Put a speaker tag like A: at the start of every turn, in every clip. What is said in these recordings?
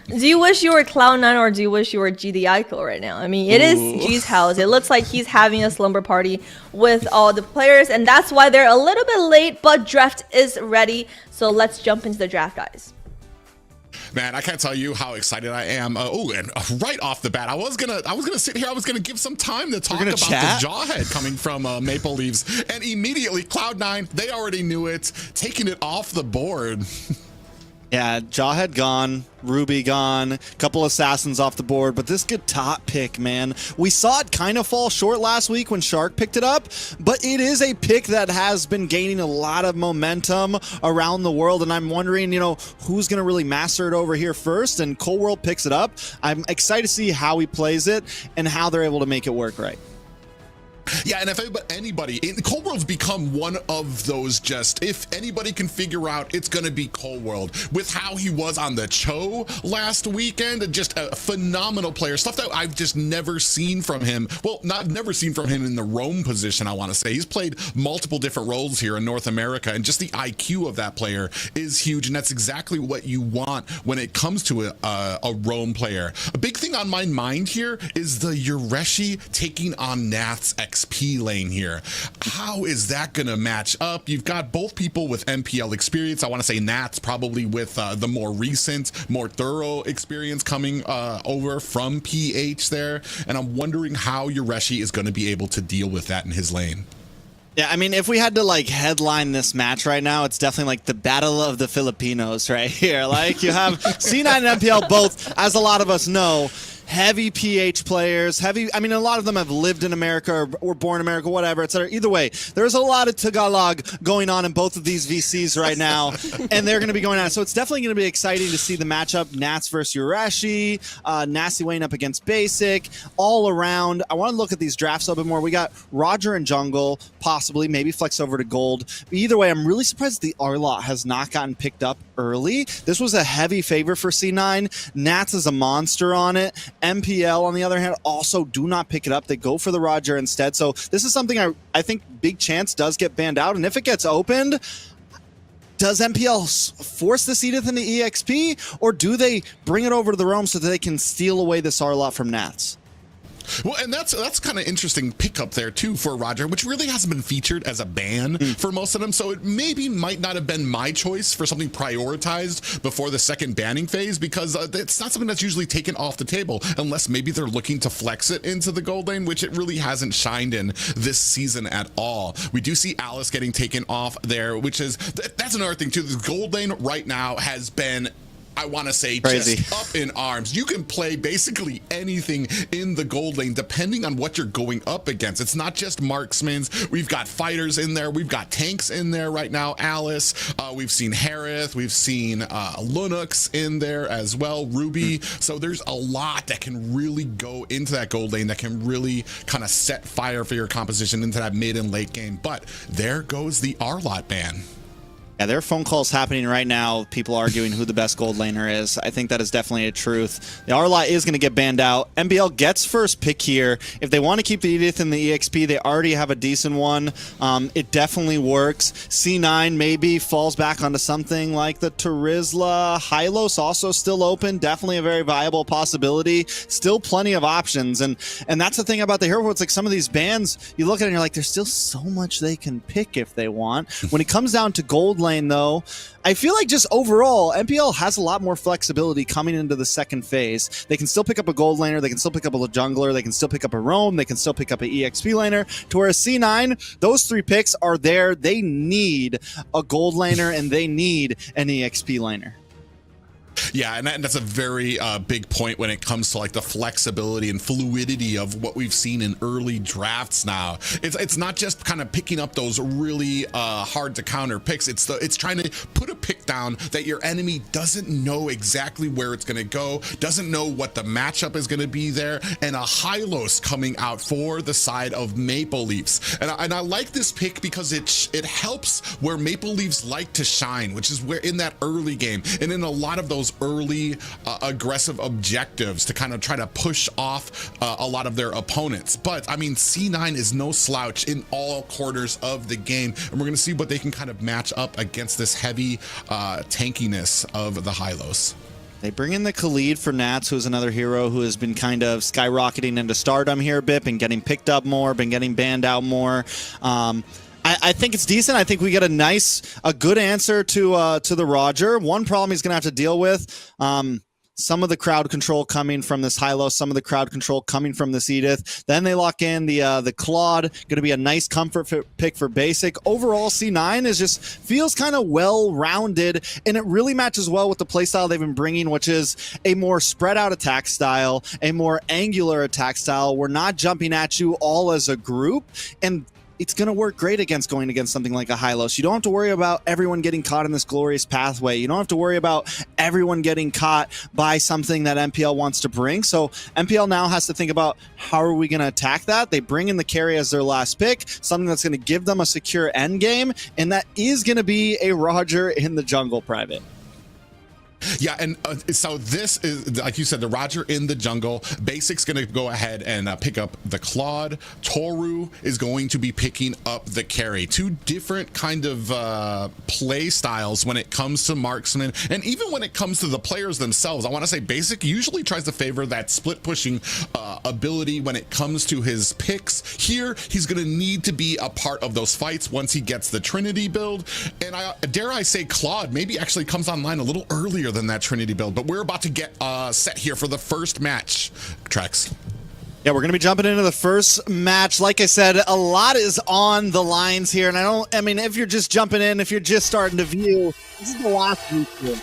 A: Do you wish you were Cloud9 or do you wish you were GDICO right now? I mean, it is G's house. It looks like he's having a slumber party with all the players, and that's why they're a little bit late, but draft is ready. So let's jump into the draft, guys.
B: Man, I can't tell you how excited I am. And right off the bat, I was gonna sit here. I was gonna give some time to talk about the Jawhead coming from Maple Leafs, and immediately Cloud9, they already knew it, taking it off the board.
C: Yeah, Jawhead gone, Ruby gone, couple assassins off the board, but this good top pick, man. We saw it kind of fall short last week when Shark picked it up, but it is a pick that has been gaining a lot of momentum around the world, and I'm wondering, who's going to really master it over here first, and Cold World picks it up. I'm excited to see how he plays it and how they're able to make it work right.
B: Yeah, and if anybody, Cold World's become one of those if anybody can figure out, it's going to be Cold World. With how he was on the Cho last weekend, just a phenomenal player. Stuff that I've just never seen from him. Well, not never seen from him in the roam position, I want to say. He's played multiple different roles here in North America, and just the IQ of that player is huge, and that's exactly what you want when it comes to a roam player. A big thing on my mind here is the Ureshi taking on NACT's XP lane here. How is that going to match up? You've got both people with MPL experience. I want to say NACT's probably with the more recent, more thorough experience coming over from PH there. And I'm wondering how Ureshi is going to be able to deal with that in his lane.
C: Yeah, I mean, if we had to headline this match right now, it's definitely the battle of the Filipinos right here. You have C9 and MPL both, as a lot of us know, heavy PH players, a lot of them have lived in America or were born in America, whatever, etc. Either way, there's a lot of Tagalog going on in both of these VCs right now, and they're going to be going on. So it's definitely going to be exciting to see the matchup, Nats versus Ureshi, Nasty Wayne up against Basic, all around. I want to look at these drafts a little bit more. We got Roger and Jungle, possibly, maybe flex over to Gold. But either way, I'm really surprised the Arlot has not gotten picked up early. This was a heavy favor for C9. Nats is a monster on it. MPL, on the other hand, also do not pick it up. They go for the Roger instead. So this is something I think big chance does get banned out. And if it gets opened, does MPL force this Edith into EXP, or do they bring it over to the Roam so that they can steal away this Arlot from Nats?
B: Well, and that's kind of interesting pickup there too for Roger, which really hasn't been featured as a ban for most of them. So it might not have been my choice for something prioritized before the second banning phase, because it's not something that's usually taken off the table unless maybe they're looking to flex it into the gold lane, which it really hasn't shined in this season at all. We do see Alice getting taken off there, which is that's another thing too. The gold lane right now has been, I want to say, crazy, just up in arms. You can play basically anything in the gold lane depending on what you're going up against. It's not just marksmans. We've got fighters in there. We've got tanks in there right now. Alice, we've seen Harith, we've seen Lunux in there as well, Ruby. So there's a lot that can really go into that gold lane that can really kind of set fire for your composition into that mid and late game. But there goes the Arlot ban.
C: Yeah, there are phone calls happening right now, people arguing who the best gold laner is. I think that is definitely a truth. The Arlot is going to get banned out. MBL gets first pick here. If they want to keep the Edith in the EXP, they already have a decent one. It definitely works. C9 maybe falls back onto something like the Terizla. Hylos also still open. Definitely a very viable possibility. Still plenty of options. And that's the thing about the hero. It's like some of these bans, you look at it and you're like, there's still so much they can pick if they want. When it comes down to gold lane, though, I feel like just overall, MPL has a lot more flexibility coming into the second phase. They can still pick up a gold laner, they can still pick up a jungler, they can still pick up a roam, they can still pick up an EXP laner, to where C9, those three picks are there. They need a gold laner and they need an EXP laner.
B: Yeah, and that's a very big point when it comes to the flexibility and fluidity of what we've seen in early drafts now. It's not just kind of picking up those really hard to counter picks. It's trying to put a pick down that your enemy doesn't know exactly where it's going to go, doesn't know what the matchup is going to be there, and a Hylos coming out for the side of Maple Leafs. And I like this pick because it helps where Maple Leafs like to shine, which is where in that early game and in a lot of those early aggressive objectives to kind of try to push off a lot of their opponents. But I mean, C9 is no slouch in all quarters of the game, and we're going to see what they can kind of match up against this heavy tankiness of the Hylos.
C: They bring in the Khalid for Nats, who's another hero who has been kind of skyrocketing into stardom here a bit, been getting picked up more, been getting banned out more. I think it's decent. I think we get a good answer to the Roger. One problem he's going to have to deal with, some of the crowd control coming from this Hylo, some of the crowd control coming from this Edith. Then they lock in the Claude, going to be a nice comfort pick for basic. Overall, C9 feels kind of well-rounded, and it really matches well with the playstyle they've been bringing, which is a more spread out attack style, a more angular attack style. We're not jumping at you all as a group, and it's going to work great going against something like a Hylos. You don't have to worry about everyone getting caught in this glorious pathway. You don't have to worry about everyone getting caught by something that MPL wants to bring. So MPL now has to think about how are we going to attack that. They bring in the carry as their last pick, something that's going to give them a secure end game, and that is going to be a Roger in the jungle private.
B: Yeah, and so this is, like you said, the Roger in the jungle. Basic's going to go ahead and pick up the Claude. Toru is going to be picking up the carry. Two different kind of play styles when it comes to marksman, and even when it comes to the players themselves. I want to say Basic usually tries to favor that split pushing ability when it comes to his picks. Here, he's going to need to be a part of those fights once he gets the Trinity build. And dare I say Claude maybe actually comes online a little earlier than that Trinity build, but we're about to get set here for the first match. Trex.
C: Yeah, we're going to be jumping into the first match. Like I said, a lot is on the lines here, and I mean, if you're just jumping in, if you're just starting to view, this is the last week here.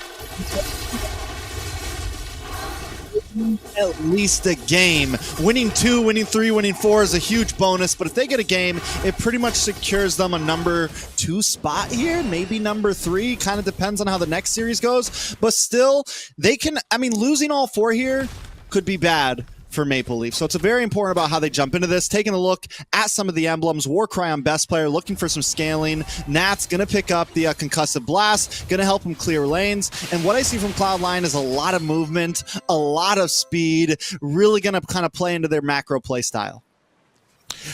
C: At least a game. Winning 2, winning 3, winning 4 is a huge bonus, but if they get a game, it pretty much secures them a number 2 spot here, maybe number 3, kind of depends on how the next series goes, but still, they can, I mean, losing all 4 here could be bad for Maple Leaf. So it's very important about how they jump into this. Taking a look at some of the emblems. Warcry on best player, looking for some scaling. Nat's going to pick up the concussive blast, going to help him clear lanes. And what I see from Cloud9 is a lot of movement, a lot of speed, really going to kind of play into their macro play style.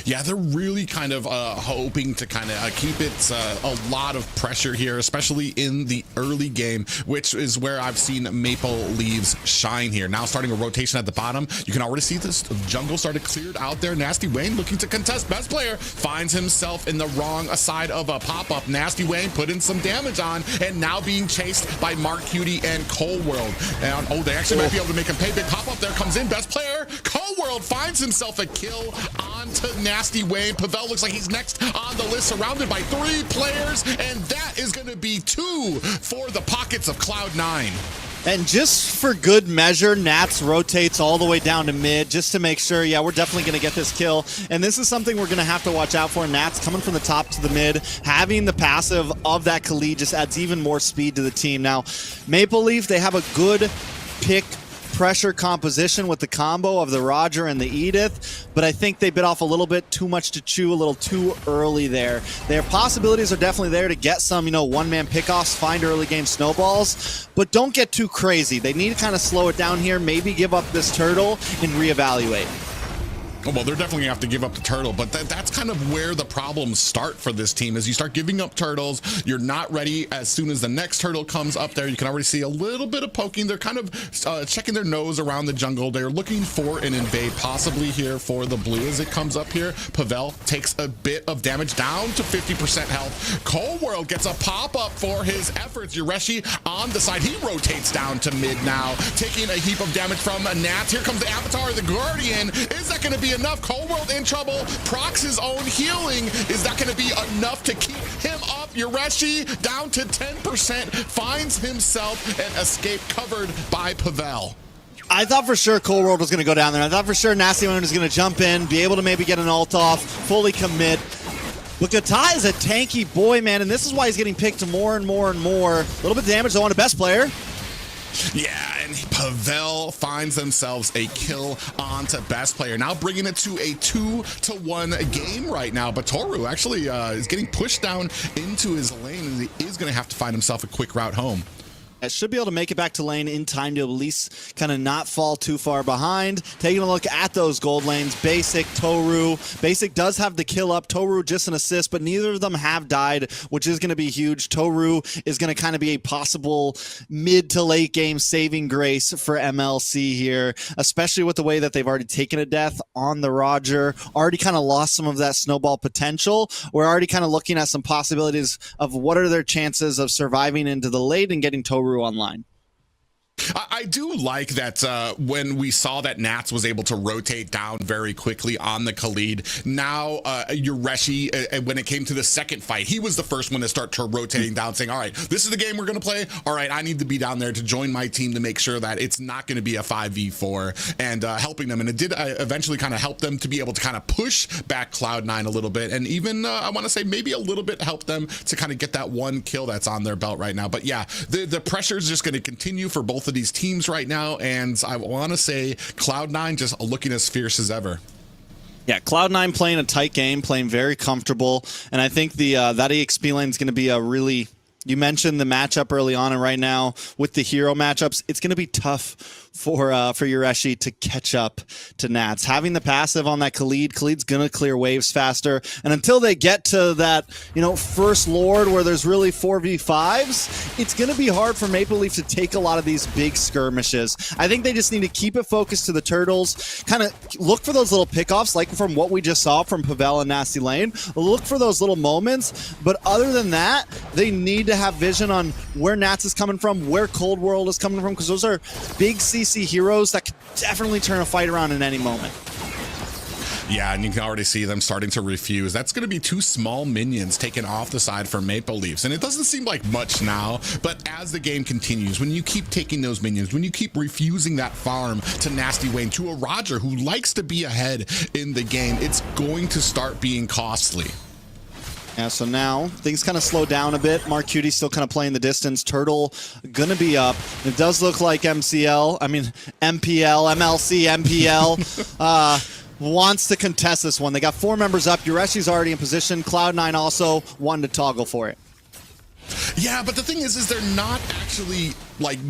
B: Yeah, they're really kind of hoping to kind of keep it a lot of pressure here, especially in the early game, which is where I've seen Maple Leaves shine here. Now starting a rotation at the bottom, you can already see this jungle started cleared out there. Nasty Wayne looking to contest. Best player finds himself in the wrong side of a pop-up. Nasty Wayne put in some damage on, and now being chased by Mark Cutie and Cole World. And oh, they actually might be able to make him pay. Big pop-up there comes in. Best player, Cole World finds himself a kill onto Nasty Wayne. Pavel looks like he's next on the list, surrounded by 3 players, and that is going to be 2 for the pockets of Cloud9.
C: And just for good measure, Nats rotates all the way down to mid just to make sure, yeah, we're definitely going to get this kill. And this is something we're going to have to watch out for. Nats coming from the top to the mid, having the passive of that Khalid just adds even more speed to the team. Now, Maple Leaf, they have a good pick pressure composition with the combo of the Roger and the Edith, but I think they bit off a little bit too much to chew, a little too early there. Their possibilities are definitely there to get some, you know, one-man pickoffs, find early game snowballs, but don't get too crazy. They need to kind of slow it down here, maybe give up this turtle and reevaluate.
B: Well, they're definitely gonna have to give up the turtle, but that's kind of where the problems start for this team. Is you start giving up turtles, you're not ready as soon as the next turtle comes up there. You can already see a little bit of poking. They're kind of checking their nose around the jungle. They're looking for an invade, possibly here for the blue as it comes up here. Pavel takes a bit of damage, down to 50% health. Cole World gets a pop-up for his efforts. Yureshi on the side. He rotates down to mid now, taking a heap of damage from Nats. Here comes the Avatar, the Guardian. Is that going to be enough? Cole World in trouble, procs his own healing. Is that going to be enough to keep him up? Yureshi down to 10%, finds himself an escape covered by Pavel.
C: I thought for sure Cole World was going to go down there. I thought for sure Nasty Wayne was going to jump in, be able to maybe get an ult off, fully commit. But Gata is a tanky boy, man, and this is why he's getting picked more and more and more. A little bit of damage though on a best player.
B: Yeah, and Pavel finds themselves a kill onto best player. Now bringing it to a 2-1 game right now. But Toru actually is getting pushed down into his lane, and he is going to have to find himself a quick route home.
C: It should be able to make it back to lane in time to at least kind of not fall too far behind. Taking a look at those gold lanes, Basic, Toru. Basic does have the kill up, Toru just an assist, but neither of them have died, which is going to be huge. Toru is going to kind of be a possible mid to late game saving grace for MLC here, especially with the way that they've already taken a death on the Roger, already kind of lost some of that snowball potential. We're already kind of looking at some possibilities of what are their chances of surviving into the late and getting Toru online.
B: I do like that when we saw that Nats was able to rotate down very quickly on the Khalid. Now, Yureshi, when it came to the second fight, he was the first one to start rotating down, saying, all right, this is the game we're going to play. All right, I need to be down there to join my team to make sure that it's not going to be a 5v4 and helping them. And it did eventually kind of help them to be able to kind of push back Cloud9 a little bit. And even, I want to say, maybe a little bit help them to kind of get that one kill that's on their belt right now. But yeah, the pressure is just going to continue for both of these teams right now, and I want to say Cloud9 just looking as fierce as ever.
C: Yeah, Cloud9 playing a tight game, playing very comfortable, and I think the that EXP lane is going to be a really. You mentioned the matchup early on, and right now with the hero matchups, it's going to be tough for Yureshi to catch up to Nats. Having the passive on that Khalid's going to clear waves faster, and until they get to that, first Lord where there's really 4v5s, it's going to be hard for Maple Leaf to take a lot of these big skirmishes. I think they just need to keep it focused to the turtles, kind of look for those little pickoffs, like from what we just saw from Pavel and Nasty Lane. Look for those little moments, but other than that, they need to have vision on where Nats is coming from, where Cold World is coming from, because those are big CC heroes that could definitely turn a fight around in any moment.
B: Yeah, and you can already see them starting to refuse. That's going to be 2 small minions taken off the side for Maple Leafs. And it doesn't seem like much now, but as the game continues, when you keep taking those minions, when you keep refusing that farm to Nasty Wayne, to a Roger who likes to be ahead in the game, it's going to start being costly.
C: Yeah, so now things kind of slow down a bit. Mark Cutie still kind of playing the distance. Turtle gonna be up. It does look like MLC, wants to contest this one. They got 4 members up. Yureshi's already in position. Cloud9 also wanting to toggle for it.
B: Yeah, but the thing is they're not actually like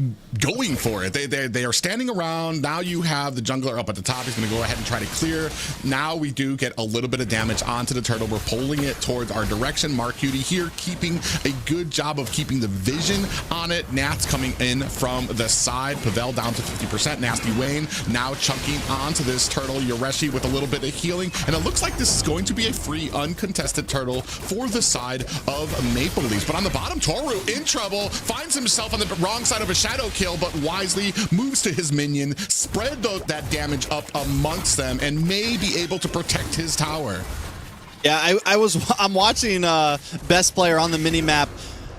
B: going for it. They are standing around. Now you have the jungler up at the top. He's going to go ahead and try to clear. Now we do get a little bit of damage onto the turtle. We're pulling it towards our direction. Mark Cutie here keeping a good job of keeping the vision on it. Nats coming in from the side. Pavel down to 50%. Nasty Wayne now chunking onto this turtle. Yureshi with a little bit of healing. And it looks like this is going to be a free uncontested turtle for the side of Maple Leafs. But on the bottom, Toru in trouble. Finds himself on the wrong side of a shadow kill, but wisely moves to his minion, spread that damage up amongst them, and may be able to protect his tower.
C: Yeah, I'm watching best player on the mini map.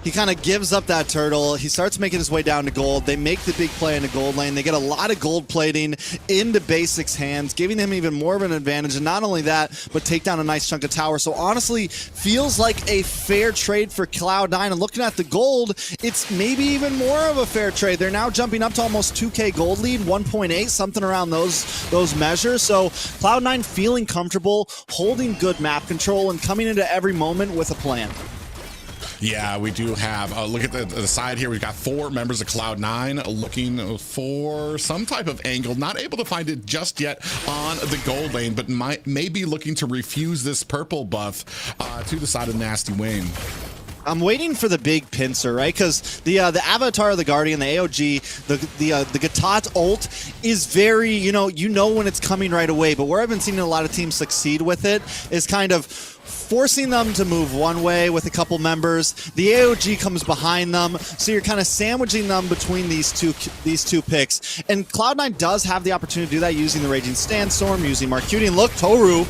C: He kind of gives up that turtle. He starts making his way down to gold. They make the big play in the gold lane. They get a lot of gold plating into Basic's hands, giving him even more of an advantage. And not only that, but take down a nice chunk of tower. So honestly, feels like a fair trade for Cloud9. And looking at the gold, it's maybe even more of a fair trade. They're now jumping up to almost 2K gold lead, 1.8, something around those measures. So Cloud9 feeling comfortable, holding good map control, and coming into every moment with a plan.
B: Yeah, we do have, look at the side here. We've got 4 members of Cloud9 looking for some type of angle. Not able to find it just yet on the gold lane, but may be looking to refuse this purple buff to the side of Nasty Wayne.
C: I'm waiting for the big pincer, right? Because the Avatar of the Guardian, the AOG, the Gatot ult is very, you know when it's coming right away. But where I've been seeing a lot of teams succeed with it is kind of forcing them to move one way with a couple members. The AOG comes behind them, so you're kind of sandwiching them between these two picks. And Cloud9 does have the opportunity to do that using the Raging Sandstorm, using Mark Cutie, and look, Toru.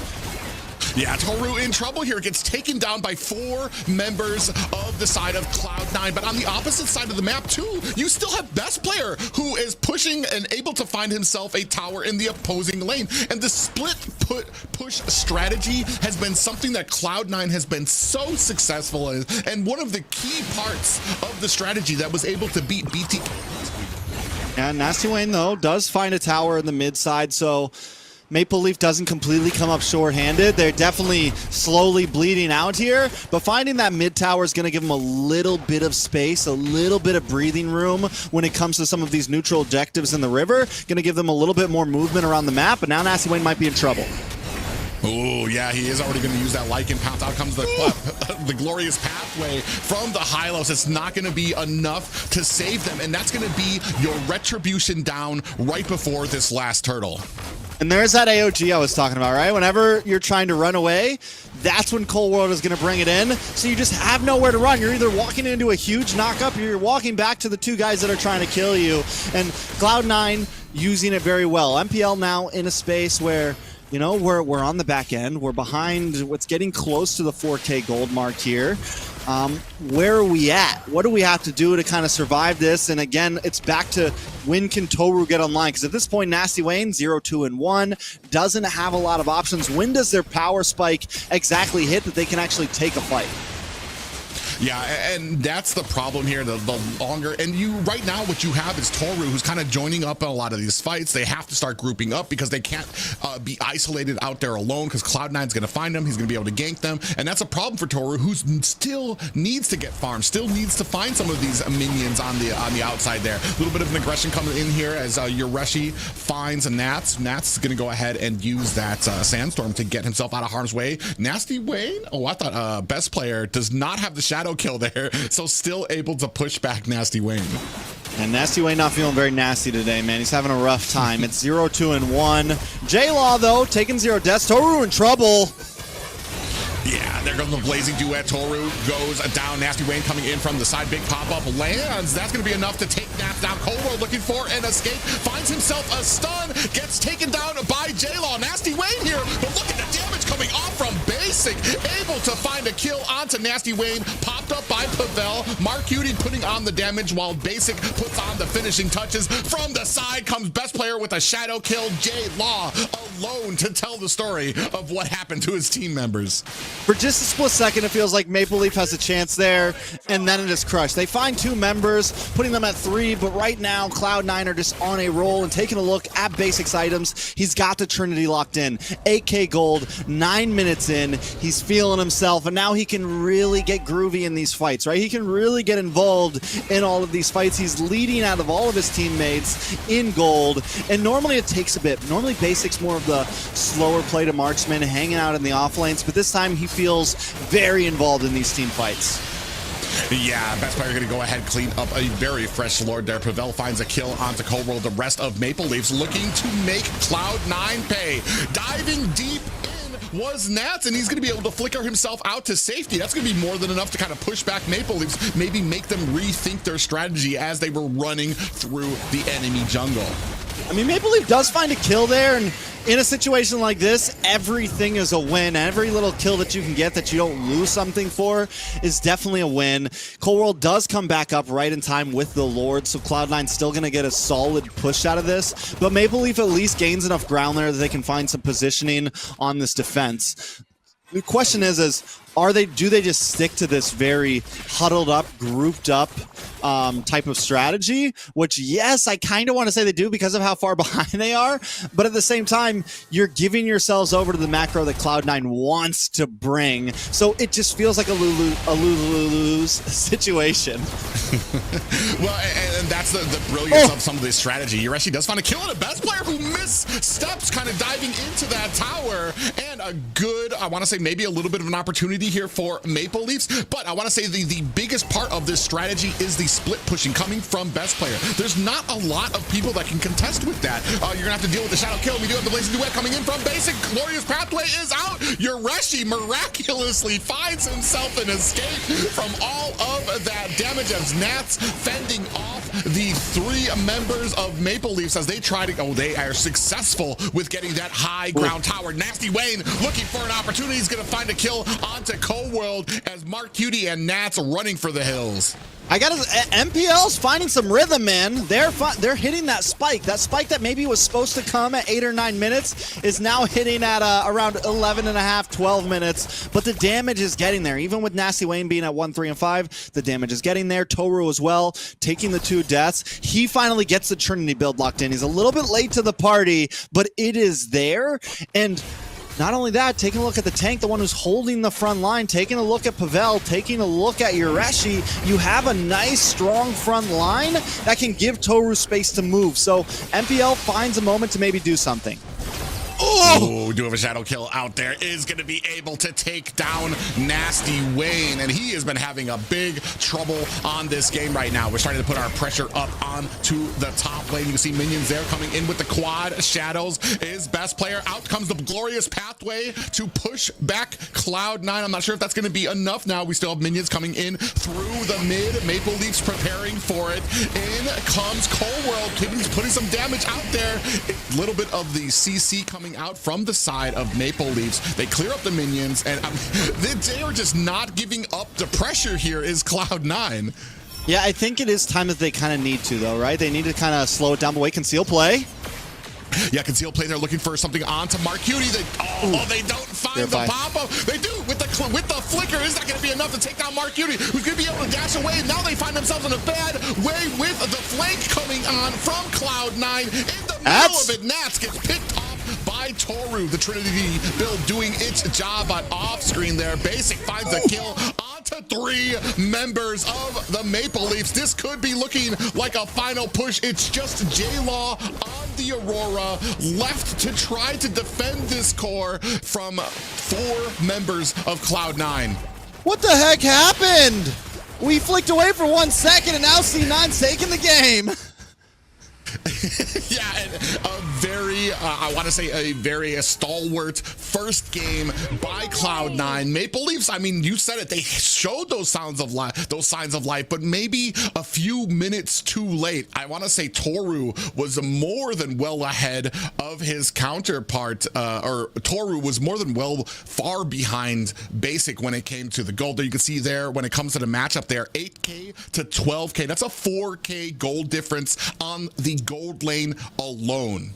B: Yeah, Toru in trouble here. Gets taken down by 4 members of the side of Cloud9. But on the opposite side of the map, too, you still have Best Player, who is pushing and able to find himself a tower in the opposing lane. And the split push strategy has been something that Cloud9 has been so successful in, and one of the key parts of the strategy that was able to beat BT.
C: And Nasty Wayne, though, does find a tower in the mid side, so Maple Leaf doesn't completely come up short-handed. They're definitely slowly bleeding out here, but finding that mid tower is going to give them a little bit of space, a little bit of breathing room when it comes to some of these neutral objectives in the river. Going to give them a little bit more movement around the map, but now Nasty Wayne might be in trouble.
B: Oh, yeah, he is already going to use that Lycan pounce. Out comes the glorious pathway from the Hylos. It's not going to be enough to save them, and that's going to be your retribution down right before this last turtle.
C: And there's that AOG I was talking about, right? Whenever you're trying to run away, that's when Cold World is going to bring it in. So you just have nowhere to run. You're either walking into a huge knockup, or you're walking back to the two guys that are trying to kill you. And Cloud9 using it very well. MPL now in a space where, you know, we're on the back end. We're behind what's getting close to the 4K gold mark here. Where are we at? What do we have to do to kind of survive this? And again, it's back to when can Toru get online? Because at this point, Nasty Wayne, 0-2-1, doesn't have a lot of options. When does their power spike exactly hit that they can actually take a fight?
B: Yeah, and that's the problem here, the longer. And you right now, what you have is Toru, who's kind of joining up in a lot of these fights. They have to start grouping up because they can't be isolated out there alone, because Cloud9's going to find them. He's going to be able to gank them. And that's a problem for Toru, who still needs to get farmed, still needs to find some of these minions on the outside there. A little bit of an aggression coming in here as Yoreshi finds Nats. Nats is going to go ahead and use that Sandstorm to get himself out of harm's way. Nasty Wayne? Oh, I thought best player does not have the shadow kill there, so still able to push back Nasty Wayne.
C: And Nasty Wayne not feeling very nasty today, man. He's having a rough time. It's 0-2-1. J-Law, though, taking 0 deaths. Toru in trouble.
B: Yeah, there goes the blazing duet. Toru goes down. Nasty Wayne coming in from the side. Big pop-up lands. That's going to be enough to take Nats down. Cold World looking for an escape. Finds himself a stun. Gets taken down by J-Law. Nasty Wayne here, but look at the damage coming off from Basic. Able to find a kill onto Nasty Wayne. Popped up by Pavel. Mark Cutie putting on the damage while Basic puts on the finishing touches. From the side comes best player with a shadow kill. J-Law alone to tell the story of what happened to his team members.
C: For just a split second, it feels like Maple Leaf has a chance there, and then it is crushed. They find 2 members, putting them at 3, but right now, Cloud9 are just on a roll and taking a look at Basic's items. He's got the Trinity locked in. 8K gold, 9 minutes in. He's feeling himself, and now he can really get groovy in these fights, right? He can really get involved in all of these fights. He's leading out of all of his teammates in gold, and normally it takes a bit. Normally Basic's more of the slower play to marksman, hanging out in the off lanes, but this time he feels very involved in these team fights.
B: Yeah, best player going to go ahead, clean up a very fresh Lord there. Pavel finds a kill onto Cold World. The rest of Maple Leafs looking to make Cloud9 pay. Diving deep in was Nats, and he's going to be able to flicker himself out to safety. That's going to be more than enough to kind of push back Maple Leafs, maybe make them rethink their strategy as they were running through the enemy jungle.
C: I mean, Maple Leaf does find a kill there, and in a situation like this, everything is a win. Every little kill that you can get that you don't lose something for is definitely a win. Cold World does come back up right in time with the Lord, so Cloud9's still going to get a solid push out of this, but Maple Leaf at least gains enough ground there that they can find some positioning on this defense. The question is do they just stick to this very huddled up, grouped up type of strategy? Which, yes, I kind of want to say they do because of how far behind they are, but at the same time, you're giving yourselves over to the macro that Cloud9 wants to bring, so it just feels like a lose situation.
B: Well, and that's the brilliance of some of this strategy. Yoreshi does find a kill on a best player who missteps, kind of diving into that tower, and a good, I want to say maybe a little bit of an opportunity here for Maple Leafs, but I want to say the biggest part of this strategy is the split pushing coming from best player. There's not a lot of people that can contest with that. You're gonna have to deal with the shadow kill. We do have the blazing duet coming in from Basic. Glorious pathway is out. Yoreshi miraculously finds himself an escape from all of that damage as Nats fending off the 3 members of Maple Leafs as they try to, they are successful with getting that high ground tower. Nasty Wayne looking for an opportunity. He's gonna find a kill onto Cold World as Mark Cutie and Nats running for the hills.
C: MPL's finding some rhythm, man. They're hitting that spike. That spike that maybe was supposed to come at 8 or 9 minutes is now hitting at around 11 and a half, 12 minutes. But the damage is getting there. Even with Nasty Wayne being at 1, 3, and 5, the damage is getting there. Toru as well, taking the 2 deaths. He finally gets the Trinity build locked in. He's a little bit late to the party, but it is there. And not only that, taking a look at the tank, the one who's holding the front line, taking a look at Pavel, taking a look at Yureshi, you have a nice, strong front line that can give Toru space to move. So MPL finds a moment to maybe do something.
B: Oh, do have a shadow kill out there. Is going to be able to take down Nasty Wayne, and he has been having a big trouble on this game right now. We're starting to put our pressure up onto the top lane. You can see minions there coming in with the quad. Shadows is best player. Out comes the glorious pathway to push back Cloud9. I'm not sure if that's going to be enough now. We still have minions coming in through the mid. Maple Leafs preparing for it. In comes Cold World, putting some damage out there. A little bit of the CC coming out from the side of Maple Leafs. They clear up the minions, and they are just not giving up the pressure here is Cloud9.
C: Yeah, I think it is time that they kind of need to, though, right? They need to kind of slow it down, away, conceal play.
B: Yeah, conceal play. They're looking for something onto Marcuti. They don't find the pop-up. They do with the flicker. Is that going to be enough to take down Marcuti, who's going to be able to dash away? Now they find themselves in a bad way with the flank coming on from Cloud9. In the middle of it, Nats gets picked off by Toru. The Trinity build doing its job, but off screen there, Basic finds a kill onto 3 members of the Maple Leafs. This could be looking like a final push. It's just J-Law on the Aurora left to try to defend this core from 4 members of Cloud9.
C: What the heck happened? We flicked away for 1 second, and now C9's taking the game.
B: Yeah, and a very, I want to say a very stalwart first game by Cloud9. Maple Leafs, I mean, you said it, they showed those signs of life, but maybe a few minutes too late. I want to say Toru was more than well ahead of his counterpart, or Toru was more than far behind Basic when it came to the gold. There you can see there, when it comes to the matchup there, 8K to 12K. That's a 4K gold difference on the gold lane alone.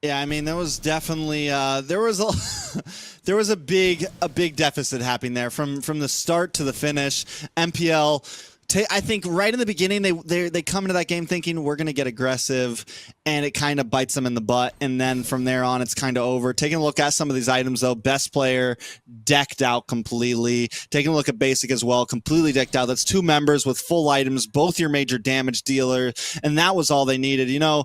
C: Yeah, I mean, there was definitely there was a big deficit happening there from the start to the finish. MPL, I think right in the beginning they come into that game thinking we're gonna get aggressive, and it kind of bites them in the butt, and then from there on it's kind of over. Taking a look at some of these items though, best player decked out completely. Taking a look at Basic as well, completely decked out. That's 2 members with full items, both your major damage dealer, and that was all they needed. You know,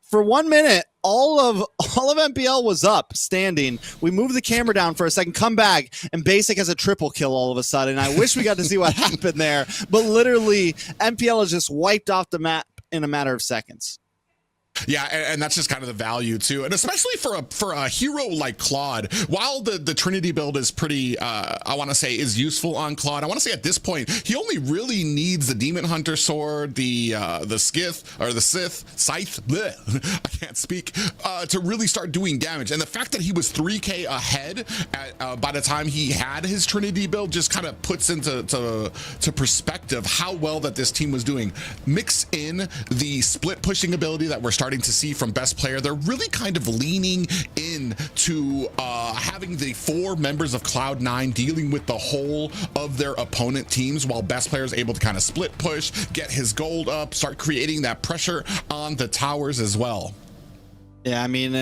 C: for 1 minute, all of MPL was up, standing. We moved the camera down for a second, come back, and Basic has a triple kill all of a sudden. I wish we got to see what happened there, but literally, MPL is just wiped off the map in a matter of seconds.
B: Yeah, and that's just kind of the value too, and especially for a hero like Claude. While the Trinity build is pretty, I want to say, is useful on Claude. I want to say at this point he only really needs the Demon Hunter sword, the Skith or the Scythe. Bleh, I can't speak. To really start doing damage, and the fact that he was 3K ahead by the time he had his Trinity build just kind of puts into perspective how well that this team was doing. Mix in the split pushing ability that we're starting to see from best player. They're really kind of leaning in to having the 4 members of Cloud9 dealing with the whole of their opponent teams, while best player is able to kind of split push, get his gold up, start creating that pressure on the towers as well.
C: Yeah, I mean,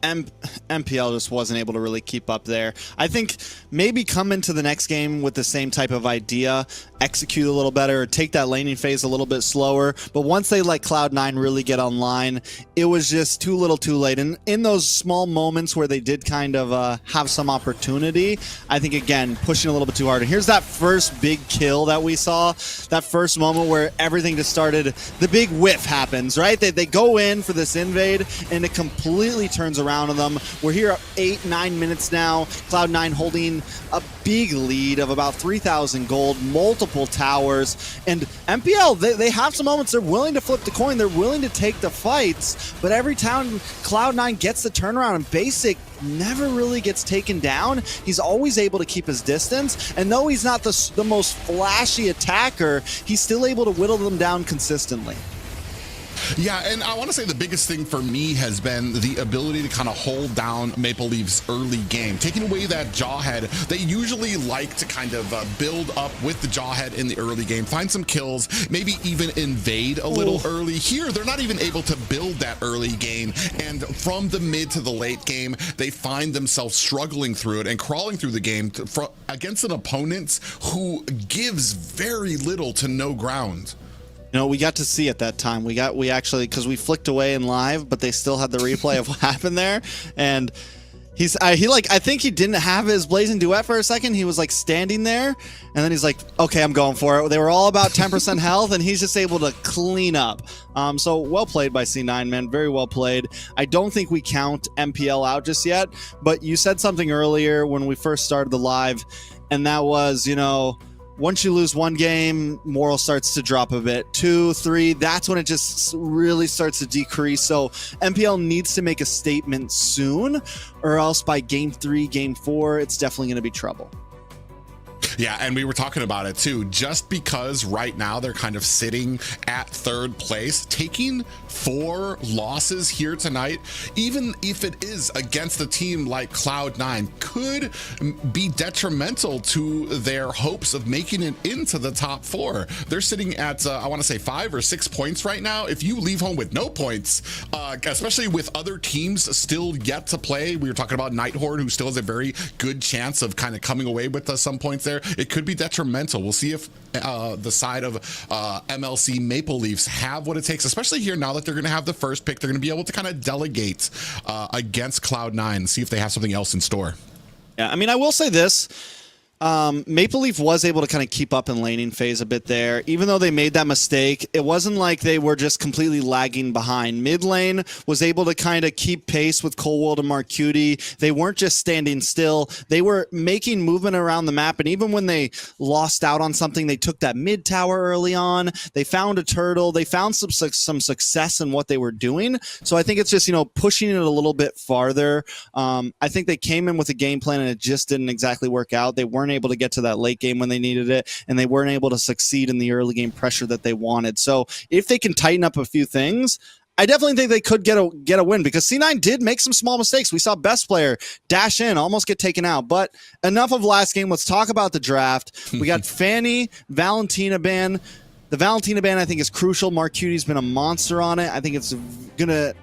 C: and MPL just wasn't able to really keep up there. I think maybe come into the next game with the same type of idea, execute a little better, or take that laning phase a little bit slower. But once they let Cloud9 really get online, it was just too little too late. And in those small moments where they did kind of have some opportunity, I think, again, pushing a little bit too hard. And here's that first big kill that we saw, that first moment where everything just started, the big whiff happens, right? They go in for this invade, and it completely turns around surrounding them. We're here at 8-9 minutes now. Cloud9 holding a big lead of about 3,000 gold, multiple towers, and MPL, they have some moments they're willing to flip the coin, they're willing to take the fights, but every time Cloud9 gets the turnaround and Basic never really gets taken down, he's always able to keep his distance, and though he's not the most flashy attacker, he's still able to whittle them down consistently.
B: Yeah, and I want to say the biggest thing for me has been the ability to kind of hold down Maple Leaf's early game, taking away that jawhead. They usually like to kind of build up with the jawhead in the early game, find some kills, maybe even invade a little early. Here, they're not even able to build that early game, and from the mid to the late game, they find themselves struggling through it and crawling through the game against an opponent who gives very little to no ground.
C: You know, we got to see at that time. We actually, because we flicked away in live, but they still had the replay of what happened there. And I think he didn't have his Blazing Duet for a second. He was like standing there, and then he's like, okay, I'm going for it. They were all about 10% health, and he's just able to clean up. So well played by C9, man. Very well played. I don't think we count MPL out just yet, but you said something earlier when we first started the live, and that was, you know, once you lose one game, moral starts to drop a bit. 2, 3, that's when it just really starts to decrease. So MPL needs to make a statement soon, or else by game 3, game 4, it's definitely going to be trouble.
B: Yeah, and we were talking about it too. Just because right now they're kind of sitting at third place, taking 4 losses here tonight, even if it is against a team like Cloud9, could be detrimental to their hopes of making it into the top 4. They're sitting at, I want to say 5 or 6 points right now. If you leave home with no points, especially with other teams still yet to play, we were talking about Nighthorde, who still has a very good chance of kind of coming away with some points there. It could be detrimental. We'll see if the side of MLC Maple Leafs have what it takes, especially here now that they're going to have the first pick. They're going to be able to kind of delegate against Cloud9 and see if they have something else in store.
C: Yeah, I mean, I will say this. Maple Leaf was able to kind of keep up in laning phase a bit there. Even though they made that mistake, it wasn't like they were just completely lagging behind. Mid lane was able to kind of keep pace with Coldworld and Marcuti. They weren't just standing still. They were making movement around the map, and even when they lost out on something, they took that mid tower early on. They found a turtle. They found some success in what they were doing. So I think it's just, you know, pushing it a little bit farther. I think they came in with a game plan, and it just didn't exactly work out. They weren't able to get to that late game when they needed it, and they weren't able to succeed in the early game pressure that they wanted. So if they can tighten up a few things, I definitely think they could get a win, because C9 did make some small mistakes. We saw best player dash in, almost get taken out. But enough of last game. Let's talk about the draft. We got Fanny, Valentina ban. The Valentina ban, I think, is crucial. Marcuti's been a monster on it. I think it's going to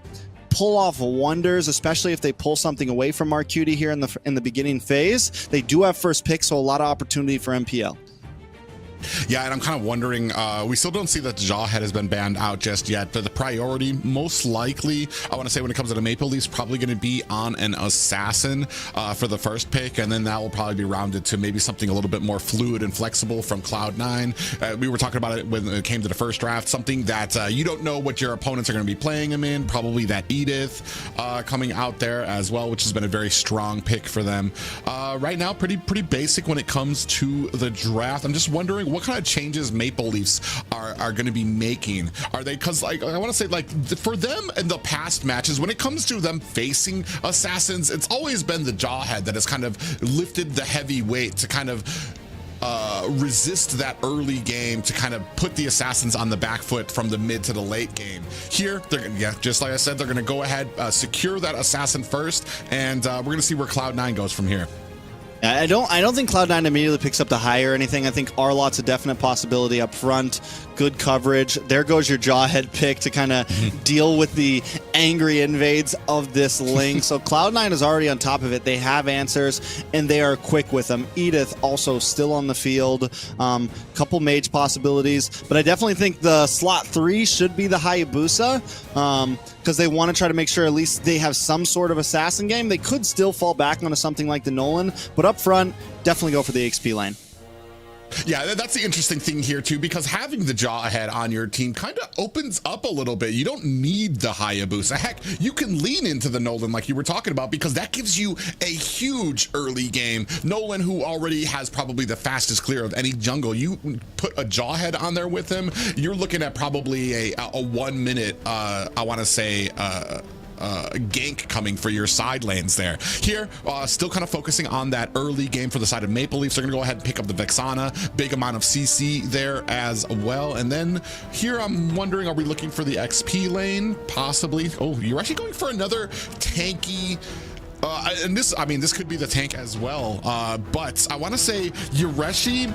C: pull off wonders, especially if they pull something away from Marcuti here in the beginning phase. They do have first pick, so a lot of opportunity for MPL.
B: Yeah, and I'm kind of wondering, we still don't see that Jawhead has been banned out just yet, but the priority most likely, I want to say when it comes to the Maple Leafs, probably going to be on an Assassin for the first pick, and then that will probably be rounded to maybe something a little bit more fluid and flexible from Cloud9. We were talking about it when it came to the first draft, something that you don't know what your opponents are going to be playing them in, probably that Edith coming out there as well, which has been a very strong pick for them. Right now, pretty basic when it comes to the draft. I'm just wondering what kind of changes Maple Leafs are going to be making. Are they, because like I want to say, like for them in the past matches, when it comes to them facing Assassins, it's always been the Jawhead that has kind of lifted the heavy weight to kind of resist that early game, to kind of put the Assassins on the back foot from the mid to the late game. Here, just like I said, they're going to go ahead, secure that Assassin first, and we're going to see where Cloud9 goes from here.
C: I don't think Cloud9 immediately picks up the high or anything. I think Arlot's a definite possibility up front. Good coverage. There goes your Jawhead pick to kind of deal with the angry invades of this link. So Cloud9 is already on top of it. They have answers, and they are quick with them. Edith also still on the field. Couple mage possibilities. But I definitely think the slot 3 should be the Hayabusa, because they want to try to make sure at least they have some sort of assassin game. They could still fall back onto something like the Nolan, but up front, definitely go for the XP lane.
B: Yeah, that's the interesting thing here too, because having the Jaw ahead on your team kind of opens up a little bit. You don't need the Hayabusa. Heck, you can lean into the Nolan like you were talking about, because that gives you a huge early game. Nolan, who already has probably the fastest clear of any jungle, you put a Jaw head on there with him, you're looking at probably a 1 minute, I want to say, gank coming for your side lanes there. Here, still kind of focusing on that early game for the side of Maple Leafs. They're going to go ahead and pick up the Vexana. Big amount of CC there as well. And then here, I'm wondering, are we looking for the XP lane? Possibly. Oh, you're actually going for another tanky... and this, I mean, this could be the tank as well. But I want to say Yureshi...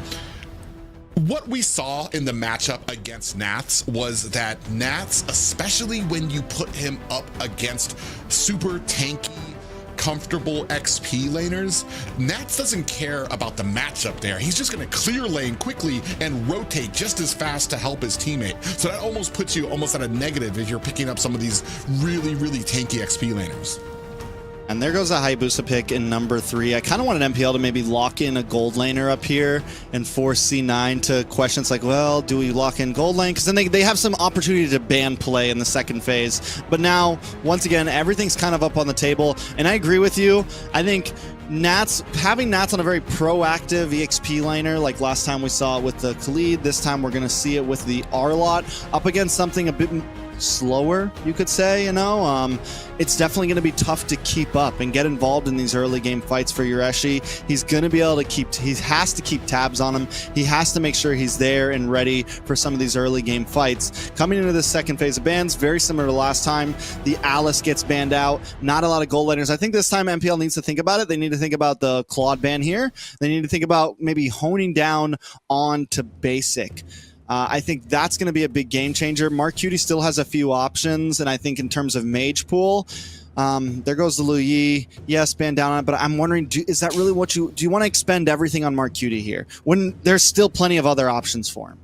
B: What we saw in the matchup against Nats was that Nats, especially when you put him up against super tanky, comfortable XP laners, Nats doesn't care about the matchup there. He's just going to clear lane quickly and rotate just as fast to help his teammate. So that almost puts you almost at a negative if you're picking up some of these really, really tanky XP laners.
C: And there goes a Hayabusa pick in number 3. I kind of wanted MPL to maybe lock in a gold laner up here and force C9 to questions like, well, do we lock in gold lane? Because then they have some opportunity to ban play in the second phase. But now, once again, everything's kind of up on the table. And I agree with you. I think having Nats on a very proactive EXP laner, like last time we saw it with the Khalid, this time we're going to see it with the Arlott up against something a bit slower, you could say, you know. It's definitely going to be tough to keep up and get involved in these early game fights for Yureshi. He's going to be able to he has to keep tabs on him. He has to make sure he's there and ready for some of these early game fights. Coming into this second phase of bans, very similar to last time, the Alice gets banned out. Not a lot of gold laners. I think this time MPL needs to think about it. They need to think about the Claude ban here. They need to think about maybe honing down on to basic. I think that's going to be a big game changer. Mark Cutie still has a few options, and I think in terms of mage pool, there goes the Lu Yi. Yes, ban down on it, but I'm wondering, is that really what do you want to expend everything on Mark Cutie here when there's still plenty of other options for him?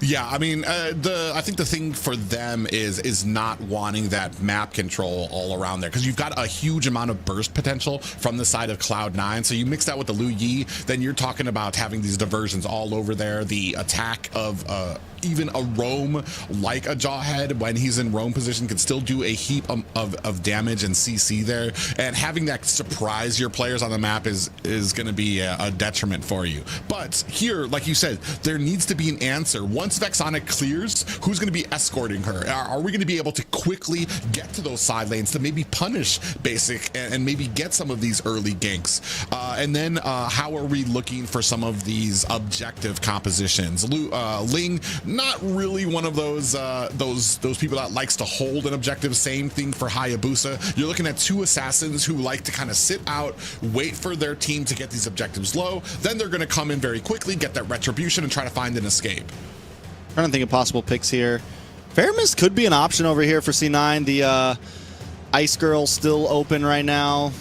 B: Yeah, I mean, I think the thing for them is not wanting that map control all around there, because you've got a huge amount of burst potential from the side of Cloud9. So you mix that with the Lu Yi, then you're talking about having these diversions all over there. The attack of even a roam like a Jawhead, when he's in roam position, can still do a heap of damage and CC there. And having that surprise your players on the map is going to be a detriment for you. But here, like you said, there needs to be an answer. Once Vexana clears, who's going to be escorting her? Are we going to be able to quickly get to those side lanes to maybe punish basic and maybe get some of these early ganks? And then how are we looking for some of these objective compositions? Ling, not really one of those people that likes to hold an objective. Same thing for Hayabusa. You're looking at two assassins who like to kind of sit out, wait for their team to get these objectives low. Then they're going to come in very quickly, get that retribution, and try to find an escape.
C: Trying to think of possible picks here. Fairmist could be an option over here for C9. The Ice Girl still open right now,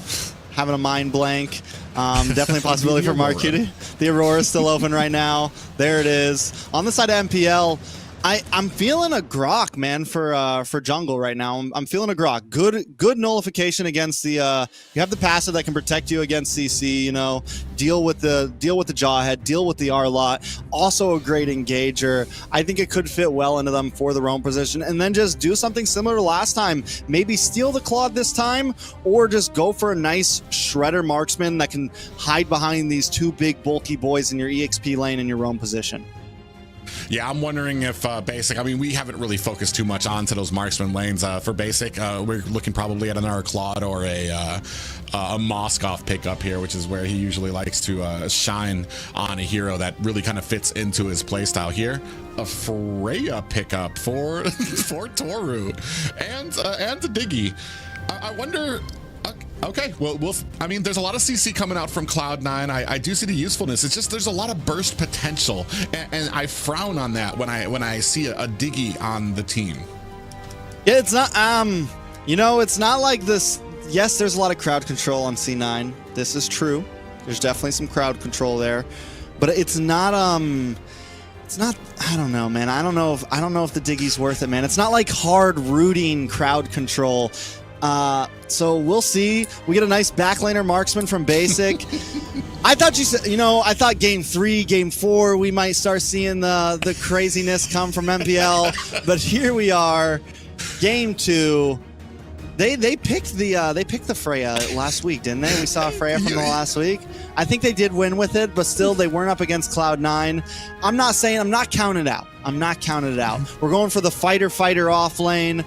C: having a mind blank. Definitely a possibility for Mark Cutie. The Aurora is still open right now. There it is. On the side of MPL, I'm feeling a Grok, man, for jungle right now. I'm feeling a Grok. Good nullification against the. You have the passive that can protect you against CC. You know, deal with the Jawhead, deal with the Arlott. Also a great engager. I think it could fit well into them for the roam position, and then just do something similar to last time. Maybe steal the Claude this time, or just go for a nice shredder marksman that can hide behind these two big bulky boys in your EXP lane in your roam position.
B: Yeah, I'm wondering if basic, I mean, we haven't really focused too much onto those marksman lanes. For basic, we're looking probably at another Claude or a Moskov pickup here, which is where he usually likes to shine on a hero that really kind of fits into his playstyle here. A Freya pickup for for Toru and the Diggy. I wonder. Okay, well, I mean, there's a lot of CC coming out from Cloud9. I do see the usefulness. It's just there's a lot of burst potential, and I frown on that when I see a Diggy on the team.
C: Yeah, it's not. You know, it's not like this. Yes, there's a lot of crowd control on C9. This is true. There's definitely some crowd control there, but it's not. It's not. I don't know, man. I don't know if the Diggy's worth it, man. It's not like hard rooting crowd control. So we'll see. We get a nice backlaner marksman from Basic. I thought you said, I thought game 3, game 4, we might start seeing the craziness come from MPL, but here we are, game 2. They picked the Freya last week, didn't they? We saw Freya from the last week. I think they did win with it, but still they weren't up against Cloud9. I'm not counting it out. I'm not counting it out. We're going for the fighter off lane.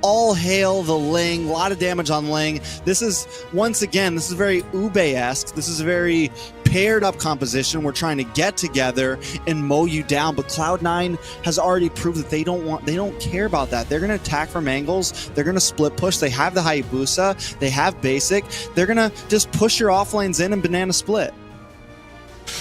C: All hail the Ling. A lot of damage on Ling. This is, once again, this is very Ube-esque. This is a very paired up composition. We're trying to get together and mow you down, but Cloud9 has already proved that they don't care about that. They're going to attack from angles. They're going to split push. They have the Hayabusa. They have Basic. They're going to just push your off lanes in and banana split.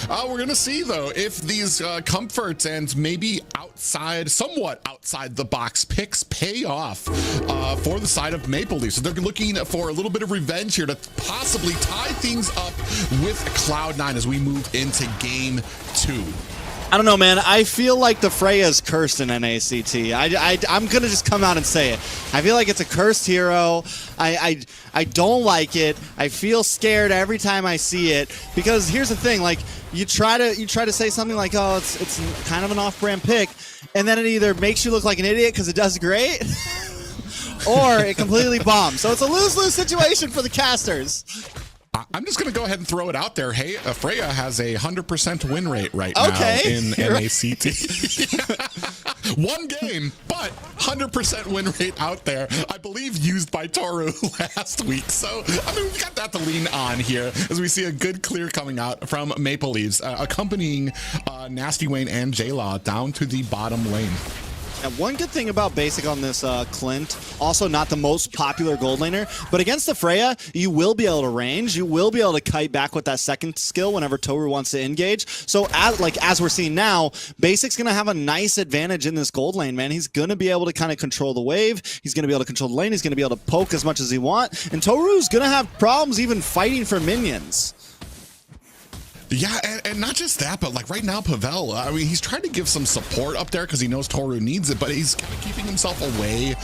B: We're going to see, though, if these comforts and maybe somewhat outside the box picks pay off for the side of Maple Leaf. So they're looking for a little bit of revenge here to possibly tie things up with Cloud9 as we move into game 2.
C: I don't know, man. I feel like the Freya is cursed in NACT. I'm going to just come out and say it. I feel like it's a cursed hero. I don't like it. I feel scared every time I see it, because here's the thing, like, you try to say something like, oh, it's kind of an off-brand pick, and then it either makes you look like an idiot because it does great, or it completely bombs. So it's a lose-lose situation for the casters.
B: I'm just going to go ahead and throw it out there. Hey, Freya has a 100% win rate right now in NACT. One game, but 100% win rate out there. I believe used by Toru last week. So, I mean, we've got that to lean on here as we see a good clear coming out from Maple Leafs, accompanying Nasty Wayne and J-Law down to the bottom lane.
C: Now, one good thing about Basic on this Clint, also not the most popular gold laner, but against the Freya, you will be able to range. You will be able to kite back with that second skill whenever Toru wants to engage. So as we're seeing now, Basic's going to have a nice advantage in this gold lane, man. He's going to be able to kind of control the wave. He's going to be able to control the lane. He's going to be able to poke as much as he wants. And Toru's going to have problems even fighting for minions.
B: Yeah, and not just that, but like right now, Pavel, I mean, he's trying to give some support up there because he knows Toru needs it, but he's kind of keeping himself away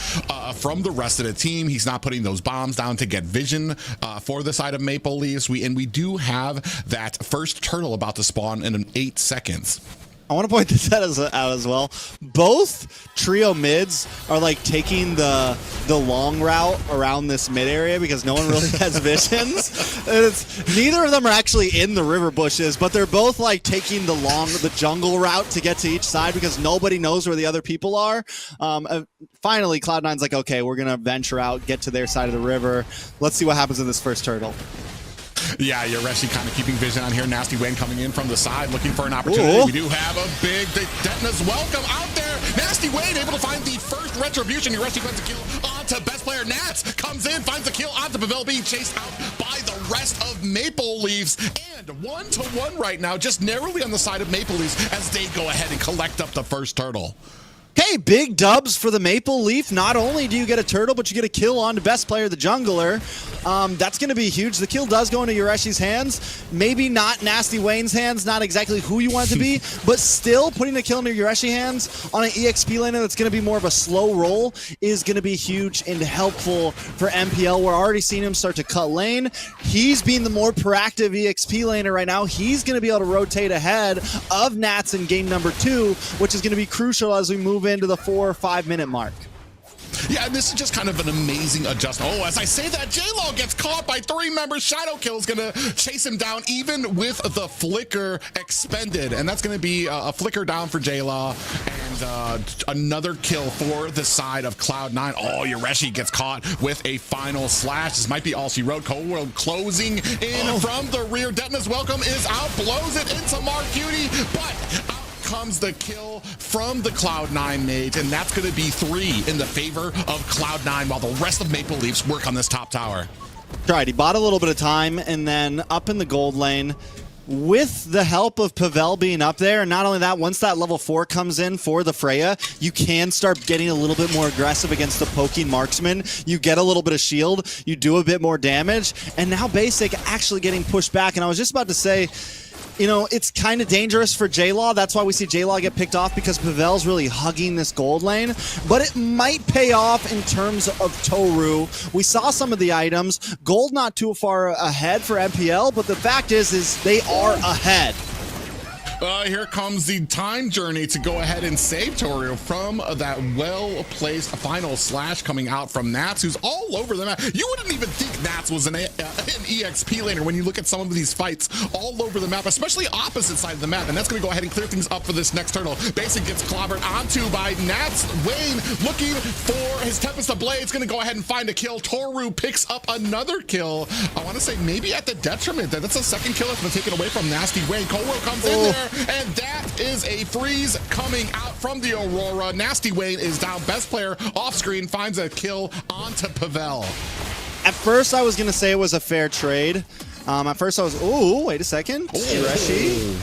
B: from the rest of the team. He's not putting those bombs down to get vision for the side of Maple Leafs. We do have that first turtle about to spawn in 8 seconds.
C: I want to point this out as well. Both trio mids are like taking the long route around this mid area because no one really has visions. Neither of them are actually in the river bushes, but they're both like taking the jungle route to get to each side because nobody knows where the other people are. Finally, Cloud9's like, okay, we're gonna venture out, get to their side of the river. Let's see what happens in this first turtle.
B: Yeah, Yoreshi kind of keeping vision on here. Nasty Wayne coming in from the side, looking for an opportunity. Ooh. We do have a big Detna's welcome out there. Nasty Wayne able to find the first retribution. Yoreshi finds a kill onto best player. Nats comes in, finds a kill onto Pavel, being chased out by the rest of Maple Leafs. And 1-1 right now, just narrowly on the side of Maple Leafs as they go ahead and collect up the first turtle.
C: Okay, big dubs for the Maple Leaf. Not only do you get a turtle, but you get a kill on the best player, the jungler. That's going to be huge. The kill does go into Yoreshi's hands. Maybe not Nasty Wayne's hands, not exactly who you want it to be, but still putting a kill into Yoreshi hands on an EXP laner that's going to be more of a slow roll is going to be huge and helpful for MPL. We're already seeing him start to cut lane. He's being the more proactive EXP laner right now. He's going to be able to rotate ahead of Nats in game number 2, which is going to be crucial as we move into the 4 or 5 minute mark.
B: Yeah, and this is just kind of an amazing adjustment. Oh, as I say that, J-Lo gets caught by 3 members. Shadow Kill is going to chase him down, even with the flicker expended. And that's going to be a flicker down for J-Law. And another kill for the side of Cloud9. Oh, Yoreshi gets caught with a final slash. This might be all she wrote. Cold World closing in from the rear. Detna's welcome is out, blows it into Mark Cutie, but out comes the kill from the Cloud9 mage, and that's going to be 3 in the favor of Cloud9 while the rest of Maple Leafs work on this top tower.
C: Right, he bought a little bit of time, and then up in the gold lane, with the help of Pavel being up there, and not only that, once that level 4 comes in for the Freya, you can start getting a little bit more aggressive against the poking marksman. You get a little bit of shield, you do a bit more damage, and now Basic actually getting pushed back. And I was just about to say, you know, it's kind of dangerous for J-Law. That's why we see J-Law get picked off, because Pavel's really hugging this gold lane. But it might pay off in terms of Toru. We saw some of the items. Gold not too far ahead for MPL, but the fact is they are ahead.
B: Here comes the time journey to go ahead and save Toru from that well-placed final slash coming out from Nats, who's all over the map. You wouldn't even think Nats was an EXP laner when you look at some of these fights all over the map, especially opposite side of the map. And that's going to go ahead and clear things up for this next turtle. Basic gets clobbered onto by Nats. Wayne looking for his Tempest of Blades, going to go ahead and find a kill. Toru picks up another kill. I want to say maybe at the detriment. That's a second kill that's been taken away from Nasty Wayne. Colwell comes in there. And that is a freeze coming out from the Aurora. Nasty Wayne is down. Best player off screen finds a kill onto Pavel.
C: At first, I was going to say it was a fair trade. At first, I was, ooh, wait a second. Reshi.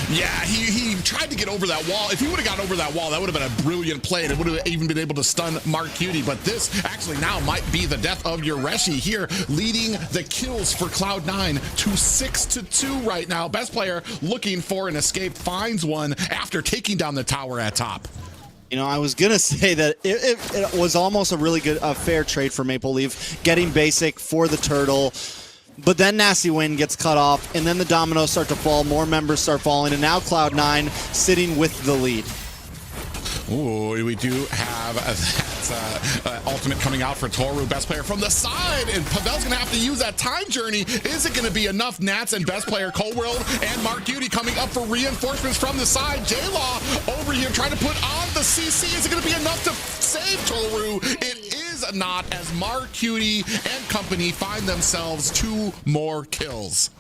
B: Yeah, he tried to get over that wall. If he would have got over that wall, that would have been a brilliant play, and it would have even been able to stun Mark Cutie. But this actually now might be the death of your Reshi here, leading the kills for Cloud9 to 6-2 right now. Best player looking for an escape finds one after taking down the tower at top.
C: You know, I was going to say that it was almost a really good, fair trade for Maple Leaf, getting basic for the turtle. But then Nasty Wayne gets cut off, and then the dominoes start to fall, more members start falling, and now Cloud9 sitting with the lead.
B: Ooh, we do have that ultimate coming out for Toru, best player from the side, and Pavel's gonna have to use that time journey. Is it gonna be enough? Nats and best player Coldworld and Mark Cutie coming up for reinforcements from the side. J-Law over here trying to put on the CC. Is it gonna be enough to save Toru? It is not, as Mark Cutie and company find themselves 2 more kills.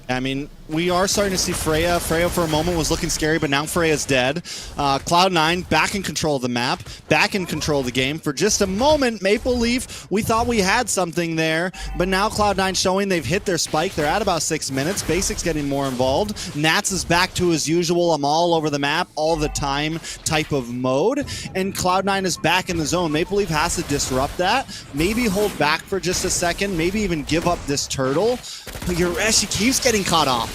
C: I mean, we are starting to see Freya. Freya for a moment was looking scary, but now Freya's dead. Cloud9 back in control of the map, back in control of the game. For just a moment, Maple Leaf, we thought we had something there, but now Cloud9 showing they've hit their spike. They're at about 6 minutes. Basic's getting more involved. Nats is back to his usual, I'm all over the map all the time type of mode, and Cloud9 is back in the zone. Maple Leaf has to disrupt that, maybe hold back for just a second, maybe even give up this turtle, but Yureshi keeps getting caught off.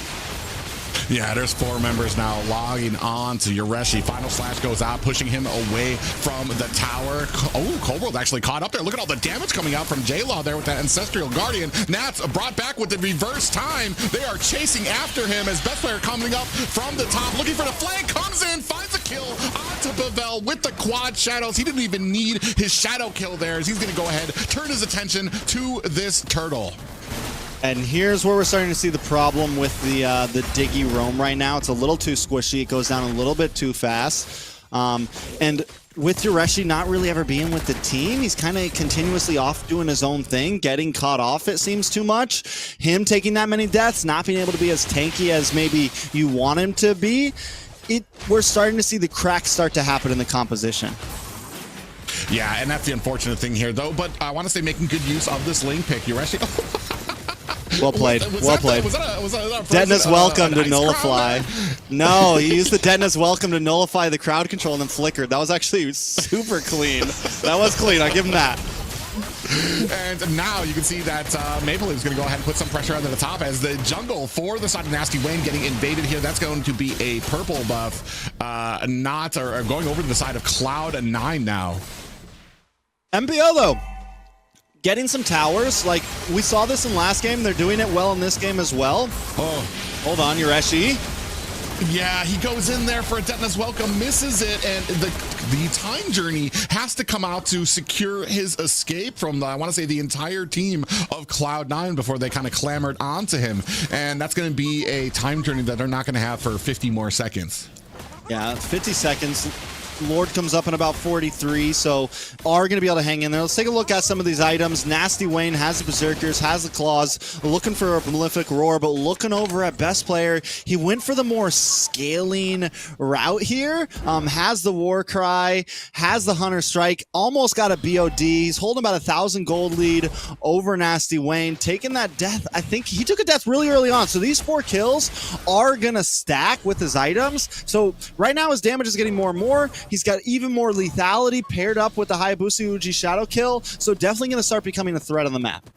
B: Yeah, there's 4 members now logging on to Yureshi. Final slash goes out, pushing him away from the tower. Oh, Coldworld actually caught up there. Look at all the damage coming out from J-Law there with that Ancestral Guardian. Nats brought back with the reverse time. They are chasing after him as best player coming up from the top, looking for the flank, comes in, finds a kill onto Pavel with the quad shadows. He didn't even need his shadow kill there, as he's going to go ahead, turn his attention to this turtle.
C: And here's where we're starting to see the problem with the Diggy roam right now. It's a little too squishy. It goes down a little bit too fast. And with Yureshi not really ever being with the team, he's kind of continuously off doing his own thing, getting caught off, it seems too much. Him taking that many deaths, not being able to be as tanky as maybe you want him to be. We're starting to see the cracks start to happen in the composition.
B: Yeah, and that's the unfortunate thing here, though. But I want to say making good use of this lane pick. Yureshi...
C: Well played. Well played.
B: Was that a
C: Deadness welcome to nullify. No, he used the Deadness welcome to nullify the crowd control and then flickered. That was actually super clean. That was clean. I give him that.
B: And now you can see that Maple Leaf is going to go ahead and put some pressure onto the top as the jungle for the side of Nasty Wayne getting invaded here. That's going to be a purple buff, going over to the side of Cloud9 now.
C: MPL though, getting some towers. Like we saw this in last game. They're doing it well in this game as well. Oh, hold on, Yureshi.
B: Yeah, he goes in there for a Detonus welcome, misses it, and the time journey has to come out to secure his escape from, I want to say, the entire team of Cloud9 before they kind of clamored onto him. And that's going to be a time journey that they're not going to have for 50 more seconds.
C: Yeah, 50 seconds. Lord comes up in about 43, so are going to be able to hang in there. Let's take a look at some of these items. Nasty Wayne has the Berserkers, has the Claws, looking for a Prolific Roar, but looking over at Best Player, he went for the more scaling route here. Has the War Cry, has the Hunter Strike, almost got a BOD. He's holding about 1,000 gold lead over Nasty Wayne, taking that death. I think he took a death really early on, so these 4 kills are going to stack with his items. So right now his damage is getting more and more. He's got even more lethality paired up with the Hayabusa Uji Shadow kill, so definitely going to start becoming a threat on the map.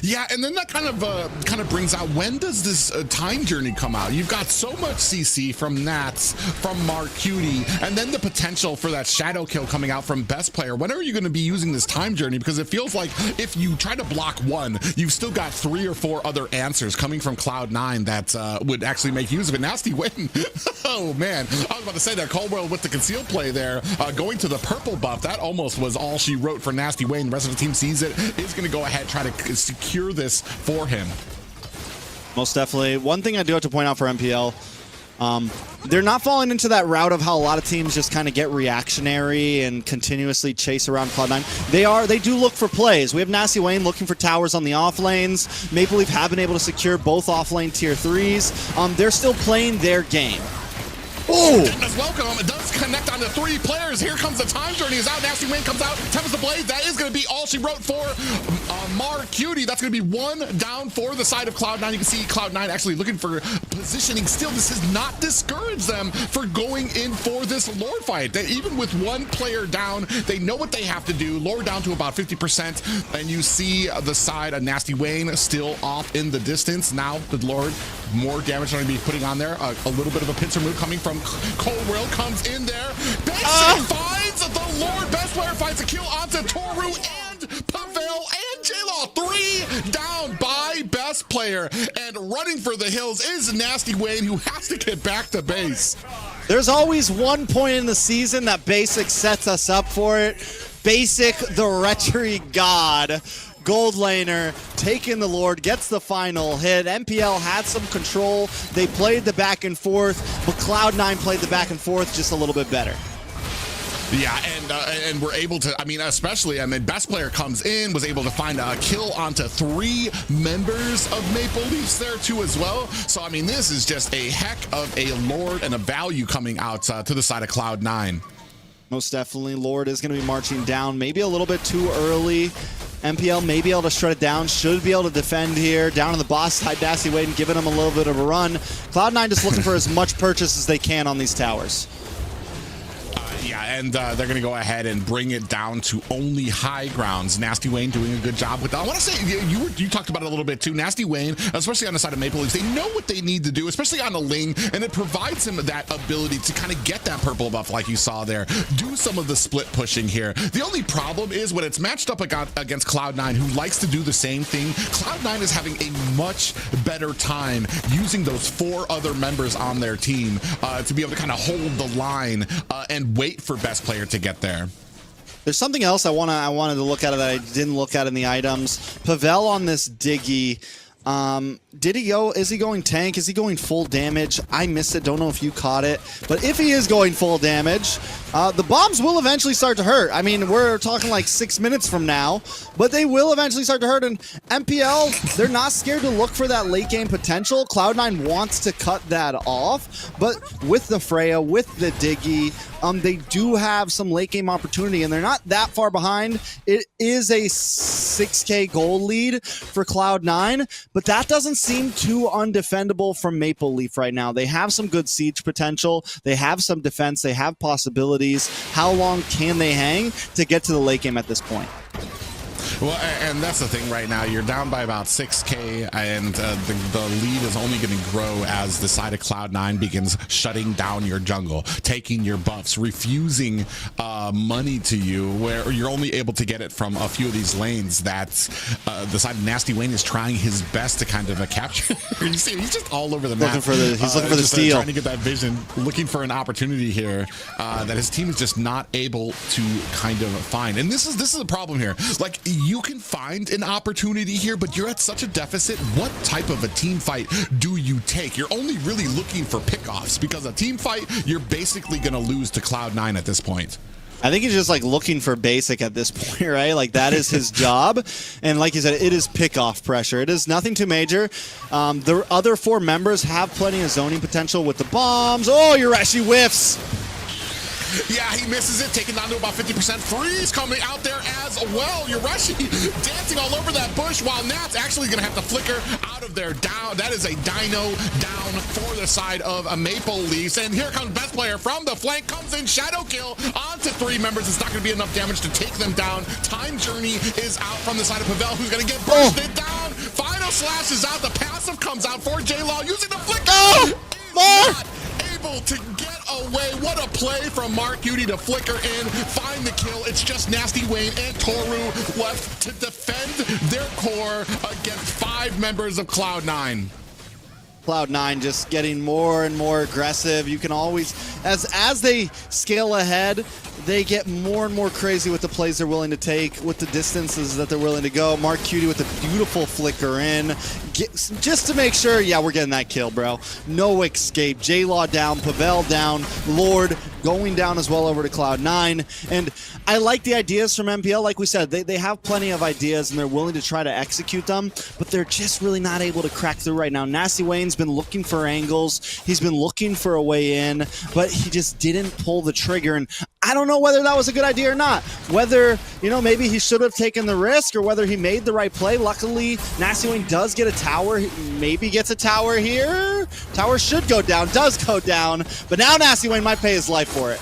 B: Yeah, and then that kind of brings out, when does this time journey come out? You've got so much CC from Nats, from Mark Cutie, and then the potential for that shadow kill coming out from best player. When are you going to be using this time journey? Because it feels like if you try to block one, you've still got 3 or 4 other answers coming from Cloud9 that would actually make use of it. Nasty win. Oh man, I was about to say that Caldwell with the conceal play there, going to the purple buff. That almost was all she wrote for Nasty Wayne. The rest of the team sees it, is going to go ahead and try to secure this for him.
C: Most definitely. One thing I do have to point out for MPL, they're not falling into that route of how a lot of teams just kind of get reactionary and continuously chase around Cloud9. They do look for plays. We have Nasty Wayne looking for towers on the off lanes. Maple Leaf have been able to secure both off lane tier 3s. They're still playing their game.
B: Oh! As welcome, it does connect onto 3 players. Here comes the time journey. Is out. Nasty Wayne comes out. Tempest the Blade. That is going to be all she wrote for Mar Cutie. That's going to be 1 down for the side of Cloud9. You can see Cloud9 actually looking for positioning. Still, this has not discouraged them for going in for this Lord fight. Even with 1 player down, they know what they have to do. Lord down to about 50%. And you see the side of Nasty Wayne still off in the distance. Now the Lord, more damage going to be putting on there. A little bit of a pincer move coming from Coldwell, comes in there. Basic finds the Lord. Best player finds a kill onto Toru and Pavel and J-Law. 3 down by best player. And running for the hills is Nasty Wayne, who has to get back to base.
C: There's always one point in the season that Basic sets us up for it. Basic, the Retchery God. Gold laner, taking the Lord, gets the final hit. MPL had some control. They played the back and forth, but Cloud9 played the back and forth just a little bit better.
B: Yeah, and we're able to, especially, best player comes in, was able to find a kill onto 3 members of Maple Leafs there too as well. So, this is just a heck of a Lord and a value coming out to the side of Cloud9.
C: Most definitely, Lord is going to be marching down, maybe a little bit too early. MPL may be able to shut it down, should be able to defend here. Down on the boss side, Nasty Wayne giving him a little bit of a run. Cloud9 just looking for as much purchase as they can on these towers.
B: Yeah, and they're going to go ahead and bring it down to only high grounds. Nasty Wayne doing a good job with that. I want to say, you talked about it a little bit too. Nasty Wayne, especially on the side of Maple Leafs, they know what they need to do, especially on a Ling, and it provides him that ability to kind of get that purple buff like you saw there. Do some of the split pushing here. The only problem is when it's matched up against Cloud9, who likes to do the same thing, Cloud9 is having a much better time using those 4 other members on their team to be able to kind of hold the line and wait for best player to get there.
C: There's something else I wanted to look at that I didn't look at in the items. Pavel on this Diggy. Is he going tank? Is he going full damage? I missed it. Don't know if you caught it. But if he is going full damage, the bombs will eventually start to hurt. We're talking like 6 minutes from now, but they will eventually start to hurt. And MPL, they're not scared to look for that late game potential. Cloud9 wants to cut that off, but with the Freya, with the Diggy, they do have some late game opportunity, and they're not that far behind. It is a 6K goal lead for Cloud9, but that doesn't seem too undefendable from Maple Leaf right now. They have some good siege potential. They have some defense. They have possibilities. How long can they hang to get to the late game at this point?
B: Well, and that's the thing right now. You're down by about 6K, and the lead is only going to grow as the side of Cloud9 begins shutting down your jungle, taking your buffs, refusing money to you, where you're only able to get it from a few of these lanes that the side of Nasty Wayne is trying his best to kind of capture. You see, he's just all over the map.
C: He's looking for the steal.
B: Trying to get that vision, looking for an opportunity here that his team is just not able to kind of find. And this is a problem here. Like, you can find an opportunity here, but you're at such a deficit. What type of a team fight do you take? You're only really looking for pickoffs, because a team fight, you're basically going to lose to Cloud9 at this point.
C: I think he's just like looking for Basic at this point, right? Like, that is his job. And like you said, it is pick-off pressure. It is nothing too major. The other 4 members have plenty of zoning potential with the bombs. Oh, Urashi whiffs.
B: Yeah, he misses it, taking down to about 50%. Freeze coming out there as well. Yureshi dancing all over that bush while Nat's actually going to have to flicker out of there. Down. That is a dino down for the side of a Maple Leafs. And here comes best player from the flank. Comes in, shadow kill onto 3 members. It's not going to be enough damage to take them down. Time Journey is out from the side of Pavel, who's going to get bursted down. Final slash is out. The passive comes out for J-Law using the flicker. Not able to get away. What a play from Mark Cutie to flicker in, find the kill. It's just Nasty Wayne and Toru left to defend their core against 5 members of Cloud9.
C: Cloud9 just getting more and more aggressive. You can always, as they scale ahead, they get more and more crazy with the plays they're willing to take, with the distances that they're willing to go. Mark Cutie with a beautiful flicker in, just to make sure, yeah, we're getting that kill, bro. No escape. J-Law down, Pavel down, Lord going down as well over to Cloud9. And I like the ideas from MPL. Like we said, they have plenty of ideas and they're willing to try to execute them, but they're just really not able to crack through right now. Nasty Wayne's been looking for angles. He's been looking for a way in, but he just didn't pull the trigger. And I don't know whether that was a good idea or not. Whether, you know, maybe he should have taken the risk or whether he made the right play. Luckily, Nasty Wayne does get a tower. He maybe gets a tower here. Tower should go down, does go down. But now Nasty Wayne might pay his life for it.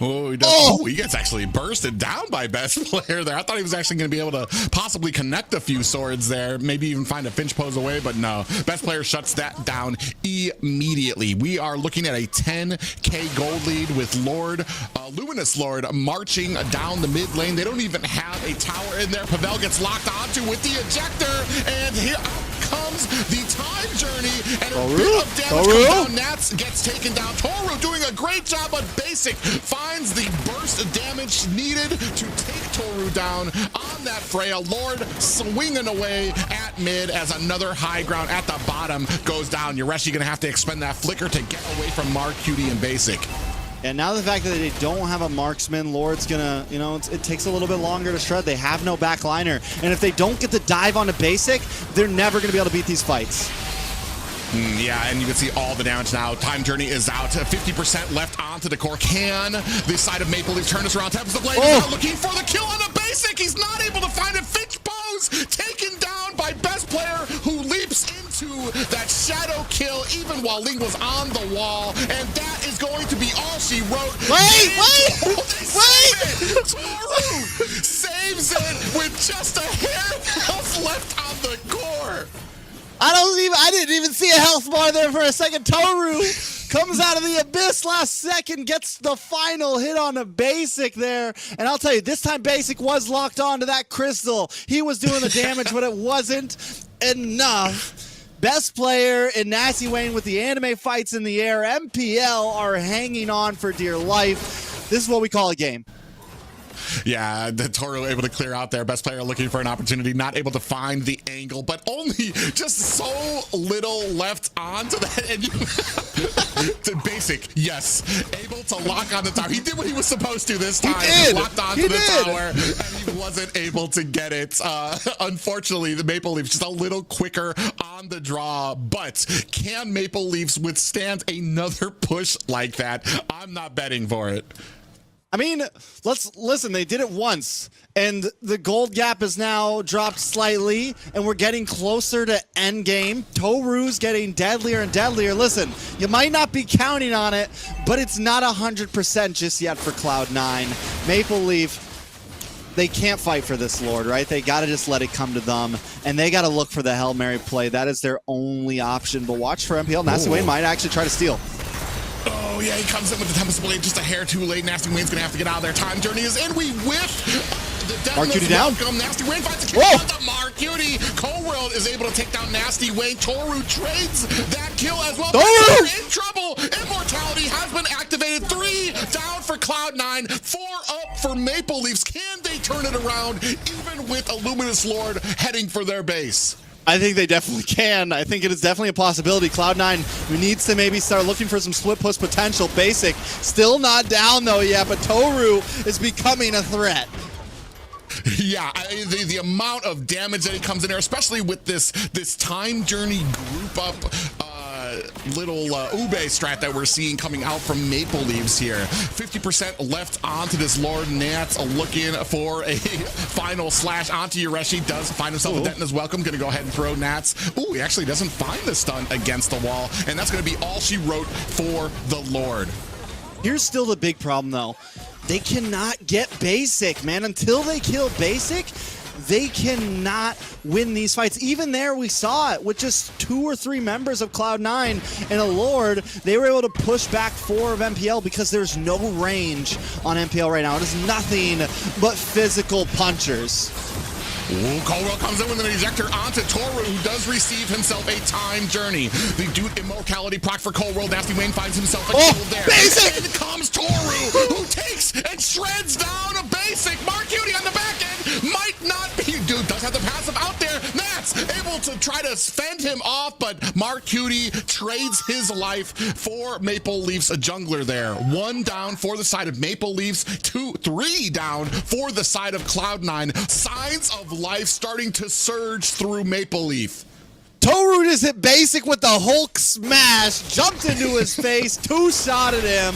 B: Oh, he does. Oh, he gets actually bursted down by best player there. I thought he was actually going to be able to possibly connect a few swords there, maybe even find a pinch pose away, but no. Best player shuts that down immediately. We are looking at a 10K gold lead with Lord, Luminous Lord, marching down the mid lane. They don't even have a tower in there. Pavel gets locked onto with the ejector, and here comes the Time Journey, and a bit of damage comes down. Nats gets taken down. Toru doing a great job on basic. Finds the burst of damage needed to take Toru down on that Freya. Lord swinging away at mid as another high ground at the bottom goes down. Yureshi gonna have to expend that flicker to get away from Mark, Cutie, and basic.
C: And now the fact that they don't have a marksman, Lord's gonna, you know, it takes a little bit longer to shred. They have no backliner. And if they don't get the dive onto basic, they're never gonna be able to beat these fights.
B: Yeah, and you can see all the damage now. Time Journey is out. 50% left onto the core. Can the side of Maple Leaf turn this around? Taps the blade. He's looking for the kill on the basic. He's not able to find a Finch pose. Taken down by best player who leaps into that shadow kill even while Ling was on the wall. And that is going to be all she wrote.
C: Wait!
B: Toru saves it with just a hair of health left on the core.
C: I didn't even see a health bar there for a second. Toru comes out of the abyss last second, gets the final hit on a basic there. And I'll tell you, this time basic was locked onto that crystal. He was doing the damage, but it wasn't enough. Best player in Nasty Wayne with the anime fights in the air. MPL are hanging on for dear life. This is what we call a game.
B: Yeah, the Toru able to clear out there. Best player looking for an opportunity, not able to find the angle, but only just so little left onto that. And to basic, yes, able to lock on the tower. He did what he was supposed to this time. He locked onto the tower, and he wasn't able to get it. Unfortunately, the Maple Leafs just a little quicker on the draw, but can Maple Leafs withstand another push like that? I'm not betting for it.
C: I mean, let's listen, they did it once, and the gold gap is now dropped slightly, and we're getting closer to endgame. Toru's getting deadlier and deadlier. Listen, you might not be counting on it, but it's not 100% just yet for Cloud9. Maple Leaf, they can't fight for this Lord, right? They got to just let it come to them, and they got to look for the Hail Mary play. That is their only option, but watch for MPL. Nasty Wayne might actually try to steal.
B: Oh, yeah, he comes in with the Tempest Blade just a hair too late. Nasty Wayne's going to have to get out of there. Time Journey is in. We whiff. The
C: Mark Cutie down.
B: Nasty Wayne finds a kill on the Mark Cutie. Cold-World is able to take down Nasty Wayne. Toru trades that kill as well. Toru in trouble. Immortality has been activated. 3 down for Cloud9. 4 up for Maple Leafs. Can they turn it around even with a Luminous Lord heading for their base?
C: I think they definitely can. I think it is definitely a possibility. Cloud9 needs to maybe start looking for some split push potential. Basic still not down though yet, but Toru is becoming a threat.
B: Yeah, the amount of damage that he comes in there, especially with this Time Journey group up little Ube strat that we're seeing coming out from Maple Leafs here. 50% left onto this Lord. Nats looking for a final slash onto Yureshi. Does find himself a dent in his welcome. Going to go ahead and throw Nats. Ooh, he actually doesn't find the stun against the wall. And that's going to be all she wrote for the Lord.
C: Here's still the big problem, though. They cannot get basic, man. Until they kill basic, they cannot win these fights. Even there, we saw it with just 2 or 3 members of Cloud9 and a Lord. They were able to push back 4 of MPL because there's no range on MPL right now. It is nothing but physical punchers.
B: Ooh, Colwell comes in with an ejector onto Toru, who does receive himself a time journey. The Dude Immortality proc for Colwell. Nasty Wayne finds himself a kill there.
C: Basic!
B: In comes Toru, who takes and shreds down a basic. Mark Cutie on the back end might not be. Dude does have the passive out there. Nats able to try to fend him off, but Mark Cutie trades his life for Maple Leafs, a jungler there. 1 down for the side of Maple Leafs, 3 down for the side of Cloud9. Signs of life starting to surge through Maple Leaf.
C: Toru just hit basic with the Hulk smash, jumped into his face, 2-shotted him.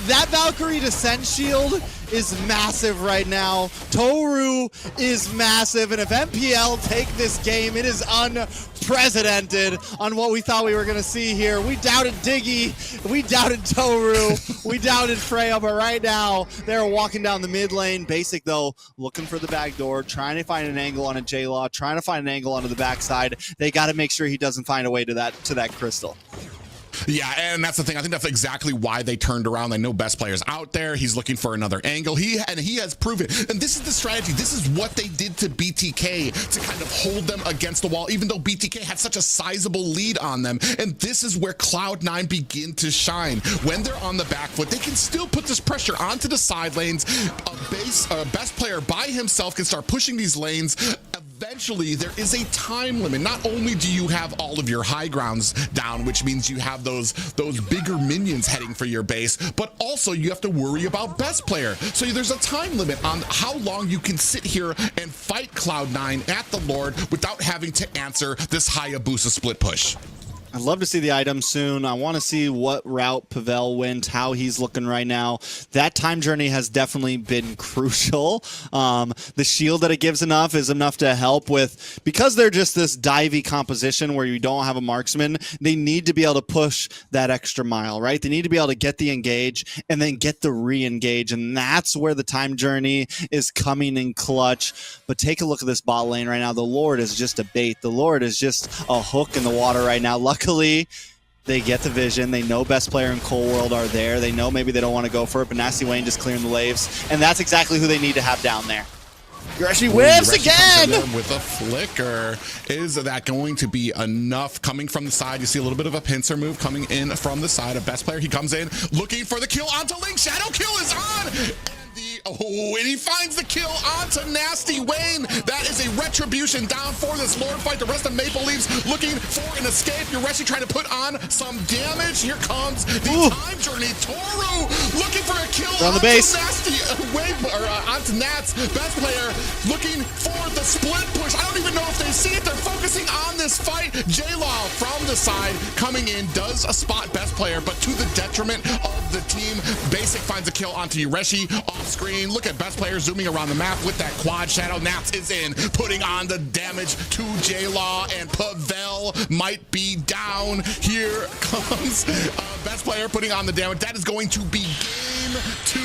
C: That Valkyrie Descent shield is massive right now. Toru is massive, and if MPL take this game, it is unprecedented on what we thought we were going to see here. We doubted Diggy, we doubted Toru, we doubted Freya, but right now they're walking down the mid lane. Basic, though, looking for the back door, trying to find an angle on a J-Law, trying to find an angle onto the backside. They got to make sure he doesn't find a way to that crystal.
B: Yeah, and that's the thing. I think that's exactly why they turned around. They know best players out there. He's looking for another angle. He has proven, and this is the strategy. This is what they did to BTK to kind of hold them against the wall, even though BTK had such a sizable lead on them. And this is where Cloud9 begin to shine. When they're on the back foot, they can still put this pressure onto the side lanes. A best player by himself can start pushing these lanes. Eventually, there is a time limit. Not only do you have all of your high grounds down, which means you have those bigger minions heading for your base, but also you have to worry about best player. So there's a time limit on how long you can sit here and fight Cloud9 at the Lord without having to answer this Hayabusa split push.
C: I'd love to see the item soon. I want to see what route Pavel went, how he's looking right now. That time journey has definitely been crucial. The shield that it gives is enough to help with, because they're just this divey composition where you don't have a marksman, they need to be able to push that extra mile, right? They need to be able to get the engage and then get the re-engage, and that's where the time journey is coming in clutch. But take a look at this bot lane right now. The Lord is just a bait. The Lord is just a hook in the water right now. Luckily, they get the vision. They know best player and Cold World are there. They know maybe they don't want to go for it, but Nasty Wayne just clearing the waves, and that's exactly who they need to have down there. Yureshi whiffs again!
B: With a flicker. Is that going to be enough? Coming from the side, you see a little bit of a pincer move coming in from the side of best player. He comes in looking for the kill onto Link. Shadow kill is on! And he finds the kill onto Nasty Wayne. That is a retribution down for this Lord fight. The rest of Maple Leafs looking for an escape. Yureshi trying to put on some damage. Here comes the time journey. Toru looking for a kill
C: on the base.
B: Nasty Wayne, onto Nats. Best player looking for the split push. I don't even know if they see it. They're focusing on this fight. J-Law from the side coming in, does a spot best player, but to the detriment of the team. Basic finds a kill onto Yureshi off screen. Look at best player zooming around the map with that quad shadow. Nats is in, putting on the damage to J-Law, and Pavel might be down. Here comes best player putting on the damage. That is going to be game 2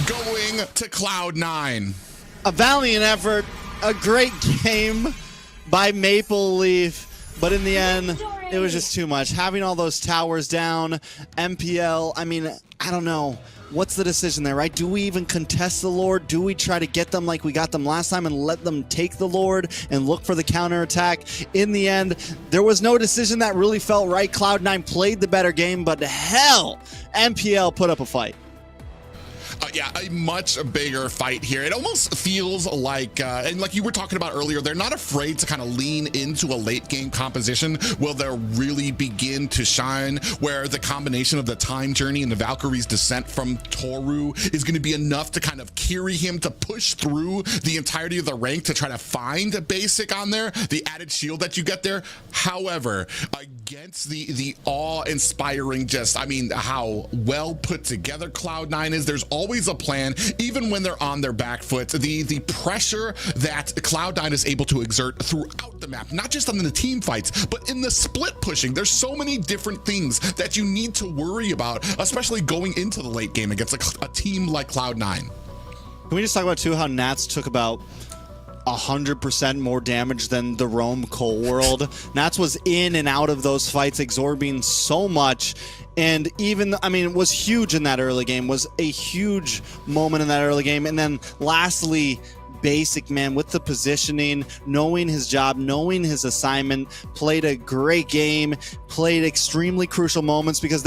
B: going to Cloud9.
C: A valiant effort, a great game by Maple Leaf, but in the end, it was just too much. Having all those towers down, MPL, I mean, I don't know. What's the decision there, right? Do we even contest the Lord? Do we try to get them like we got them last time and let them take the Lord and look for the counterattack? In the end, there was no decision that really felt right. Cloud9 played the better game, but hell, MPL put up a fight.
B: Yeah, a much bigger fight here. It almost feels like, and like you were talking about earlier, they're not afraid to kind of lean into a late game composition where they'll really begin to shine, where the combination of the time journey and the Valkyrie's descent from Toru is going to be enough to kind of carry him to push through the entirety of the rank to try to find a basic on there, the added shield that you get there. However, against the awe-inspiring, just, I mean, how well put together Cloud9 is. There's always a plan, even when they're on their back foot. The pressure that Cloud9 is able to exert throughout the map, not just on the team fights, but in the split pushing. There's so many different things that you need to worry about, especially going into the late game against a team like Cloud9.
C: Can we just talk about, too, how Nats took about 100% more damage than the Rome Cold World? Nats was in and out of those fights, absorbing so much. And even, I mean, it was huge in that early game, was a huge moment in that early game. And then lastly, Basic, man, with the positioning, knowing his job, knowing his assignment, played a great game, played extremely crucial moments, because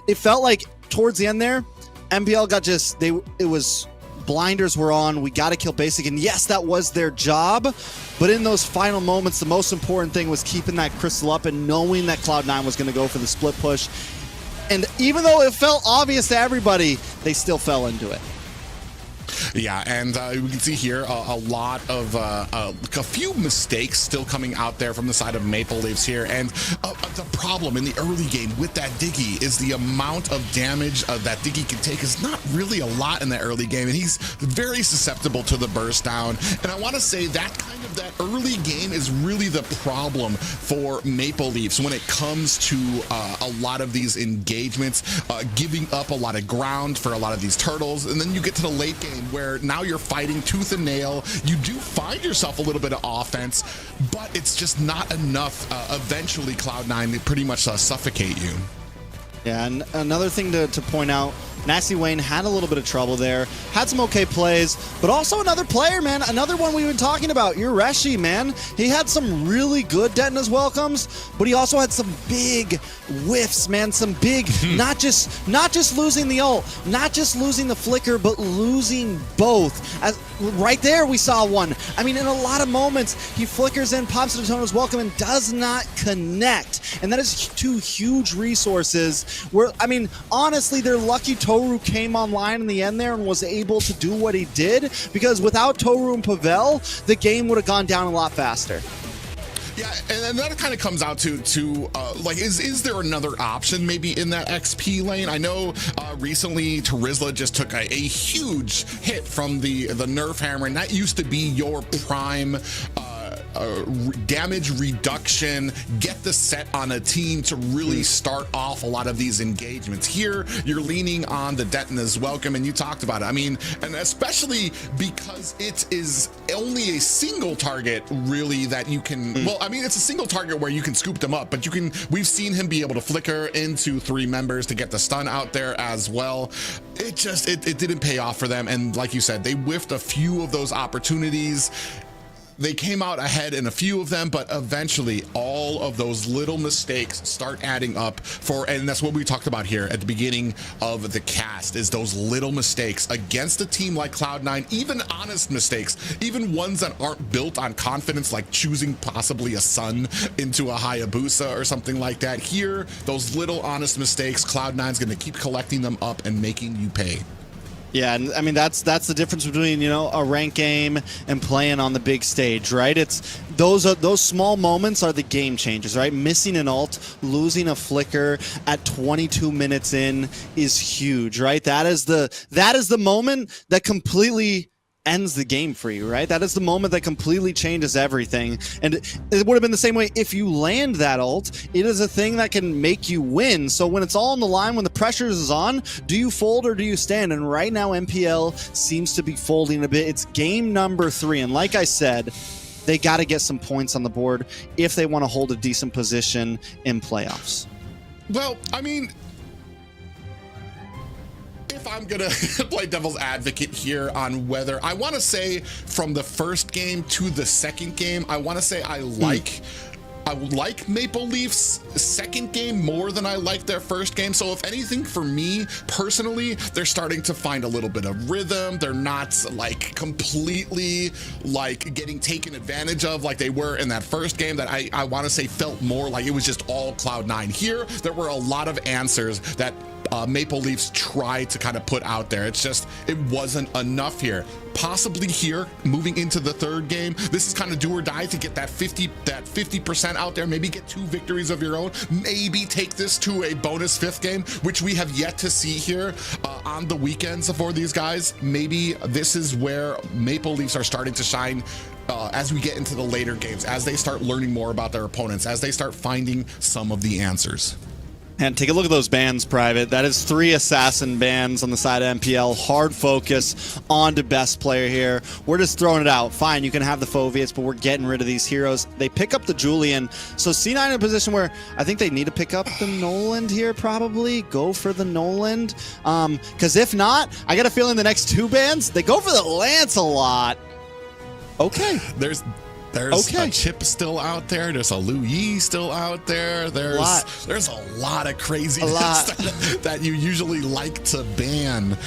C: it felt like towards the end there, MPL got it was blinders were on. We got to kill Basic. And yes, that was their job. But in those final moments, the most important thing was keeping that crystal up and knowing that Cloud9 was going to go for the split push. And even though it felt obvious to everybody, they still fell into it.
B: Yeah, and we can see here a lot of a few mistakes still coming out there from the side of Maple Leafs here. And the problem in the early game with that Diggy is the amount of damage that Diggy can take is not really a lot in the early game, and he's very susceptible to the burst down. And I want to say that that early game is really the problem for Maple Leafs when it comes to a lot of these engagements, giving up a lot of ground for a lot of these turtles. And then you get to the late game where now you're fighting tooth and nail. You do find yourself a little bit of offense, but it's just not enough. Eventually, Cloud9 pretty much suffocate you.
C: Yeah, and another thing to point out, Nasty Wayne had a little bit of trouble there, had some okay plays, but also another player, man, another one we've been talking about, Ureshi, man. He had some really good Detona's welcomes, but he also had some big whiffs, man, some big, not just losing the ult, not just losing the flicker, but losing both. Right there we saw one. I mean, in a lot of moments, he flickers in, pops Detona's welcome, and does not connect. And that is two huge resources where, I mean, honestly, they're lucky Toru came online in the end there and was able to do what he did, because without Toru and Pavel, the game would have gone down a lot faster.
B: Yeah, and that kind of comes out to like, is there another option maybe in that XP lane? I know recently Terizla just took a huge hit from the Nerf hammer, and that used to be your prime damage reduction, get the set on a team to really start off a lot of these engagements. Here, you're leaning on the Detona's welcome, and you talked about it. I mean, and especially because it is only a single target, really, that you can, well, I mean, it's a single target where you can scoop them up, but we've seen him be able to flicker into 3 members to get the stun out there as well. It didn't pay off for them, and like you said, they whiffed a few of those opportunities. They came out ahead in a few of them, but eventually all of those little mistakes start adding up and that's what we talked about here at the beginning of the cast, is those little mistakes against a team like Cloud9, even honest mistakes, even ones that aren't built on confidence, like choosing possibly a Sun into a Hayabusa or something like that. Here, those little honest mistakes, Cloud9's going to keep collecting them up and making you pay.
C: Yeah, and I mean, that's the difference between, you know, a rank game and playing on the big stage, right? It's those small moments are the game changers, right? Missing an ult, losing a flicker at 22 minutes in is huge, right? That is the moment that completely ends the game for you, right? That is the moment that completely changes everything. And it would have been the same way if you land that ult. It is a thing that can make you win. So when it's all on the line, when the pressure is on, do you fold or do you stand? And right now, MPL seems to be folding a bit. It's game number 3. And like I said, they got to get some points on the board if they want to hold a decent position in playoffs.
B: Well, I mean, if I'm gonna play devil's advocate here on whether, I want to say from the first game to the second game, I want to say I like Maple Leafs' second game more than I like their first game. So if anything, for me personally, they're starting to find a little bit of rhythm. They're not like completely like getting taken advantage of like they were in that first game that I want to say felt more like it was just all Cloud9. Here, there were a lot of answers that Maple Leafs tried to kind of put out there. It's just, it wasn't enough here. possibly here moving into the third game. This is kind of do or die to get that 50% out there, maybe get 2 victories of your own, maybe take this to a bonus 5th game, which we have yet to see here on the weekends for these guys. Maybe this is where Maple Leafs are starting to shine as we get into the later games, as they start learning more about their opponents, as they start finding some of the answers.
C: And take a look at those bans, Private. That is 3 assassin bans on the side of MPL. Hard focus on to best player here. We're just throwing it out. Fine, you can have the Phoveus, but we're getting rid of these heroes. They pick up the Julian. So C9 in a position where I think they need to pick up the Noland here, probably. Go for the Noland. Because if not, I got a feeling the next 2 bans, they go for the Lancelot. Okay.
B: There's a Chip still out there. There's a Lu Yi still out there. There's a lot of craziness that you usually like to ban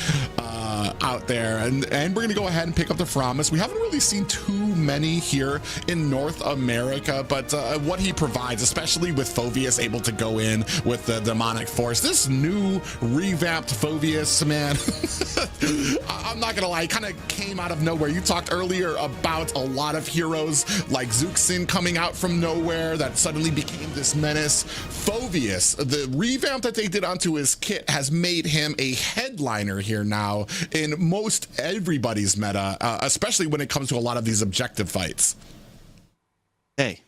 B: out there. And we're going to go ahead and pick up the Framus. We haven't really seen too many here in North America, but what he provides, especially with Phoveus able to go in with the Demonic Force, this new revamped Phoveus, man, I'm not going to lie, it kind of came out of nowhere. You talked earlier about a lot of heroes like Zuxin coming out from nowhere that suddenly became this menace. Phoveus, the revamp that they did onto his kit has made him a headliner here now in most everybody's meta, especially when it comes to a lot of these objective fights.
C: Hey,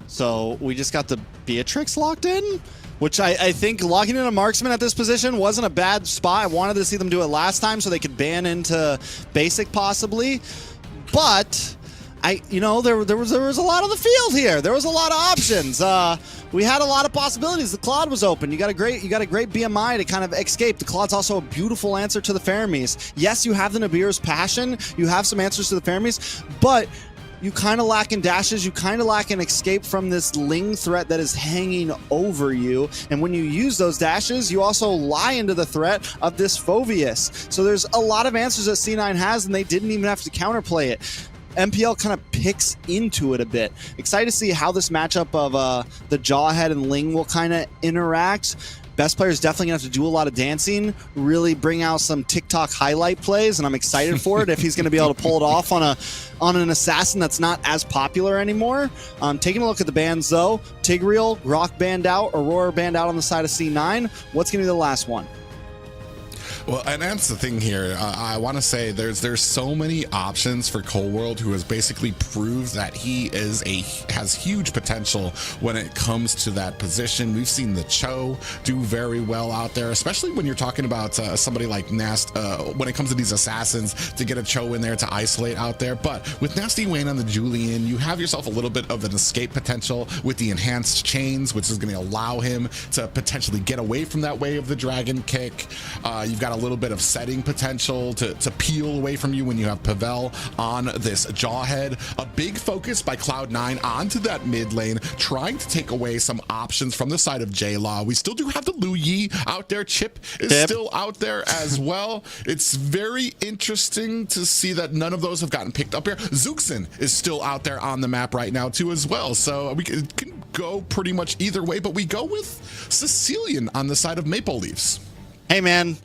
C: so we just got the Beatrix locked in, which I think locking in a marksman at this position wasn't a bad spot. I wanted to see them do it last time so they could ban into basic possibly, but there was a lot of the field here. There was a lot of options. We had a lot of possibilities. The Cloud was open. You got a great BMI to kind of escape. The Cloud's also a beautiful answer to the Fermis. Yes, you have the Nabir's Passion. You have some answers to the Fermis, but you kind of lack in dashes. You kind of lack in escape from this Ling threat that is hanging over you. And when you use those dashes, you also lie into the threat of this Phoveus. So there's a lot of answers that C9 has, and they didn't even have to counterplay it. MPL kind of picks into it a bit. Excited to see how this matchup of the Jawhead and Ling will kind of interact. Best player's definitely gonna have to do a lot of dancing, really bring out some TikTok highlight plays, and I'm excited for it if he's gonna be able to pull it off on an assassin that's not as popular anymore. Taking a look at the bans though, Tigreal, Rock banned out, Aurora banned out on the side of C9. What's gonna be the last one?
B: Well, and that's the thing here. I want to say there's so many options for Cold World, who has basically proved that he has huge potential when it comes to that position. We've seen the Cho do very well out there, especially when you're talking about somebody like Nast. When it comes to these assassins, to get a Cho in there to isolate out there. But with Nasty Wayne on the Julian, you have yourself a little bit of an escape potential with the enhanced chains, which is going to allow him to potentially get away from that way of the dragon kick. You've got a little bit of setting potential to peel away from you when you have Pavel on this Jawhead. A big focus by Cloud9 onto that mid lane, trying to take away some options from the side of J-Law. We still do have the Lu Yi out there. Chip is still out there as well. It's very interesting to see that none of those have gotten picked up here. Zuxin is still out there on the map right now too as well. So we can go pretty much either way, but we go with Sicilian on the side of Maple Leafs.
C: Hey man,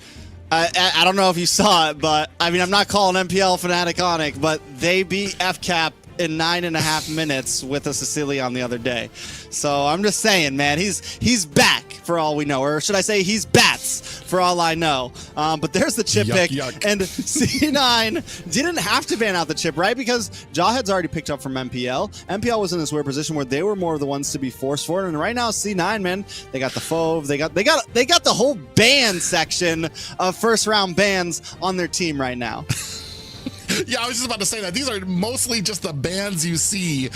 C: I don't know if you saw it, but I mean, I'm not calling MPL Fnatic on it, but they beat FCAP in 9.5 minutes with a Sicilian the other day. So I'm just saying, man, he's back for all we know, or should I say he's bats for all I know. But there's the chip pick, and C9 didn't have to ban out the chip, right? Because Jawhead's already picked up from MPL. MPL was in this weird position where they were more of the ones to be forced for it, and right now C9, man, they got the Fove, they got the whole ban section of first round bans on their team right now.
B: Yeah, I was just about to say that. These are mostly just the bans you see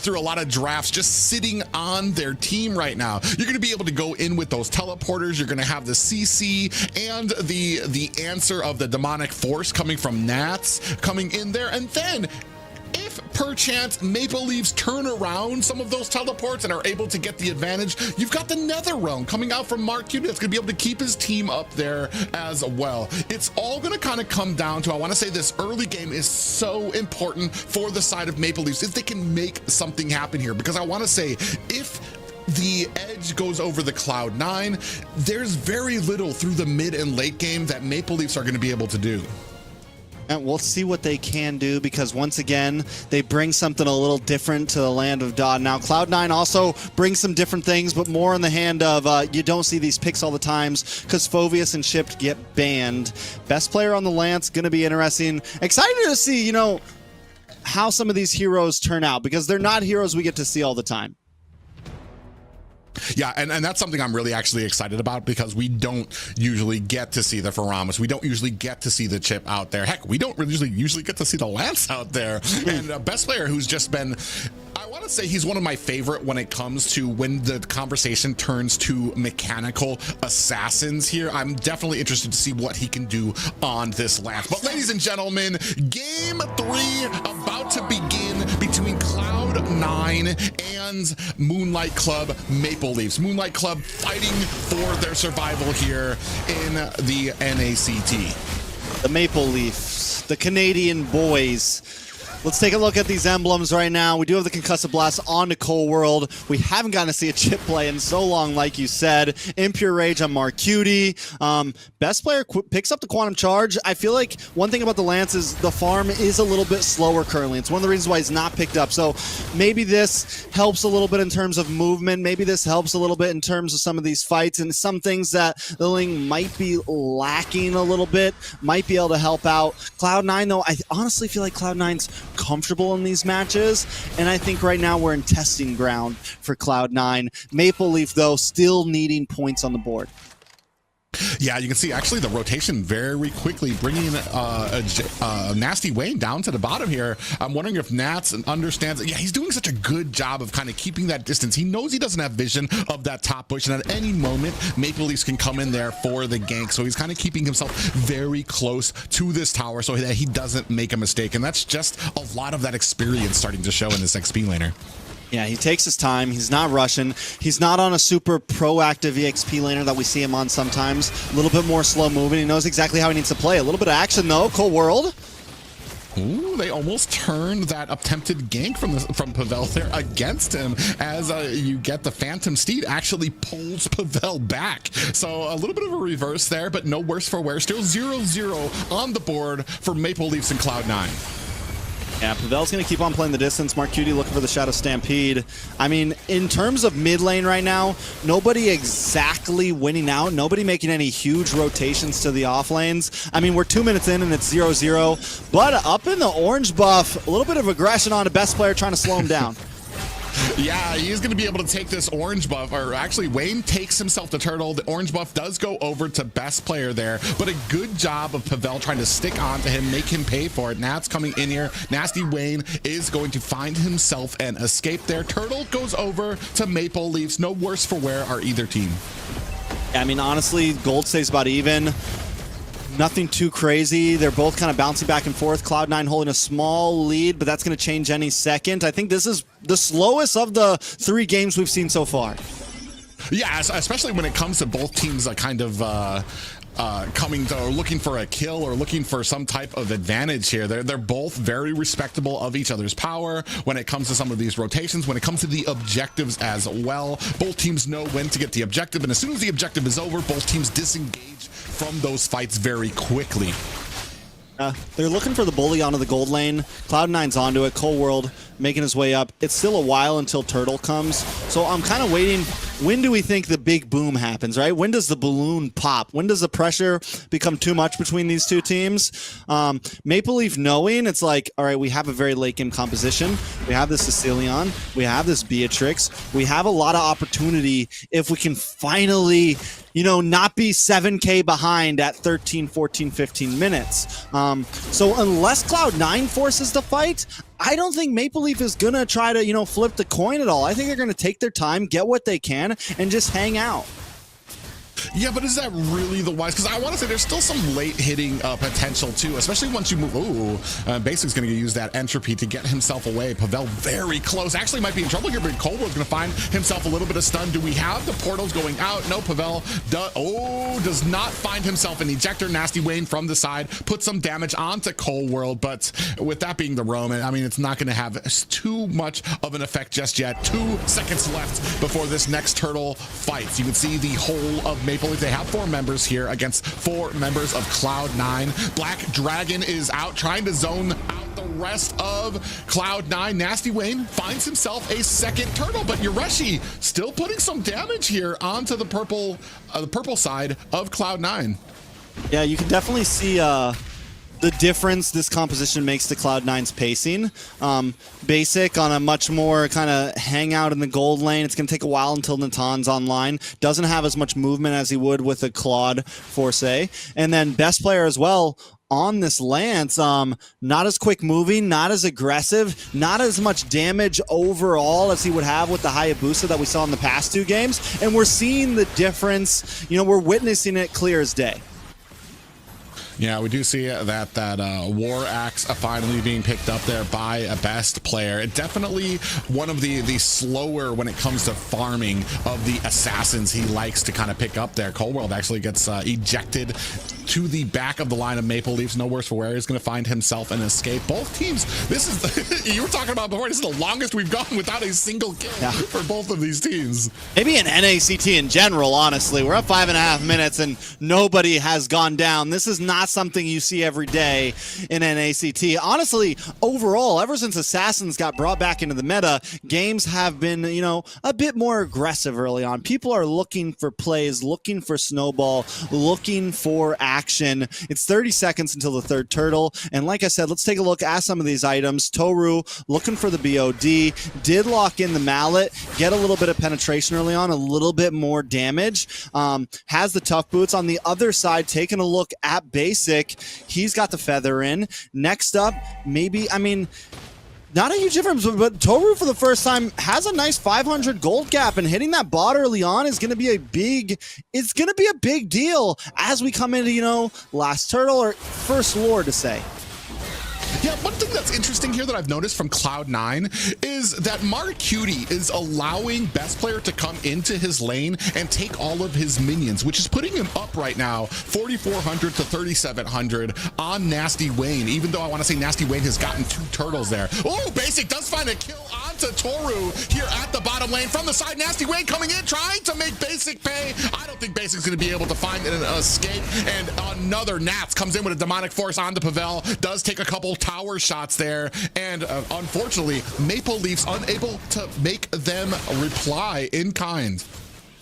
B: through a lot of drafts just sitting on their team right now. You're going to be able to go in with those teleporters. You're going to have the CC and the answer of the demonic force coming from Nats coming in there. And then if perchance Maple Leafs turn around some of those teleports and are able to get the advantage, you've got the Nether Realm coming out from Mark Cuban that's going to be able to keep his team up there as well. It's all going to kind of come down to, I want to say this early game is so important for the side of Maple Leafs if they can make something happen here, because I want to say if the edge goes over the Cloud9, there's very little through the mid and late game that Maple Leafs are going to be able to do.
C: And we'll see what they can do, because once again, they bring something a little different to the land of Dot. Now, Cloud9 also brings some different things, but more in the hand of you don't see these picks all the times because Phoveus and Shipped get banned. Best player on the Lance, going to be interesting. Excited to see, you know, how some of these heroes turn out, because they're not heroes we get to see all the time.
B: Yeah, and that's something I'm really actually excited about, because we don't usually get to see the Faramas. We don't usually get to see the Chip out there. Heck, we don't usually get to see the Lance out there. And best player who's just been, I want to say he's one of my favorite when it comes to when the conversation turns to mechanical assassins here. I'm definitely interested to see what he can do on this Lance. But ladies and gentlemen, game 3 about to begin between Cloud9 and Moonlight Club Maple Leafs. Moonlight Club fighting for their survival here in the NACT.
C: The Maple Leafs, the Canadian boys. Let's take a look at these emblems right now. We do have the Concussive Blast on to Cold World. We haven't gotten to see a Chip play in so long, like you said. Impure Rage on Marcuti. Best player picks up the Quantum Charge. I feel like one thing about the Lance is the farm is a little bit slower currently. It's one of the reasons why he's not picked up. So maybe this helps a little bit in terms of movement. Maybe this helps a little bit in terms of some of these fights, and some things that the Ling might be lacking a little bit, might be able to help out. Cloud9, though, I honestly feel like Cloud9's comfortable in these matches, and I think right now we're in testing ground for Cloud9. Maple Leaf, though, still needing points on the board.
B: Yeah, you can see actually the rotation very quickly bringing a Nasty Wayne down to the bottom here. I'm wondering if Nats understands. Yeah, he's doing such a good job of kind of keeping that distance. He knows he doesn't have vision of that top bush, and at any moment, Maple Leafs can come in there for the gank. So he's kind of keeping himself very close to this tower so that he doesn't make a mistake. And that's just a lot of that experience starting to show in this XP laner.
C: Yeah, he takes his time. He's not rushing. He's not on a super proactive EXP laner that we see him on sometimes. A little bit more slow moving. He knows exactly how he needs to play. A little bit of action, though. Cold World.
B: Ooh, they almost turned that attempted gank from Pavel there against him, as you get the Phantom Steed actually pulls Pavel back. So a little bit of a reverse there, but no worse for wear. Still 0-0 on the board for Maple Leafs and Cloud9.
C: Yeah, Pavel's going to keep on playing the distance. Marcuti looking for the Shadow Stampede. I mean, in terms of mid lane right now, nobody exactly winning out. Nobody making any huge rotations to the off lanes. I mean, we're 2 minutes in and it's 0-0. But up in the orange buff, a little bit of aggression on a best player trying to slow him down.
B: Yeah, he's going to be able to take this orange buff, or actually Wayne takes himself to turtle. The orange buff does go over to best player there, but a good job of Pavel trying to stick on to him, make him pay for it. Nat's coming in here. Nasty Wayne is going to find himself an escape there. Turtle goes over to Maple Leafs. No worse for wear are either team.
C: I mean, honestly, gold stays about even. Nothing too crazy. They're both kind of bouncing back and forth. Cloud9 holding a small lead, but that's going to change any second. I think this is the slowest of the 3 games we've seen so far.
B: Yeah, especially when it comes to both teams kind of coming to, or looking for a kill or looking for some type of advantage here. They're both very respectable of each other's power when it comes to some of these rotations, when it comes to the objectives as well. Both teams know when to get the objective, and as soon as the objective is over, both teams disengage from those fights very quickly.
C: They're looking for the bully onto the gold lane. Cloud9's onto it. Cold World making his way up. It's still a while until Turtle comes, so I'm kind of waiting. When do we think the big boom happens, right? When does the balloon pop? When does the pressure become too much between these two teams? Maple Leaf knowing it's like, all right, we have a very late game composition. We have this Sicilian. We have this Beatrix. We have a lot of opportunity if we can finally, you know, not be 7K behind at 13, 14, 15 minutes. So unless Cloud9 forces the fight, I don't think Maple Leaf is going to try to, you know, flip the coin at all. I think they're going to take their time, get what they can, and just hang out.
B: Yeah, but is that really the wise? Because I want to say there's still some late hitting potential too, especially once you move. Ooh, Basic's going to use that entropy to get himself away. Pavel very close. Actually might be in trouble here, but Colworld's going to find himself a little bit of stun. Do we have the portals going out? No, Pavel does not find himself an ejector. Nasty Wayne from the side puts some damage onto Colworld, but with that being the Roman, I mean, it's not going to have too much of an effect just yet. 2 seconds left before this next turtle fight. You can see the whole of Maple Leaf. They have 4 members here against 4 members of Cloud9. Black Dragon is out trying to zone out the rest of Cloud9. Nasty Wayne finds himself a second turtle, but Yureshi still putting some damage here onto the purple side of Cloud9.
C: Yeah, you can definitely see the difference this composition makes to Cloud9's pacing. Basic on a much more kind of hang out in the gold lane. It's going to take a while until Natan's online. Doesn't have as much movement as he would with a Claude Force. And then best player as well on this Lance, not as quick moving, not as aggressive, not as much damage overall as he would have with the Hayabusa that we saw in the past 2 games. And we're seeing the difference. You know, we're witnessing it clear as day.
B: Yeah, we do see that War Axe finally being picked up there by a best player. It definitely one of the slower when it comes to farming of the assassins he likes to kind of pick up there. Coldworld actually gets ejected to the back of the line of Maple Leafs. No worse for wear. He's going to find himself an escape. Both teams, this is, you were talking about before, this is the longest we've gone without a single kill for both of these teams.
C: Maybe in NACT in general, honestly. We're at 5.5 minutes and nobody has gone down. This is not something you see every day in NACT. Honestly, overall, ever since Assassins got brought back into the meta, games have been, you know, a bit more aggressive early on. People are looking for plays, looking for snowball, looking for action. It's 30 seconds until the 3rd turtle. And like I said, let's take a look at some of these items. Toru looking for the BOD, did lock in the mallet, get a little bit of penetration early on, a little bit more damage. Has the tough boots. On the other side, taking a look at Basic, he's got the feather in. Next up, maybe, I mean, not a huge difference, but Toru for the first time has a nice 500 gold gap, and hitting that bot early on is going to be a big, it's going to be a big deal as we come into, you know, last turtle or first lore to say.
B: Yeah, one thing that's interesting here that I've noticed from Cloud9 is that Marcuti is allowing best player to come into his lane and take all of his minions, which is putting him up right now 4,400 to 3,700 on Nasty Wayne, even though I want to say Nasty Wayne has gotten 2 turtles there. Oh, Basic does find a kill onto Toru here at the bottom lane from the side. Nasty Wayne coming in, trying to make Basic pay. I don't think Basic's going to be able to find an escape, and another Nats comes in with a demonic force onto Pavel, does take a couple tower shots there, and unfortunately Maple Leafs unable to make them reply in kind.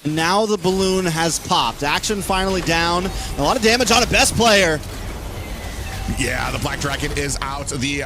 C: Now the balloon has popped. Action finally down. A lot of damage on a best player.
B: Yeah, the Black Dragon is out. The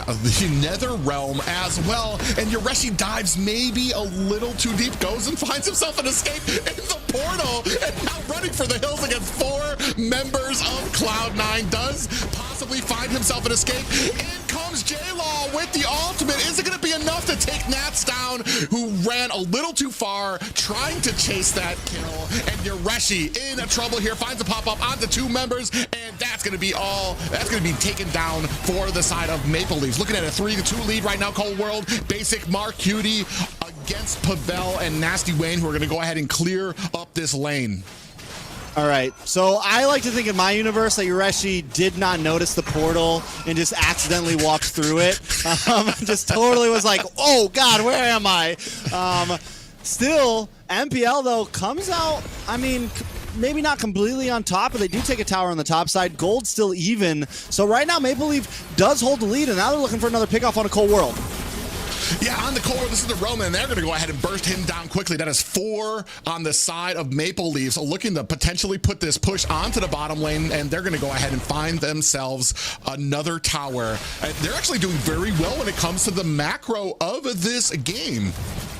B: Nether Realm as well. And Yureshi dives maybe a little too deep, goes and finds himself an escape in the portal, and now running for the hills against 4 members of Cloud9. Does possibly find himself an escape. In comes J-Law with the ultimate. Is it going to be enough to take Nats down, who ran a little too far trying to chase that kill? And Yureshi in trouble here, finds a pop-up onto 2 members, and that's going to be all. That's going to be taken down for the side of Maple Leafs. Looking at a 3-2 lead right now. Cold World, Basic, Marcuti against Pavel and Nasty Wayne, who are going to go ahead and clear up this lane.
C: All right, so I like to think in my universe that Yureshi did not notice the portal and just accidentally walked through it. Just totally was like, oh God, where am I? Still, MPL though comes out, I mean, maybe not completely on top, but they do take a tower on the top side. Gold still even. So right now, Maple Leaf does hold the lead, and now they're looking for another pickoff on a Cold World.
B: Yeah, on the Cold World, this is the Roman, and they're going to go ahead and burst him down quickly. That is 4 on the side of Maple Leafs, looking to potentially put this push onto the bottom lane, and they're going to go ahead and find themselves another tower. They're actually doing very well when it comes to the macro of this game.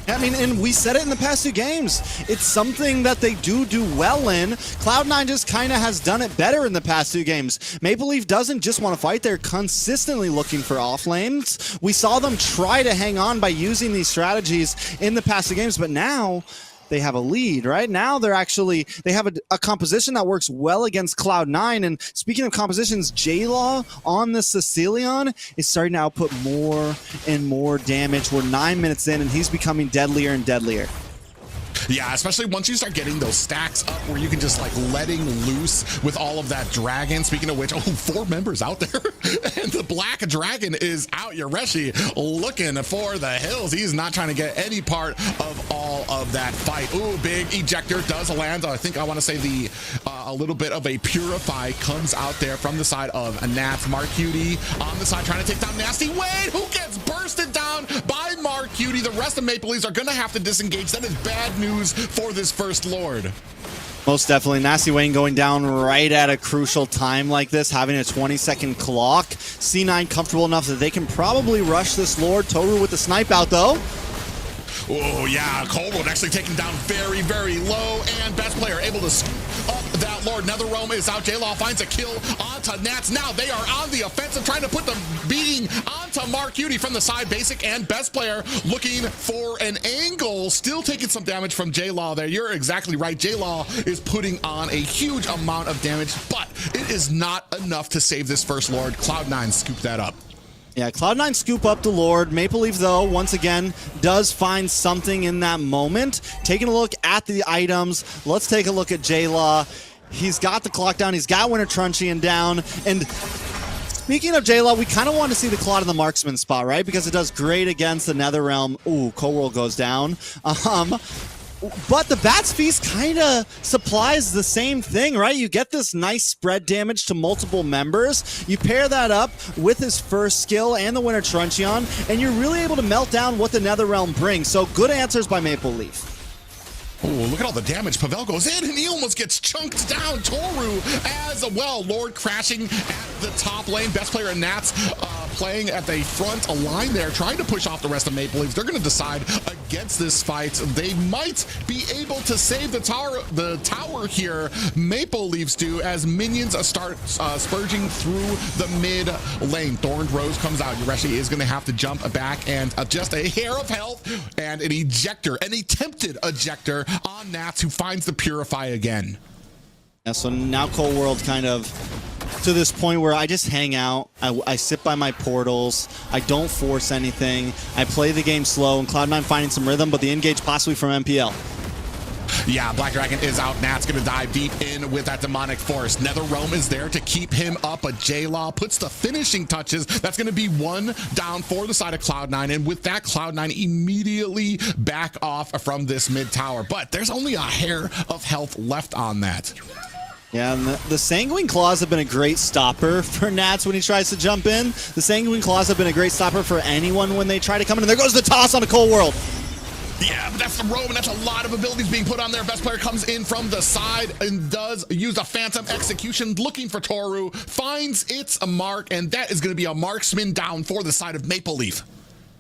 C: I mean, and we said it in the past 2 games. It's something that they do well in. Cloud9 just kind of has done it better in the past 2 games. Maple Leaf doesn't just want to fight. They're consistently looking for off lanes. We saw them try to hang on by using these strategies in the past 2 games, but now they have a lead, right? Now they have a composition that works well against Cloud9. And speaking of compositions, J-Law on the Sicilian is starting to output more and more damage. We're 9 minutes in, and he's becoming deadlier and deadlier.
B: Yeah, especially once you start getting those stacks up where you can just like letting loose with all of that dragon. Speaking of which, 4 members out there. And the black dragon is out. Yoreshi looking for the hills. He's not trying to get any part of all of that fight. Ooh, big ejector does land. I think I want to say the a little bit of a purify comes out there from the side of NACT. Mark Cutie on the side trying to take down Nasty Wade, who gets bursted down by Mark Cutie. The rest of Maple Leafs are going to have to disengage. That is bad news for this first Lord.
C: Most definitely. Nasty Wayne going down right at a crucial time like this, having a 20-second clock. C9 comfortable enough that they can probably rush this Lord. Toru with the snipe out, though.
B: Oh, yeah. Coldwood actually taken down very, very low. And best player able to scoop up that Lord. NetherRealm is out. J-Law finds a kill onto Nats. Now they are on the offensive, trying to put the beating onto Mark Cutie from the side. Basic and best player looking for an angle. Still taking some damage from J-Law there. You're exactly right. J-Law is putting on a huge amount of damage, but it is not enough to save this first Lord. Cloud9 scooped that up.
C: Yeah, Cloud9 scoop up the Lord. Maple Leaf, though, once again, does find something in that moment. Taking a look at the items, let's take a look at J-Law. He's got the clock down. He's got Winter Truncheon down. And speaking of J-Law, we kind of want to see the Claude in the marksman spot, right? Because it does great against the NetherRealm. Ooh, Coworld goes down. But the Bat's Feast kind of supplies the same thing, right? You get this nice spread damage to multiple members. You pair that up with his first skill and the Winter Truncheon, and you're really able to melt down what the NetherRealm brings. So good answers by Maple Leaf.
B: Oh, look at all the damage. Pavel goes in and he almost gets chunked down. Toru as well. Lord crashing at the top lane. Best player in Nats playing at the front line there, trying to push off the rest of Maple Leafs. They're going to decide against this fight. They might be able to save the tower here. Maple Leafs do, as minions start spurging through the mid lane. Thorned Rose comes out. Yoreshi is going to have to jump back, and just a hair of health and an ejector, an attempted ejector on Nats, who finds the Purify again.
C: Yeah, so now Cold World kind of to this point where I just hang out. I sit by my portals. I don't force anything. I play the game slow, and Cloud9 finding some rhythm, but the engage possibly from MPL.
B: Yeah, Black Dragon is out. Nat's going to dive deep in with that demonic force. NetherRealm is there to keep him up, but J-Law puts the finishing touches. That's going to be 1 down for the side of Cloud9, and with that, Cloud9 immediately back off from this mid tower. But there's only a hair of health left on that.
C: Yeah, and the Sanguine Claws have been a great stopper for Nats when he tries to jump in. The Sanguine Claws have been a great stopper for anyone when they try to come in. And there goes the toss on a Cold World.
B: Yeah, but that's the roam, and that's a lot of abilities being put on there. Best player comes in from the side and does use a Phantom Execution, looking for Toru, finds its a mark, and that is going to be a marksman down for the side of Maple Leaf.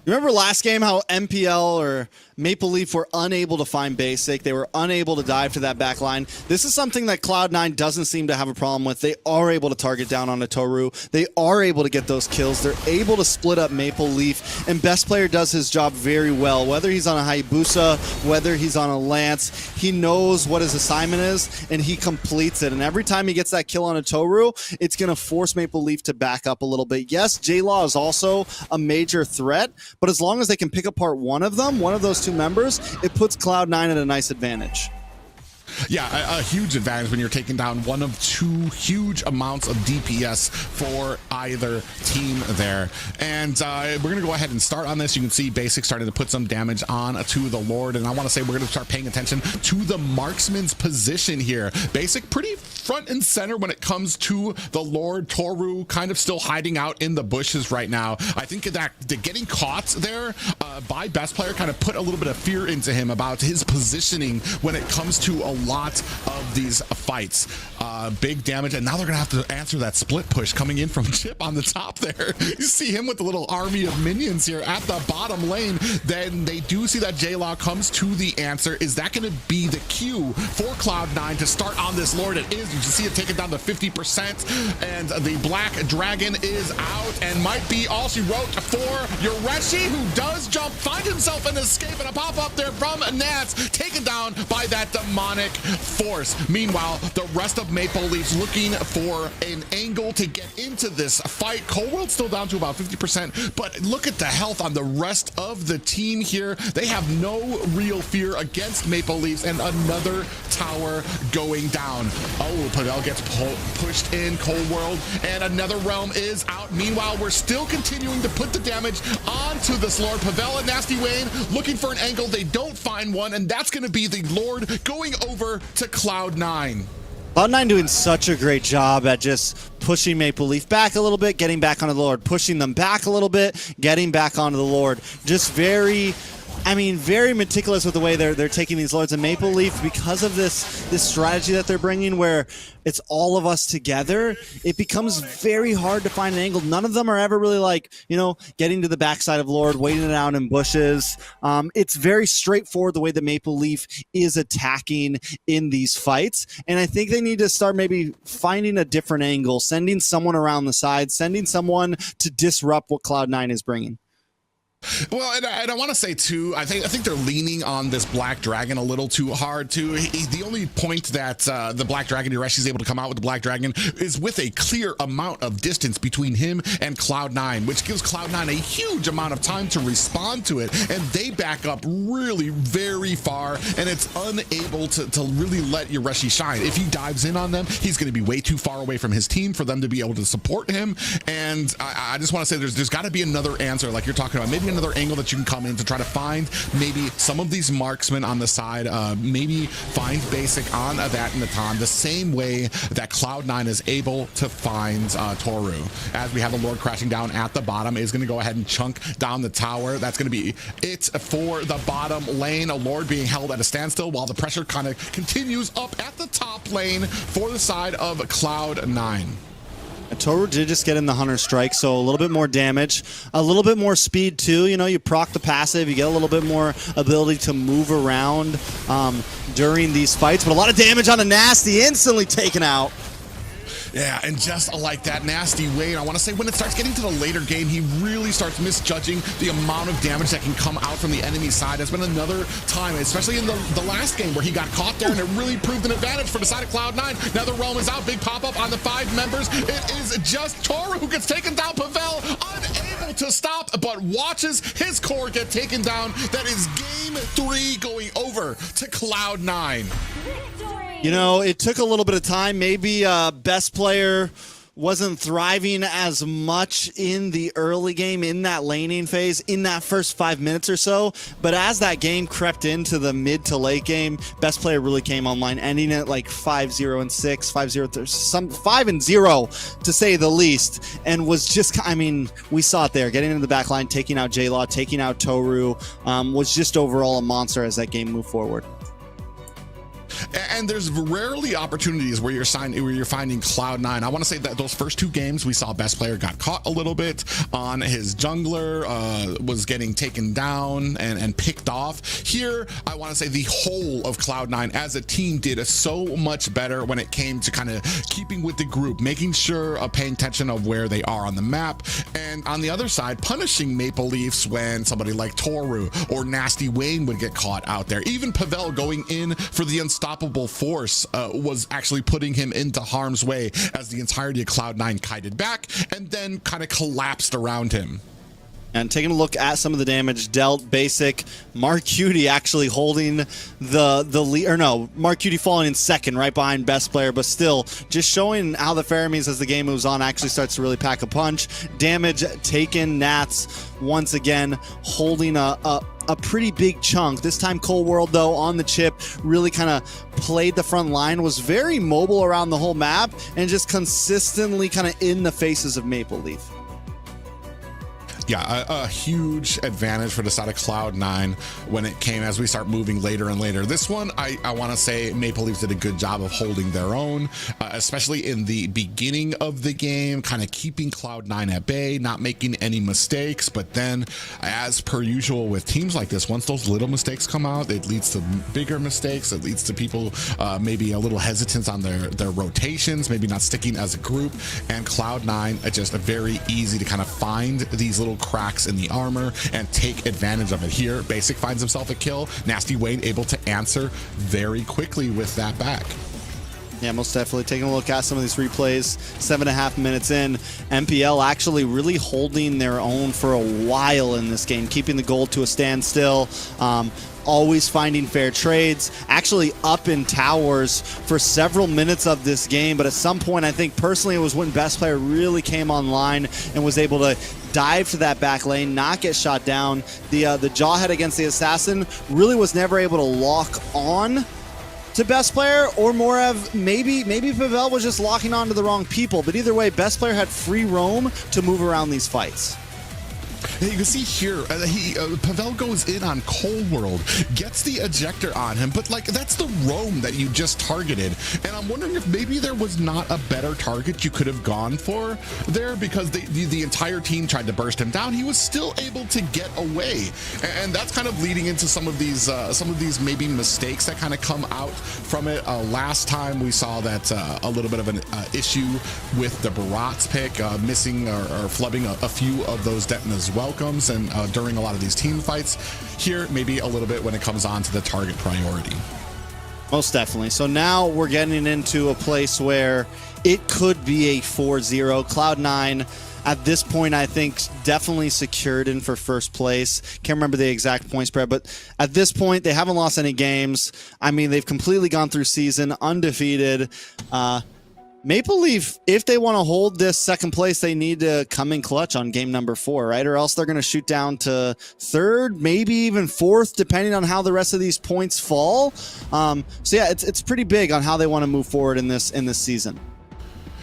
C: Remember last game how MPL or Maple Leaf were unable to find basic? They were unable to dive to that back line. This is something that Cloud9 doesn't seem to have a problem with. They are able to target down on a Toru. They are able to get those kills. They're able to split up Maple Leaf, and best player does his job very well. Whether he's on a Hayabusa, whether he's on a Lance, he knows what his assignment is, and he completes it. And every time he gets that kill on a Toru, it's going to force Maple Leaf to back up a little bit. Yes, J-Law is also a major threat, but as long as they can pick apart one of them, one of those two members, it puts Cloud9 at a nice advantage.
B: Yeah, a huge advantage when you're taking down one of 2 huge amounts of DPS for either team there. And we're going to go ahead and start on this. You can see Basic starting to put some damage on to the Lord. And I want to say we're going to start paying attention to the marksman's position here. Basic pretty front and center when it comes to the Lord. Toru kind of still hiding out in the bushes right now. I think that getting caught there by best player kind of put a little bit of fear into him about his positioning when it comes to a lot of these fights. Big damage, and now they're gonna have to answer that split push coming in from Chip on the top there. You see him with the little army of minions here at the bottom lane. Then they do see that J-Law comes to the answer. Is that gonna be the cue for Cloud9 to start on this Lord? It is. You can see it taken down to 50%, and the Black Dragon is out, and might be all she wrote for Yoreshi, who does jump, find himself an escape, and a pop up there from Nats, taken down by that demonic force. Meanwhile, the rest of Maple Leafs looking for an angle to get into this fight. Cold World's still down to about 50%, but look at the health on the rest of the team here. They have no real fear against Maple Leafs, and another tower going down. Oh, Pavel gets pushed in, Cold World, and another realm is out. Meanwhile, we're still continuing to put the damage onto this Lord. Pavel and Nasty Wayne looking for an angle. They don't find one, and that's going to be the Lord going over to Cloud9.
C: Cloud9 doing such a great job at just pushing Maple Leaf back a little bit, getting back onto the Lord, pushing them back a little bit, getting back onto the Lord. Just very meticulous with the way they're taking these Lords. And Maple Leaf, because of this strategy that they're bringing where it's all of us together, it becomes very hard to find an angle. None of them are ever really like, getting to the backside of Lord, waiting it out in bushes. It's very straightforward the way that Maple Leaf is attacking in these fights. And I think they need to start maybe finding a different angle, sending someone around the side, sending someone to disrupt what Cloud9 is bringing.
B: Well, and I want to say too, I think they're leaning on this Black Dragon a little too hard too. The only point that the Black Dragon, Yureshi is able to come out with the Black Dragon is with a clear amount of distance between him and Cloud9, which gives Cloud9 a huge amount of time to respond to it, and they back up really very far, and it's unable to really let Yureshi shine. If he dives in on them, he's going to be way too far away from his team for them to be able to support him. And I just want to say there's got to be another answer, like you're talking about, maybe another angle that you can come in to try to find maybe some of these marksmen on the side, maybe find basic on that Natan the same way that Cloud9 is able to find Toru. As we have the Lord crashing down at the bottom, is going to go ahead and chunk down the tower. That's going to be it for the bottom lane. A Lord being held at a standstill while the pressure kind of continues up at the top lane for the side of Cloud9.
C: Toru did just get in the Hunter Strike, so a little bit more damage, a little bit more speed too. You proc the passive, you get a little bit more ability to move around during these fights, but a lot of damage on the Nasty, instantly taken out.
B: Yeah, and just like that, Nasty Wayne, I want to say when it starts getting to the later game, he really starts misjudging the amount of damage that can come out from the enemy side. There's been another time, especially in the last game, where he got caught there, and it really proved an advantage for the side of Cloud9. Now the realm is out, big pop-up on the 5 members. It is just Toru who gets taken down. Pavel unable to stop, but watches his core get taken down. That is game 3 going over to Cloud9.
C: It took a little bit of time. Maybe best player wasn't thriving as much in the early game, in that laning phase, in that first 5 minutes or so. But as that game crept into the mid to late game, best player really came online, ending it like 5-0 and 6, 5-0, some 5-0 to say the least. And was just, we saw it there, getting into the back line, taking out J-Law, taking out Toru, was just overall a monster as that game moved forward.
B: And there's rarely opportunities where you're finding Cloud9. I want to say that those first 2 games, we saw best player got caught a little bit on his jungler, was getting taken down and picked off. Here, I want to say the whole of Cloud9 as a team did so much better when it came to kind of keeping with the group, making sure of paying attention of where they are on the map, and on the other side, punishing Maple Leafs when somebody like Toru or Nasty Wayne would get caught out there. Even Pavel going in for the unstoppable force was actually putting him into harm's way as the entirety of Cloud9 kited back and then kind of collapsed around him.
C: And taking a look at some of the damage dealt, basic, Mark Cutie actually holding the lead, or no, Mark Cutie falling in second right behind best player, but still just showing how the Pharaohs as the game moves on actually starts to really pack a punch. Damage taken, Nats once again holding a pretty big chunk. This time Cold World though on the chip really kind of played the front line, was very mobile around the whole map and just consistently kind of in the faces of Maple Leaf.
B: Yeah, a huge advantage for the side of Cloud9 when it came as we start moving later and later. This one, I want to say Maple Leafs did a good job of holding their own, especially in the beginning of the game, kind of keeping Cloud9 at bay, not making any mistakes. But then, as per usual with teams like this, once those little mistakes come out, it leads to bigger mistakes. It leads to people maybe a little hesitance on their rotations, maybe not sticking as a group. And Cloud9 just very easy to kind of find these little little cracks in the armor and take advantage of it. Here, Basic finds himself a kill. Nasty Wayne able to answer very quickly with that back.
C: Yeah, most definitely. Taking a look at some of these replays, 7.5 minutes in. MPL actually really holding their own for a while in this game, keeping the gold to a standstill. Always finding fair trades, actually up in towers for several minutes of this game, but at some point I think personally it was when Best Player really came online and was able to dive to that back lane, not get shot down. The Jawhead against the Assassin really was never able to lock on to Best Player, or more of maybe Pavel was just locking on to the wrong people, but either way, Best Player had free roam to move around these fights.
B: You can see here, Pavel goes in on Cold World, gets the ejector on him, but like that's the roam that you just targeted. And I'm wondering if maybe there was not a better target you could have gone for there, because the entire team tried to burst him down. He was still able to get away. And that's kind of leading into some of these maybe mistakes that kind of come out from it. Last time we saw that a little bit of an issue with the Barat's pick, missing or flubbing a few of those Detna's welcomes, and during a lot of these team fights here, maybe a little bit when it comes on to the target priority.
C: Most definitely. So now we're getting into a place where it could be a 4-0. Cloud9 at this point, I think, definitely secured in for first place. Can't remember the exact point spread, but at this point, they haven't lost any games. I mean, they've completely gone through season undefeated. Maple Leaf, if they want to hold this second place, they need to come in clutch on game number 4, right? Or else they're going to shoot down to third, maybe even fourth, depending on how the rest of these points fall. So yeah, it's pretty big on how they want to move forward in this season.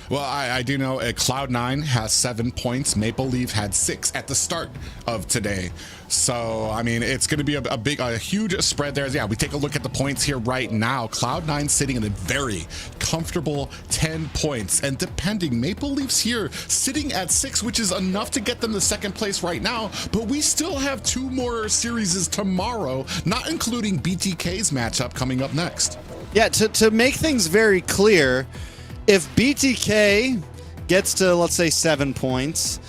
B: Well, I do know Cloud9 has 7 points. Maple Leaf had 6 at the start of today. So, I mean, it's going to be a huge spread there. Yeah, we take a look at the points here right now. Cloud9 sitting in a very comfortable 10 points. And depending, Maple Leafs here sitting at 6, which is enough to get them to second place right now. But we still have 2 more series tomorrow, not including BTK's matchup coming up next.
C: Yeah, to make things very clear, if BTK gets to, let's say, 7 points,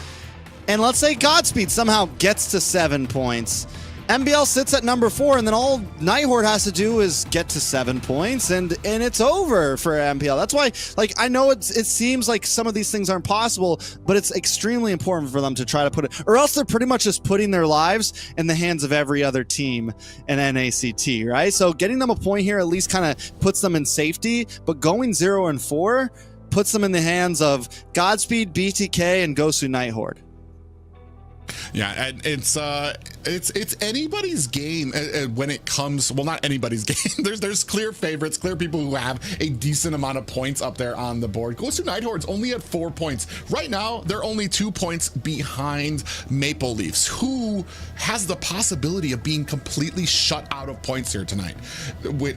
C: and let's say Godspeed somehow gets to 7 points, MBL sits at number 4, and then all Nighthorde has to do is get to 7 points, and it's over for MPL. That's why, like, I know it seems like some of these things aren't possible, but it's extremely important for them to try to put it, or else they're pretty much just putting their lives in the hands of every other team in NACT, right? So getting them a point here at least kind of puts them in safety, but going 0-4 puts them in the hands of Godspeed, BTK, and Gosu Nighthorde.
B: Yeah, and it's anybody's game when it comes. Well, not anybody's game. There's clear favorites, clear people who have a decent amount of points up there on the board. Gosu Nighthorde's only at 4 points right now. They're only 2 points behind Maple Leafs, who has the possibility of being completely shut out of points here tonight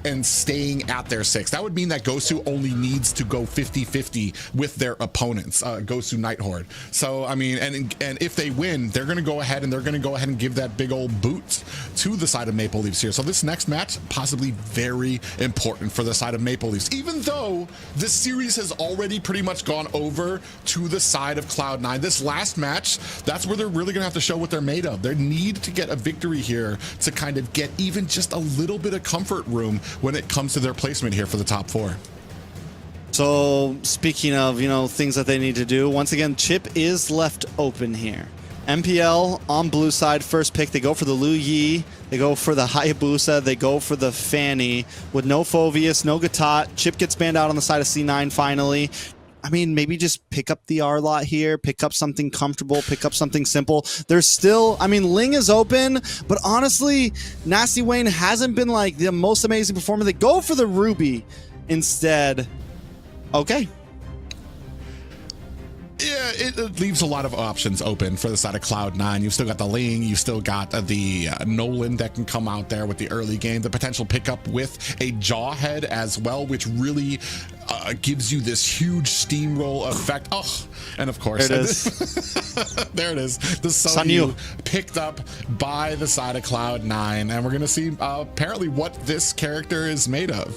B: and staying at their 6. That would mean that Gosu only needs to go 50-50 with their opponents, Gosu Nighthorde. So I mean, and if they win, they're going to go ahead and give that big old boot to the side of Maple Leafs here. So this next match possibly very important for the side of Maple Leafs, even though this series has already pretty much gone over to the side of Cloud9. This last match, that's where they're really gonna have to show what they're made of. They need to get a victory here to kind of get even just a little bit of comfort room when it comes to their placement here for the top 4.
C: So speaking of, things that they need to do, once again, Chip is left open here. MPL on blue side, first pick. They go for the Lu Yi. They go for the Hayabusa. They go for the Fanny. With no Phoveus, no Gatot. Chip gets banned out on the side of C9 finally. I mean, maybe just pick up the R lot here, pick up something comfortable, pick up something simple. There's still, I mean, Ling is open, but honestly, Nasty Wayne hasn't been like the most amazing performer. They go for the Ruby instead. Okay.
B: Yeah, it leaves a lot of options open for the side of Cloud9. You've still got the Ling, you've still got the Nolan that can come out there with the early game, the potential pickup with a Jawhead as well, which really gives you this huge steamroll effect. Oh, and of course,
C: there it is.
B: there it is. The Sunyu picked up by the side of Cloud9, and we're going to see apparently what this character is made of.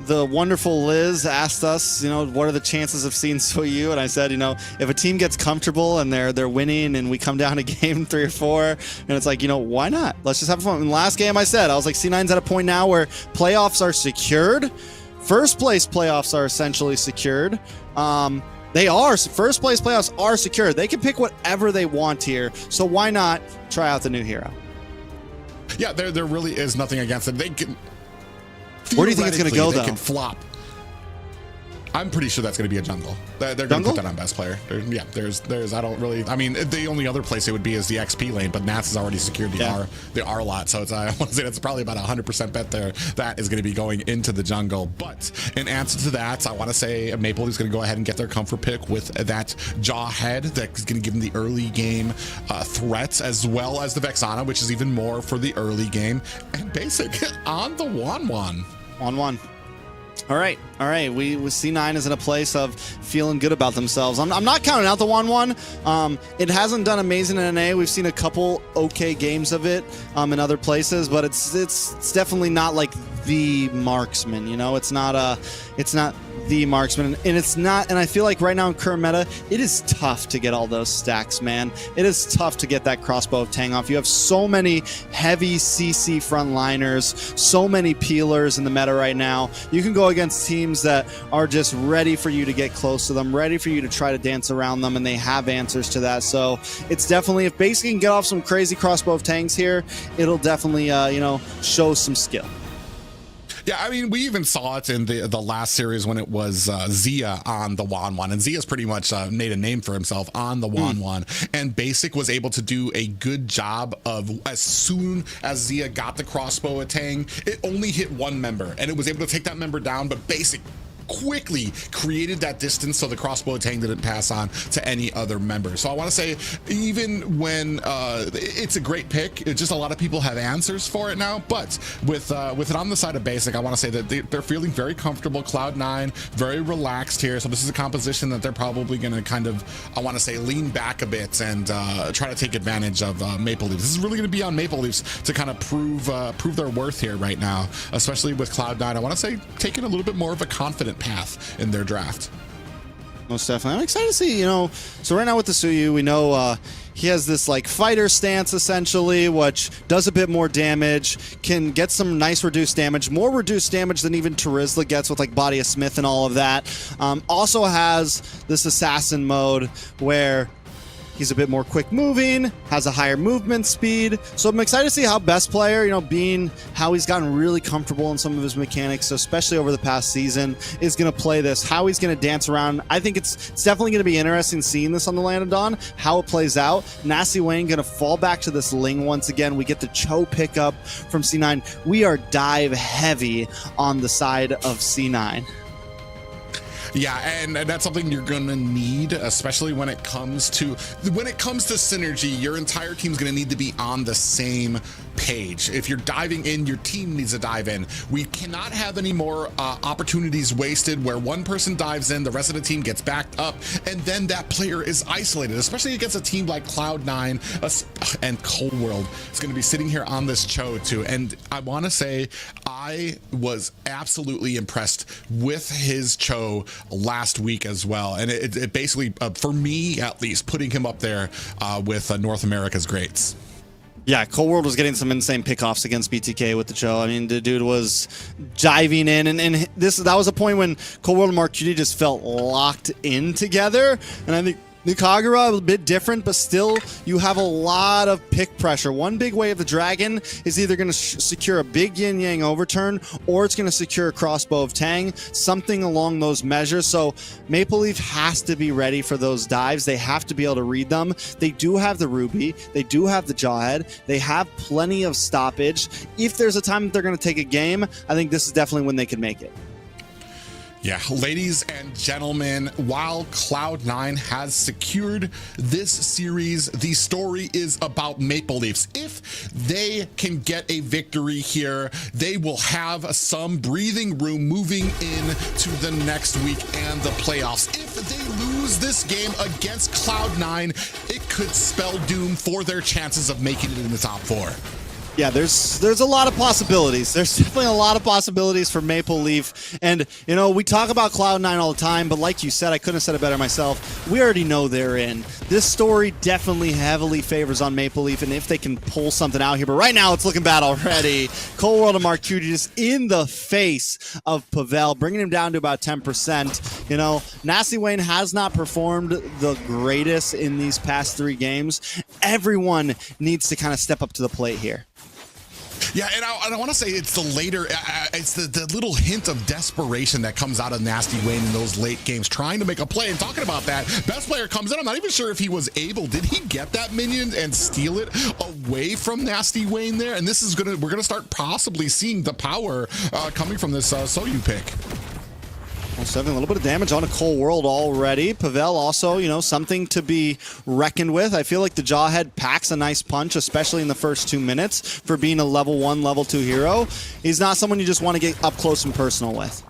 C: the wonderful Liz asked us, what are the chances of seeing Soyu? And I said, if a team gets comfortable and they're winning and we come down to game 3 or 4, and it's like, why not? Let's just have fun. In the last game I said, I was like, C9's at a point now where playoffs are secured. First place playoffs are essentially secured. They are. First place playoffs are secured. They can pick whatever they want here. So why not try out the new hero?
B: Yeah, there really is nothing against it. They can.
C: Where do you think it's going to go, though?
B: They can flop. I'm pretty sure that's going to be a jungle. They're going to put that on best player. There's. I don't really. I mean, the only other place it would be is the XP lane, but Nats has already secured the R lot, so I want to say that's probably about 100% bet there. That is going to be going into the jungle. But in answer to that, I want to say Maple Leaf's going to go ahead and get their comfort pick with that Jawhead that's going to give them the early game threats, as well as the Vexana, which is even more for the early game. And basic on the Wanwan.
C: On. All right. We C9 is in a place of feeling good about themselves. I'm not counting out the 1-1. It hasn't done amazing in NA. We've seen a couple okay games of it in other places, but it's definitely not like the marksman. It's not the marksman, and it's not. And I feel like right now in current meta, it is tough to get all those stacks, man. It is tough to get that crossbow of Tang off. You have so many heavy CC frontliners, so many peelers in the meta right now. You can go against teams that are just ready for you to get close to them, ready for you to try to dance around them, and they have answers to that. So it's definitely, if Basic can get off some crazy crossbow of Tangs here, it'll definitely show some skill.
B: Yeah, I mean, we even saw it in the last series when it was Zia on the Wanwan, and Zia's pretty much made a name for himself on the Wanwan, and Basic was able to do a good job of, as soon as Zia got the crossbow at Tang, it only hit one member, and it was able to take that member down, but Basic quickly created that distance so the crossbow Tang didn't pass on to any other member. So I want to say, even when it's a great pick, it's just a lot of people have answers for it now, but with it on the side of Basic, I want to say that they're feeling very comfortable. Cloud9 very relaxed here, so this is a composition that they're probably going to kind of, I want to say, lean back a bit and try to take advantage of Maple Leafs. This is really going to be on Maple Leafs to kind of prove their worth here right now, especially with Cloud9. I want to say taking a little bit more of a confident path in their draft.
C: Most definitely. I'm excited to see, so right now with the Suyu, we know he has this like fighter stance essentially, which does a bit more damage, can get some nice reduced damage, more reduced damage than even Terizla gets with like Body of Smith and all of that. Also has this assassin mode where he's a bit more quick moving, has a higher movement speed. So I'm excited to see how best player, being how he's gotten really comfortable in some of his mechanics, especially over the past season, is going to play this, how he's going to dance around. I think it's definitely going to be interesting seeing this on the Land of Dawn, how it plays out. Nasty Wayne going to fall back to this Ling once again. We get the Cho pickup from C9. We are dive heavy on the side of C9.
B: Yeah, and that's something you're gonna need, especially when it comes to synergy. Your entire team's gonna need to be on the same page. If you're diving in, your team needs to dive in. We cannot have any more opportunities wasted where one person dives in, the rest of the team gets backed up, and then that player is isolated, especially against a team like Cloud9 and Cold World. It's going to be sitting here on this Cho too, and I want to say I was absolutely impressed with his Cho last week as well, and it basically, for me at least, putting him up there with North America's greats.
C: Yeah, Cold World was getting some insane pickoffs against BTK with the Cho. I mean, the dude was diving in, and that was a point when Cold World and Mark Cutie just felt locked in together, and I think the Kagura a bit different, but still you have a lot of pick pressure. One big way of the Dragon is either going to secure a big Yin Yang overturn, or it's going to secure a crossbow of Tang, something along those measures. So Maple Leaf has to be ready for those dives. They have to be able to read them. They do have the Ruby. They do have the Jawhead. They have plenty of stoppage. If there's a time that they're going to take a game, I think this is definitely when they could make it.
B: Yeah, ladies and gentlemen, while Cloud9 has secured this series, the story is about Maple Leafs. If they can get a victory here, they will have some breathing room moving into the next week and the playoffs. If they lose this game against Cloud9, it could spell doom for their chances of making it in the top 4.
C: Yeah, there's a lot of possibilities. There's definitely a lot of possibilities for Maple Leaf. And, you know, we talk about Cloud9 all the time, but like you said, I couldn't have said it better myself. We already know they're in. This story definitely heavily favors on Maple Leaf, and if they can pull something out here. But right now, it's looking bad already. Cold World and Marcuti just in the face of Pavel, bringing him down to about 10%. You know, Nasty Wayne has not performed the greatest in these past 3 games. Everyone needs to kind of step up to the plate here.
B: Yeah, and I want to say it's the later, it's the little hint of desperation that comes out of Nasty Wayne in those late games, trying to make a play. And talking about that, best player comes in. I'm not even sure if he was able. Did he get that minion and steal it away from Nasty Wayne there? And this is we're gonna start possibly seeing the power coming from this Soyu pick.
C: A little bit of damage on a Cold World already. Pavel also, you know, something to be reckoned with. I feel like the Jawhead packs a nice punch, especially in the first 2 minutes for being a level 1, level 2 hero. He's not someone you just want to get up close and personal with.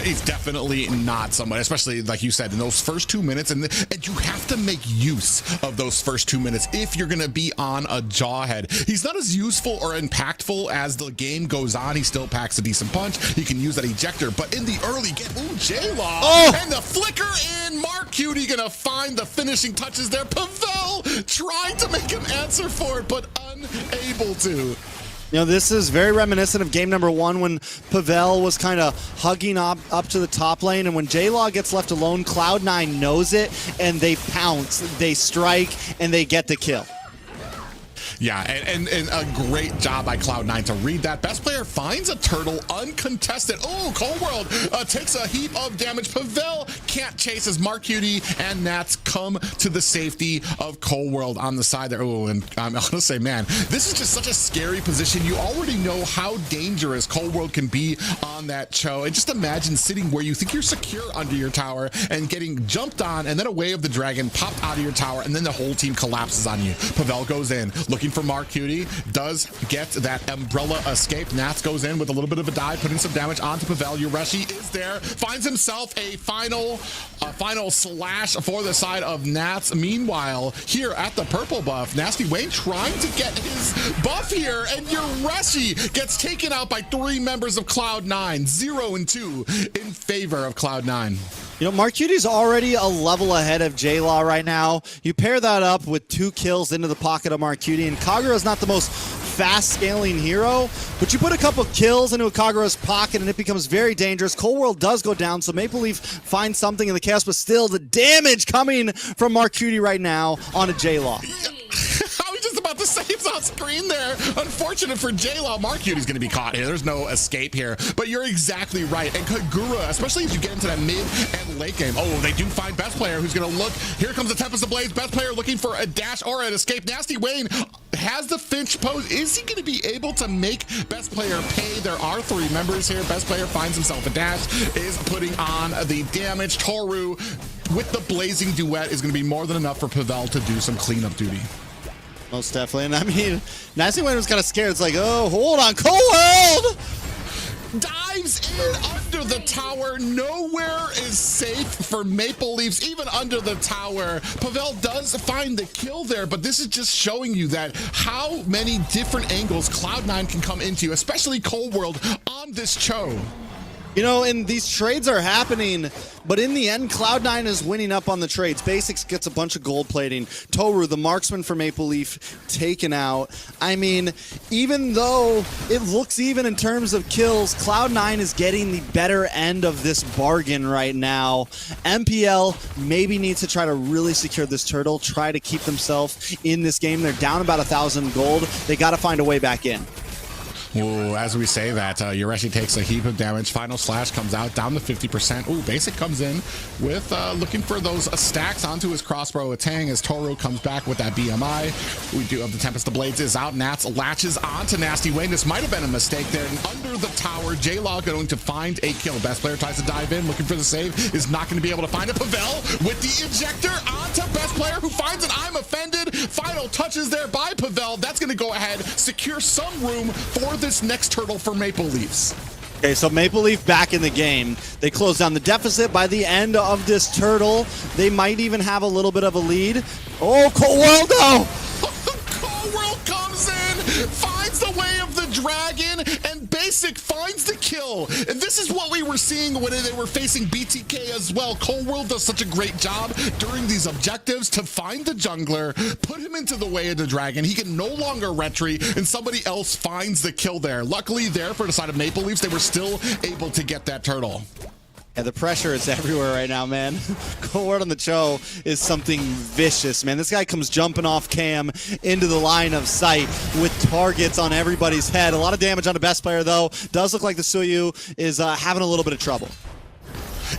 B: He's definitely not someone, especially like you said, in those first 2 minutes, and you have to make use of those first 2 minutes if you're going to be on a Jawhead. He's not as useful or impactful as the game goes on. He still packs a decent punch. He can use that ejector, but in the early game, J-Law, and the flicker in, Marcuti gonna find the finishing touches there. Pavel trying to make him answer for it, but unable to.
C: You know, this is very reminiscent of game number 1 when Pavel was kind of hugging up to the top lane, and when J-Law gets left alone, Cloud9 knows it, and they pounce, they strike, and they get the kill.
B: Yeah, and a great job by Cloud9 to read that. Best player finds a turtle uncontested. Oh, Cold World takes a heap of damage. Pavel can't chase as Marcuti and Nats come to the safety of Cold World on the side there. Oh, and I'm gonna say, man, this is just such a scary position. You already know how dangerous Cold World can be on that Cho. And just imagine sitting where you think you're secure under your tower and getting jumped on, and then a wave of the dragon popped out of your tower, and then the whole team collapses on you. Pavel goes in, looking for Marcuti, does get that umbrella escape. Nats goes in with a little bit of a dive, putting some damage onto Pavel. Yureshi is there, finds himself a final slash for the side of Nats. Meanwhile, here at the purple buff, Nasty Wayne trying to get his buff here, and Yureshi gets taken out by 3 members of Cloud9. 0 and 2 in favor of Cloud9.
C: You know, Marcuti's already a level ahead of J-Law right now. You pair that up with 2 kills into the pocket of Marcuti, and Kagura's not the most fast-scaling hero, but you put a couple kills into a Kagura's pocket and it becomes very dangerous. Cold World does go down, so Maple Leaf finds something in the chaos, but still the damage coming from Marcuti right now on a J-Law.
B: About to save on screen there. Unfortunate for J-Law. Marcuti's going to be caught here. There's no escape here. But you're exactly right. And Kagura, especially as you get into that mid and late game. Oh, they do find best player who's going to look. Here comes the Tempest Ablaze. Best player looking for a dash or an escape. Nasty Wayne has the Finch pose. Is he going to be able to make best player pay? There are 3 members here. Best player finds himself a dash, is putting on the damage. Toru with the blazing duet is going to be more than enough for Pavel to do some cleanup duty.
C: Most definitely. And I mean, Nasty Wayne was kind of scared. It's like, oh, hold on, Cold World!
B: Dives in under the tower. Nowhere is safe for Maple Leafs, even under the tower. Pavel does find the kill there, but this is just showing you that how many different angles Cloud9 can come into, especially Cold World on this Cho.
C: You know, and these trades are happening, but in the end, Cloud9 is winning up on the trades. Basics gets a bunch of gold plating. Toru, the marksman for Maple Leaf, taken out. I mean, even though it looks even in terms of kills, Cloud9 is getting the better end of this bargain right now. MPL maybe needs to try to really secure this turtle, try to keep themselves in this game. They're down about 1,000 gold. They got to find a way back in.
B: Ooh, as we say that, Yureshi takes a heap of damage. Final slash comes out, down to 50%. Ooh, Basic comes in with looking for those stacks onto his crossbow. A Tang as Toru comes back with that BMI. We do have the Tempest of Blades is out. Nats latches onto Nasty Wayne. This might have been a mistake there. And under the tower, J-Law going to find a kill. Best player tries to dive in, looking for the save. Is not going to be able to find it. Pavel with the ejector onto best player who finds it. I'm offended. Final touches there by Pavel. That's going to go ahead, secure some room for this next turtle for Maple Leafs.
C: Okay, so Maple Leaf back in the game. They close down the deficit by the end of this turtle. They might even have a little bit of a lead. Oh, Cold World, though!
B: Cold World comes in finds the way of the dragon, and Basic finds the kill. And this is what we were seeing when they were facing BTK as well. Cold World does such a great job during these objectives to find the jungler, put him into the way of the dragon. He can no longer retreat, and somebody else finds the kill there. Luckily there for the side of Maple Leafs, they were still able to get that turtle.
C: Yeah, the pressure is everywhere right now, man. Cold World on the Cho is something vicious, man. This guy comes jumping off cam into the line of sight with targets on everybody's head. A lot of damage on the best player, though. Does look like the Suyu is having a little bit of trouble.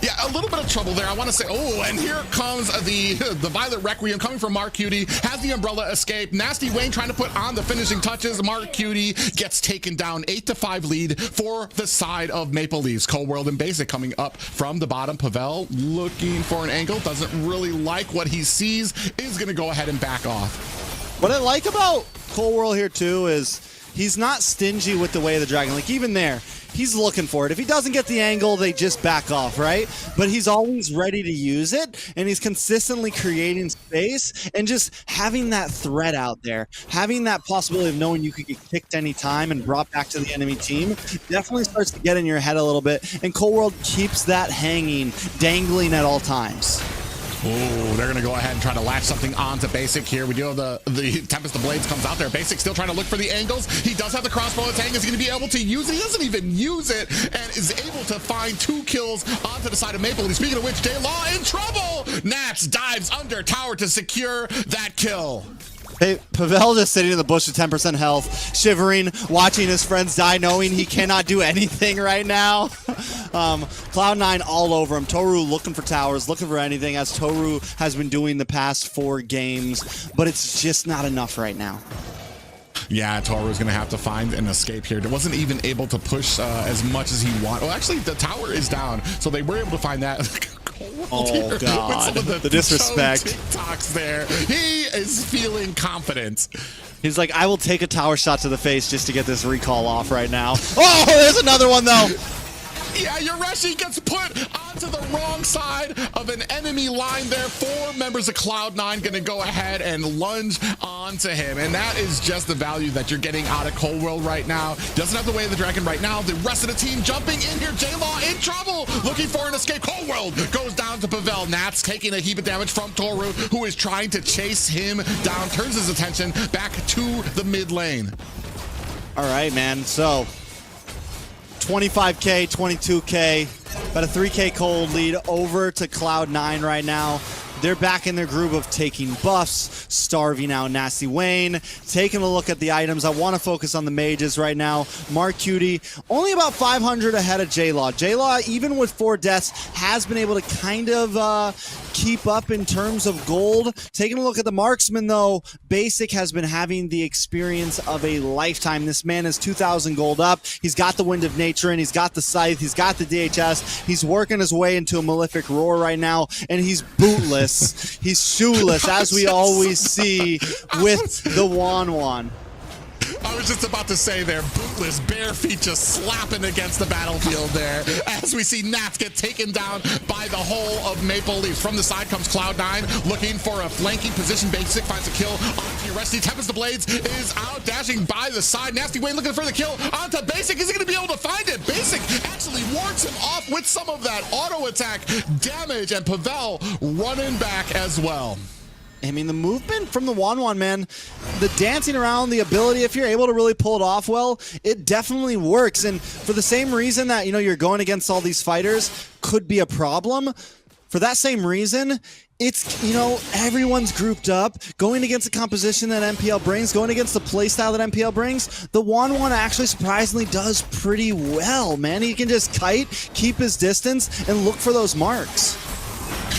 B: Yeah, a little bit of trouble there. I want to say, oh, and here comes the Violet Requiem coming from Mark Cutie. Has the Umbrella escape. Nasty Wayne trying to put on the finishing touches. Mark Cutie gets taken down. 8-5 lead for the side of Maple Leafs. Cold World and Basic coming up from the bottom. Pavel looking for an angle. Doesn't really like what he sees. Is going to go ahead and back off.
C: What I like about Cold World here, too, is he's not stingy with the way of the dragon. Like, even there, he's looking for it. If he doesn't get the angle, they just back off, right? But he's always ready to use it, and he's consistently creating space and just having that threat out there, having that possibility of knowing you could get kicked any time and brought back to the enemy team definitely starts to get in your head a little bit, and Cold World keeps that hanging, dangling at all times.
B: Oh, they're going to go ahead and try to latch something onto Basic here. We do have the Tempest of Blades comes out there. Basic still trying to look for the angles. He does have the crossbow attack. Is he going to be able to use it? He doesn't even use it and is able to find 2 kills onto the side of Maple. And speaking of which, J-Law in trouble. Nats dives under tower to secure that kill.
C: Hey, Pavel just sitting in the bush with 10% health, shivering, watching his friends die, knowing he cannot do anything right now. Cloud9 all over him. Toru looking for towers, looking for anything, as Toru has been doing the past 4 games, but it's just not enough right now.
B: Yeah, Toru's going to have to find an escape here. He wasn't even able to push as much as he wanted. Well, actually, the tower is down, so they were able to find that.
C: Oh, God. The disrespect.
B: TikToks there. He is feeling confident.
C: He's like, I will take a tower shot to the face just to get this recall off right now. Oh, there's another one, though.
B: Yeah, Yoreshi gets put onto the wrong side of an enemy line there. 4 members of Cloud9 going to go ahead and lunge onto him. And that is just the value that you're getting out of Cold World right now. Doesn't have the way of the dragon right now. The rest of the team jumping in here. J-Law in trouble, looking for an escape. Cold World goes down to Pavel. Nats taking a heap of damage from Toru, who is trying to chase him down. Turns his attention back to the mid lane.
C: All right, man. So 25K, 22K, about a 3K cold lead over to Cloud9 right now. They're back in their groove of taking buffs, starving out Nasty Wayne, taking a look at the items. I want to focus on the mages right now. Mark Cutie, only about 500 ahead of J-Law. J-Law, even with 4 deaths, has been able to kind of keep up in terms of gold. Taking a look at the marksman, though, Basic has been having the experience of a lifetime. This man is 2,000 gold up. He's got the Wind of Nature, and he's got the Scythe. He's got the DHS. He's working his way into a Malefic Roar right now, and he's bootless. He's shoeless, as we always see with the Wan.
B: I was just about to say there, bootless, bare feet just slapping against the battlefield there as we see Nats get taken down by the whole of Maple Leafs. From the side comes Cloud9 looking for a flanking position. Basic finds a kill onto Yoreshi. Tempest of Blades is out dashing by the side. Nasty Wayne looking for the kill onto Basic. Is he going to be able to find it? Basic actually wards him off with some of that auto attack damage, and Pavel running back as well.
C: I mean, the movement from the Wan, man, the dancing around, the ability, if you're able to really pull it off well, it definitely works. And for the same reason that, you know, you're going against all these fighters could be a problem, for that same reason, it's, you know, everyone's grouped up, going against the composition that MPL brings, going against the playstyle that MPL brings. The Wan actually surprisingly does pretty well, man. He can just kite, keep his distance, and look for those marks.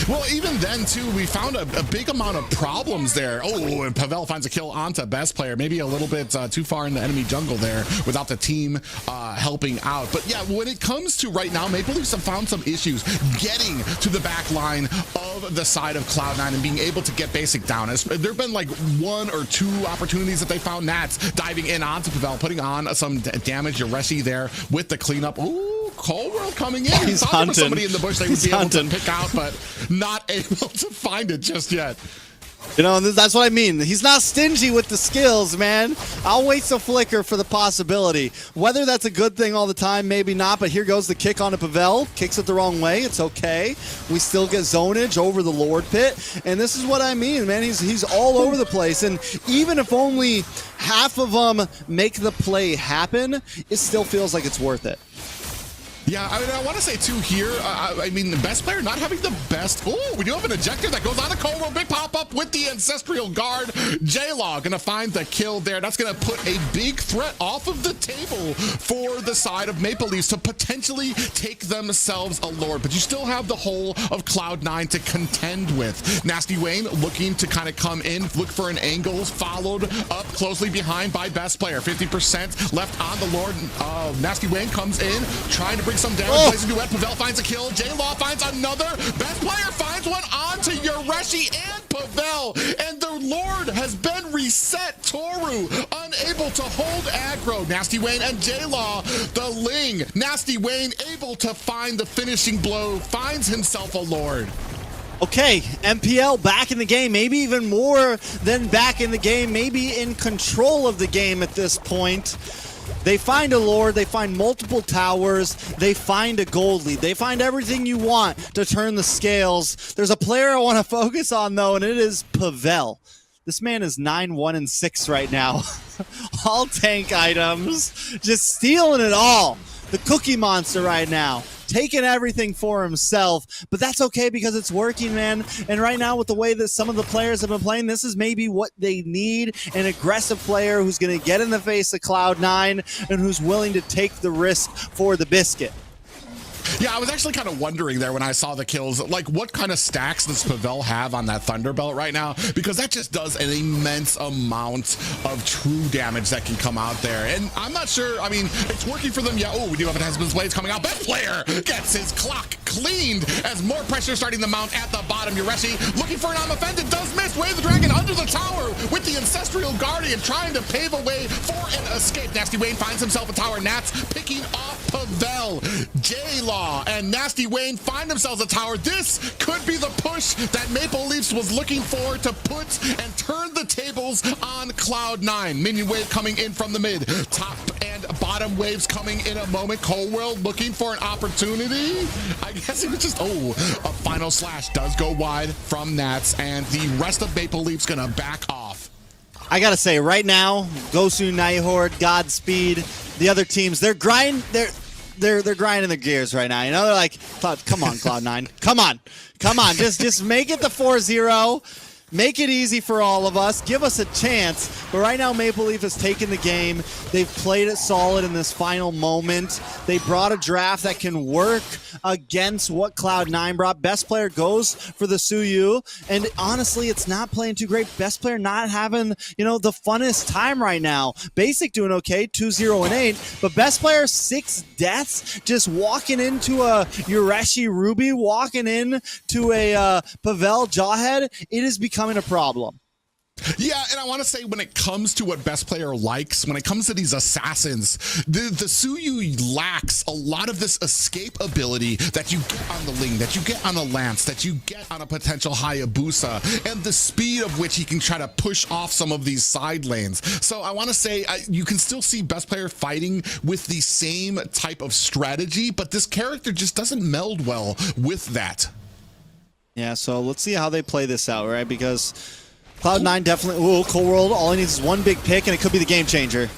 B: Well, even then, too, we found a big amount of problems there. Oh, and Pavel finds a kill onto best player. Maybe a little bit too far in the enemy jungle there without the team helping out. But yeah, when it comes to right now, Maple Leafs have found some issues getting to the back line of the side of Cloud9 and being able to get Basic down. There have been like 1 or 2 opportunities that they found. Nats diving in onto Pavel, putting on some damage. Yoreshi there with the cleanup. Ooh. Cold World coming in.
C: He's
B: thought
C: hunting.
B: There was somebody in the bush they would be able to pick out, but not able to find it just yet.
C: You know, that's what I mean. He's not stingy with the skills, man. I'll wait to flicker for the possibility. Whether that's a good thing all the time, maybe not, but here goes the kick onto Pavel. Kicks it the wrong way. It's okay. We still get zonage over the Lord Pit, and this is what I mean, man. He's all over the place, and even if only half of them make the play happen, it still feels like it's worth it.
B: Yeah, I mean, I want to say, too, here, I mean, the best player not having the best. Oh, we do have an ejector that goes on to Cole. Big pop-up with the Ancestral Guard. J-Law going to find the kill there. That's going to put a big threat off of the table for the side of Maple Leafs to potentially take themselves a Lord. But you still have the whole of Cloud9 to contend with. Nasty Wayne looking to kind of come in, look for an angle, followed up closely behind by best player. 50% left on the Lord. Nasty Wayne comes in, trying to bring some damage, plays a duet. Pavel finds a kill. J-Law finds another. Best player finds one onto Yureshi and Pavel. And the Lord has been reset. Toru unable to hold aggro. Nasty Wayne and J-Law, the Ling. Nasty Wayne able to find the finishing blow, finds himself a Lord.
C: Okay, MPL back in the game, maybe even more than back in the game, maybe in control of the game at this point. They find a Lord, they find multiple towers, they find a gold lead. They find everything you want to turn the scales. There's a player I want to focus on, though, and it is Pavel. This man is 9-1-6 right now. All tank items, just stealing it all. The Cookie Monster right now. Taking everything for himself, but that's okay because it's working, man. And right now, with the way that some of the players have been playing, this is maybe what they need, an aggressive player who's going to get in the face of Cloud9 and who's willing to take the risk for the biscuit.
B: Yeah, I was actually kind of wondering there when I saw the kills, like what kind of stacks does Pavel have on that Thunderbelt right now? Because that just does an immense amount of true damage that can come out there. And I'm not sure, I mean, it's working for them. Yeah, oh, we do have a Husband's Blades coming out. Best player gets his clock cleaned as more pressure starting to mount at the bottom. Yureshi looking for an unoffended, does miss. Wave the Dragon under the tower with the Ancestral Guardian trying to pave a way for an escape. Nasty Wayne finds himself a tower. Nats picking off Pavel. J-Law and Nasty Wayne find themselves a tower. This could be the push that Maple Leafs was looking for to put and turn the tables on Cloud9. Minion wave coming in from the mid. Top and bottom waves coming in a moment. Coldwell looking for an opportunity. I guess it was just, a final slash does go wide from Nats, and the rest of Maple Leafs gonna back off.
C: I gotta say, right now, Gosu, Nighthorde, Godspeed, the other teams, they're grinding their gears right now. You know, they're like, come on, Cloud9. Come on. Just make it the 4-0. Make it easy for all of us. Give us a chance. But right now, Maple Leaf has taken the game. They've played it solid in this final moment. They brought a draft that can work against what Cloud9 brought. Best player goes for the Suyu. And honestly, it's not playing too great. Best player not having, the funnest time right now. Basic doing okay, 2-0-8. But best player, 6 deaths. Just walking into a Yureshi Ruby, walking in to a Pavel Jawhead. It is becoming a problem.
B: Yeah, and I want to say when it comes to what best player likes, when it comes to these assassins, the Suyu lacks a lot of this escape ability that you get on the Ling, that you get on a Lance, that you get on a potential Hayabusa, and the speed of which he can try to push off some of these side lanes. So I want to say you can still see best player fighting with the same type of strategy, but this character just doesn't meld well with that.
C: Yeah, so let's see how they play this out, right? Because Cloud9 definitely, Cold World, all he needs is one big pick, and it could be the game changer.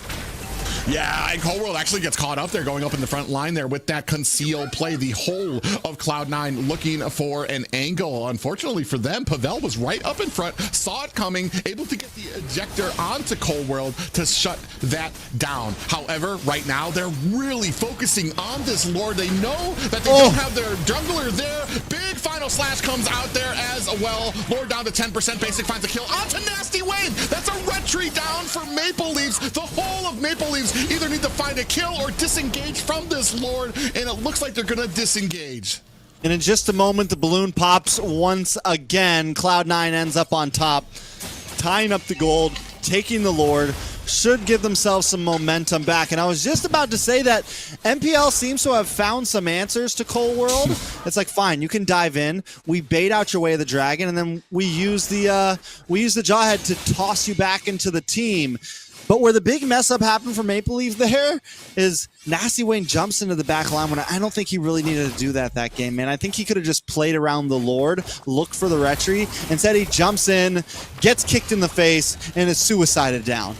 B: Yeah, and Cold World actually gets caught up there, going up in the front line there with that concealed play. The whole of Cloud9 looking for an angle. Unfortunately for them, Pavel was right up in front, saw it coming, able to get the ejector onto Cold World to shut that down. However, right now, they're really focusing on this Lord. They know that they don't have their jungler there. Big final slash comes out there as well. Lord down to 10%. Basic finds a kill onto Nasty Wayne. That's a retreat down for Maple Leafs. The whole of Maple Leafs either need to find a kill or disengage from this Lord, and it looks like they're gonna disengage.
C: And in just a moment, the balloon pops once again. Cloud9 ends up on top, tying up the gold, taking the Lord. should give themselves some momentum back. And I was just about to say that MPL seems to have found some answers to Cold World. It's like, fine, you can dive in. We bait out your way of the dragon, and then we use the Jawhead to toss you back into the team. But where the big mess up happened for Maple Leaf there is Nasty Wayne jumps into the back line when I don't think he really needed to do that game, man. I think he could have just played around the Lord, looked for the retry. Instead, he jumps in, gets kicked in the face, and is suicided down.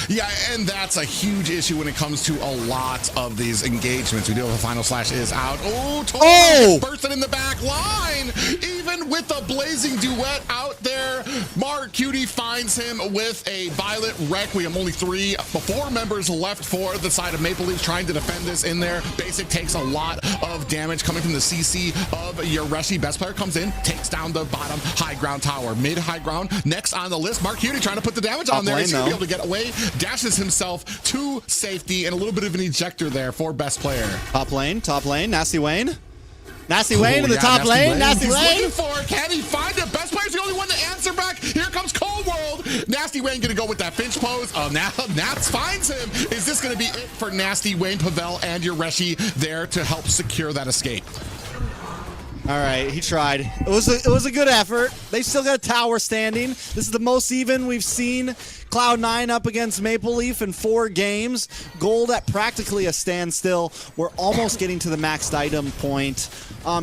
B: Yeah, and that's a huge issue when it comes to a lot of these engagements. We do have a final slash is out. Oh, totally bursting in the back line. Even with a blazing duet out there, Mark Cutie finds him with a Violet Requiem. Only 4 members left for the side of Maple Leafs trying to defend this in there. Basic takes a lot of damage coming from the CC of Yoreshi. Best player comes in, takes down the bottom high ground tower. Mid high ground, next on the list, Mark Cutie trying to put the damage on there. He's going to be able to get away. Dashes himself to safety and a little bit of an ejector there for best player.
C: Top lane, Nasty Wayne. Nasty Wayne in the top lane. Nasty Wayne.
B: Can he find it? Best player's the only one to answer back. Here comes Cold World. Nasty Wayne gonna go with that Finch pose. Oh, now Nats finds him. Is this gonna be it for Nasty Wayne, Pavel, and Yoreshi there to help secure that escape?
C: All right, he tried. It was a good effort. They still got a tower standing. This is the most even we've seen Cloud9 up against Maple Leaf in 4 games. Gold at practically a standstill. We're almost getting to the maxed item point.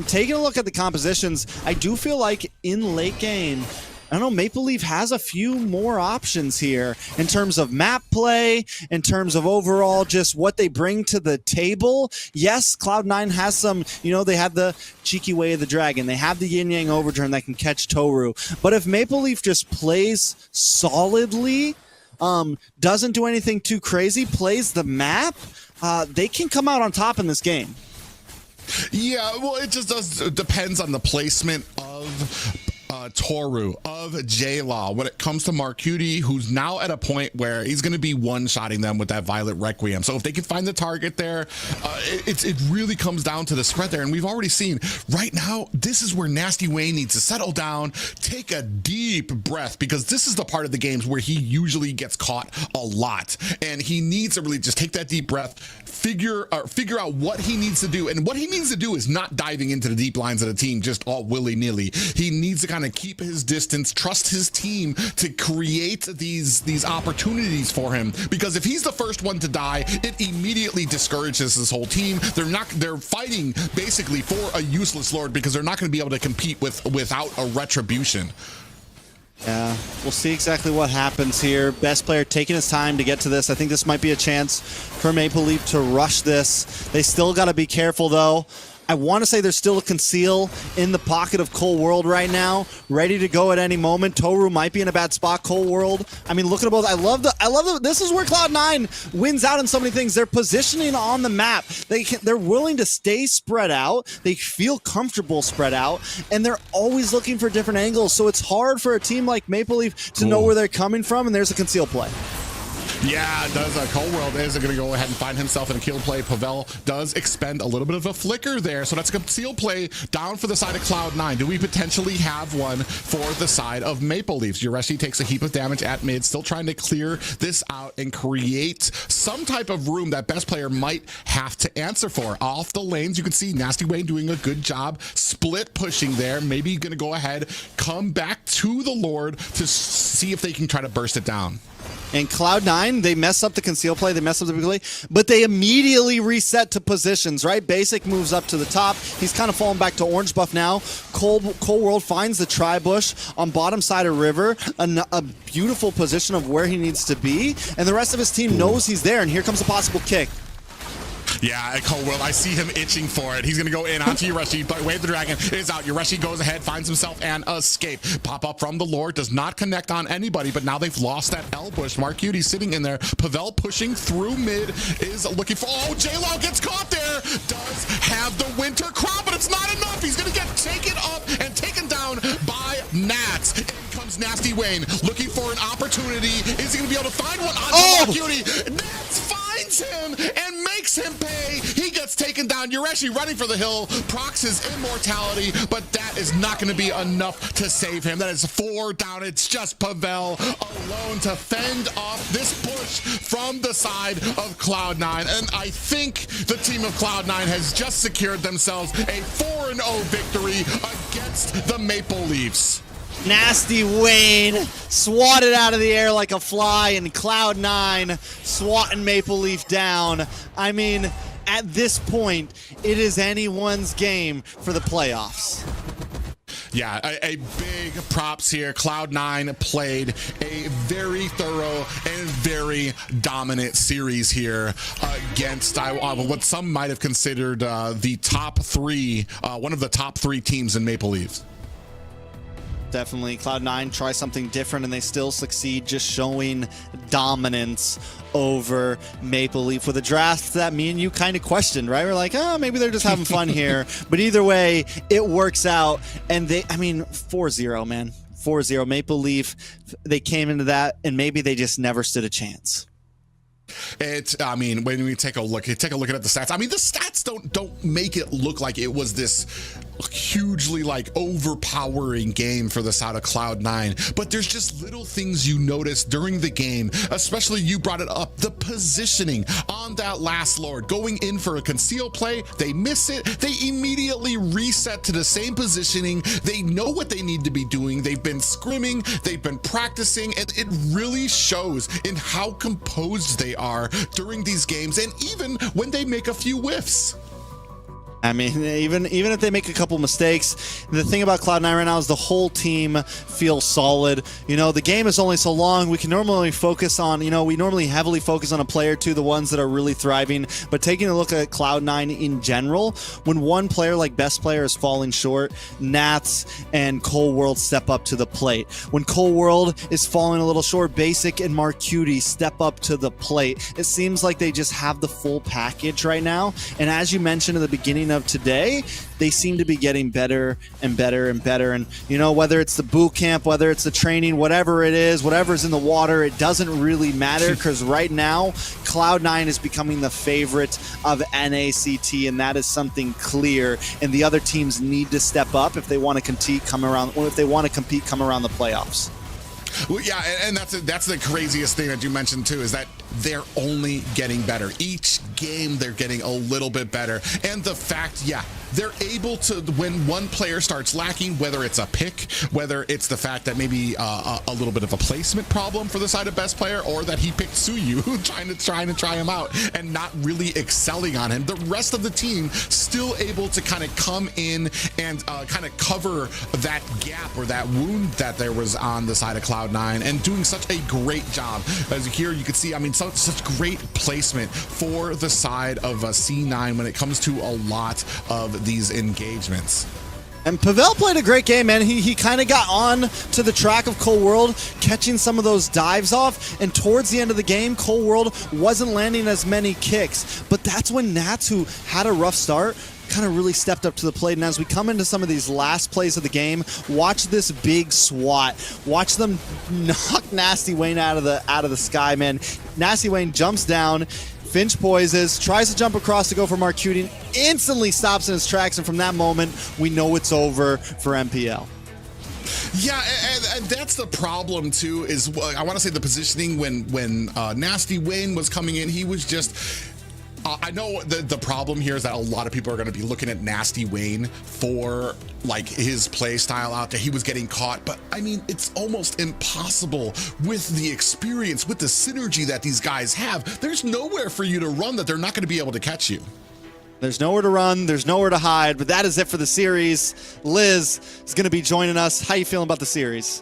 C: Taking a look at the compositions, I do feel like in late game, I don't know, Maple Leaf has a few more options here in terms of map play, in terms of overall just what they bring to the table. Yes, Cloud9 has some, they have the cheeky way of the dragon. They have the yin yang overturn that can catch Toru. But if Maple Leaf just plays solidly, doesn't do anything too crazy, plays the map, they can come out on top in this game.
B: Yeah, well, it just depends on the placement of Toru, of J-Law. When it comes to Marcuti, who's now at a point where he's going to be one-shotting them with that Violet Requiem. So if they can find the target there, it really comes down to the spread there. And we've already seen right now, this is where Nasty Wayne needs to settle down, take a deep breath, because this is the part of the games where he usually gets caught a lot. And he needs to really just take that deep breath, figure out what he needs to do. And what he needs to do is not diving into the deep lines of the team just all willy-nilly. He needs to kind of keep his distance, trust his team to create these opportunities for him, because if he's the first one to die, it immediately discourages his whole team. They're fighting basically for a useless Lord, because they're not going to be able to compete without a retribution.
C: Yeah, we'll see exactly what happens here. Best player taking his time to get to this. I think this might be a chance for Maple Leaf to rush this. They still got to be careful, though. I want to say there's still a conceal in the pocket of Cold World right now, ready to go at any moment. Toru might be in a bad spot. Cold World, I mean, look at both. I love the. This is where Cloud9 wins out in so many things. They're positioning on the map. They're willing to stay spread out. They feel comfortable spread out, and they're always looking for different angles. So it's hard for a team like Maple Leaf to know where they're coming from, and there's a conceal play.
B: Yeah, does Cold World is going to go ahead and find himself in a kill play. Pavel does expend a little bit of a flicker there, so that's a conceal play down for the side of Cloud9. Do we potentially have one for the side of Maple Leafs? Yoreshi takes a heap of damage at mid, still trying to clear this out and create some type of room that best player might have to answer for. Off the lanes, you can see Nasty Wayne doing a good job split pushing there. Maybe going to go ahead, come back to the Lord to see if they can try to burst it down.
C: And Cloud9, they mess up the conceal play, they mess up the big play, but they immediately reset to positions, right? Basic moves up to the top. He's kind of falling back to orange buff now. Cold World finds the tri-bush on bottom side of river, a beautiful position of where he needs to be, and the rest of his team knows he's there, and here comes a possible kick.
B: Yeah, at Cold World, I see him itching for it. He's going to go in onto Yoreshi, but Wave the Dragon is out. Yoreshi goes ahead, finds himself an escape. Pop up from the Lord, does not connect on anybody, but now they've lost that L bush. Mark Cutie sitting in there. Pavel pushing through mid is looking for... Oh, J-Law gets caught there. Does have the winter crop, but it's not enough. He's going to get taken up and taken down by Nats. In comes Nasty Wayne looking for an opportunity. Is he going to be able to find one on Mark Cutie? Nats finds finds him and makes him pay. He gets taken down. You're actually running for the hill. Procs his immortality, but that is not going to be enough to save him. That is 4 down. It's just Pavel alone to fend off this push from the side of Cloud9. And I think the team of Cloud9 has just secured themselves a 4-0 victory against the Maple Leafs.
C: Nasty Wayne swatted out of the air like a fly, and Cloud9 swatting Maple Leaf down. I mean, at this point, it is anyone's game for the playoffs.
B: Yeah, a big props here. Cloud9 played a very thorough and very dominant series here against what some might have considered the top 3, one of the top 3 teams in Maple Leafs.
C: Definitely, Cloud9 try something different and they still succeed, just showing dominance over Maple Leaf with a draft that me and you kind of questioned, right? We're like, oh, maybe they're just having fun here. But either way, it works out. And 4-0, man. 4-0. Maple Leaf, they came into that and maybe they just never stood a chance.
B: I mean, when we take a look at the stats, I mean, the stats don't make it look like it was this hugely overpowering game for the side of Cloud9, but there's just little things you notice during the game, especially you brought it up, the positioning on that last Lord, going in for a conceal play, they miss it, they immediately reset to the same positioning, they know what they need to be doing, they've been scrimming, they've been practicing, and it really shows in how composed they are during these games, and even when they make a few whiffs.
C: I mean, even if they make a couple mistakes, the thing about Cloud9 right now is the whole team feels solid. You know, the game is only so long. We can normally focus on, we normally heavily focus on a player or two, the ones that are really thriving. But taking a look at Cloud9 in general, when one player like best player is falling short, Nats and Cold World step up to the plate. When Cold World is falling a little short, Basic and Marcuti step up to the plate. It seems like they just have the full package right now. And as you mentioned at the beginning of today, they seem to be getting better and better and better. And whether it's the boot camp, whether it's the training, whatever it is, whatever's in the water, it doesn't really matter, because right now Cloud9 is becoming the favorite of NACT, and that is something clear. And the other teams need to step up if they want to compete, come around the playoffs.
B: Well, yeah, and that's the craziest thing that you mentioned too, is that they're only getting better. Each game they're getting a little bit better. And the fact, they're able to, when one player starts lacking, whether it's a pick, whether it's the fact that maybe a little bit of a placement problem for the side of best player, or that he picked Suyu, trying to try him out and not really excelling on him, the rest of the team still able to kind of come in and kind of cover that gap or that wound that there was on the side of Cloud9, and doing such a great job. As here you can see, I mean, such great placement for the side of C9 when it comes to a lot of these engagements.
C: And Pavel played a great game, man. He kind of got on to the track of Cold World, catching some of those dives off, and towards the end of the game, Cold World wasn't landing as many kicks. But that's when Nats, who had a rough start, kind of really stepped up to the plate. And as we come into some of these last plays of the game, watch this big swat. Watch them knock Nasty Wayne out of the sky, man. Nasty Wayne jumps down, Finch poises, tries to jump across to go for Marcuti, instantly stops in his tracks, and from that moment, we know it's over for MPL.
B: Yeah, and that's the problem too, is I want to say the positioning when Nasty Wayne was coming in, he was just... I know the problem here is that a lot of people are going to be looking at Nasty Wayne for his play style out there. He was getting caught, but I mean, it's almost impossible with the experience, with the synergy that these guys have. There's nowhere for you to run that they're not going to be able to catch you.
C: There's nowhere to run, there's nowhere to hide, but that is it for the series. Liz is going to be joining us. How you feeling about the series?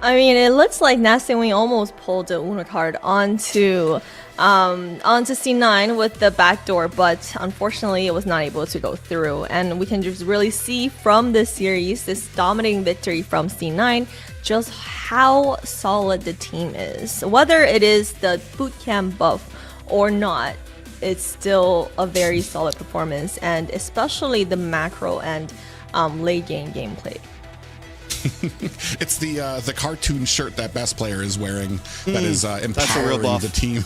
A: I mean, it looks like Nasty Wayne almost pulled the Uno card onto C9 with the backdoor, but unfortunately it was not able to go through. And we can just really see from this series, this dominating victory from C9, just how solid the team is. Whether it is the bootcamp buff or not, it's still a very solid performance, and especially the macro and late game gameplay.
B: It's the cartoon shirt that best player is wearing that is empowering the team.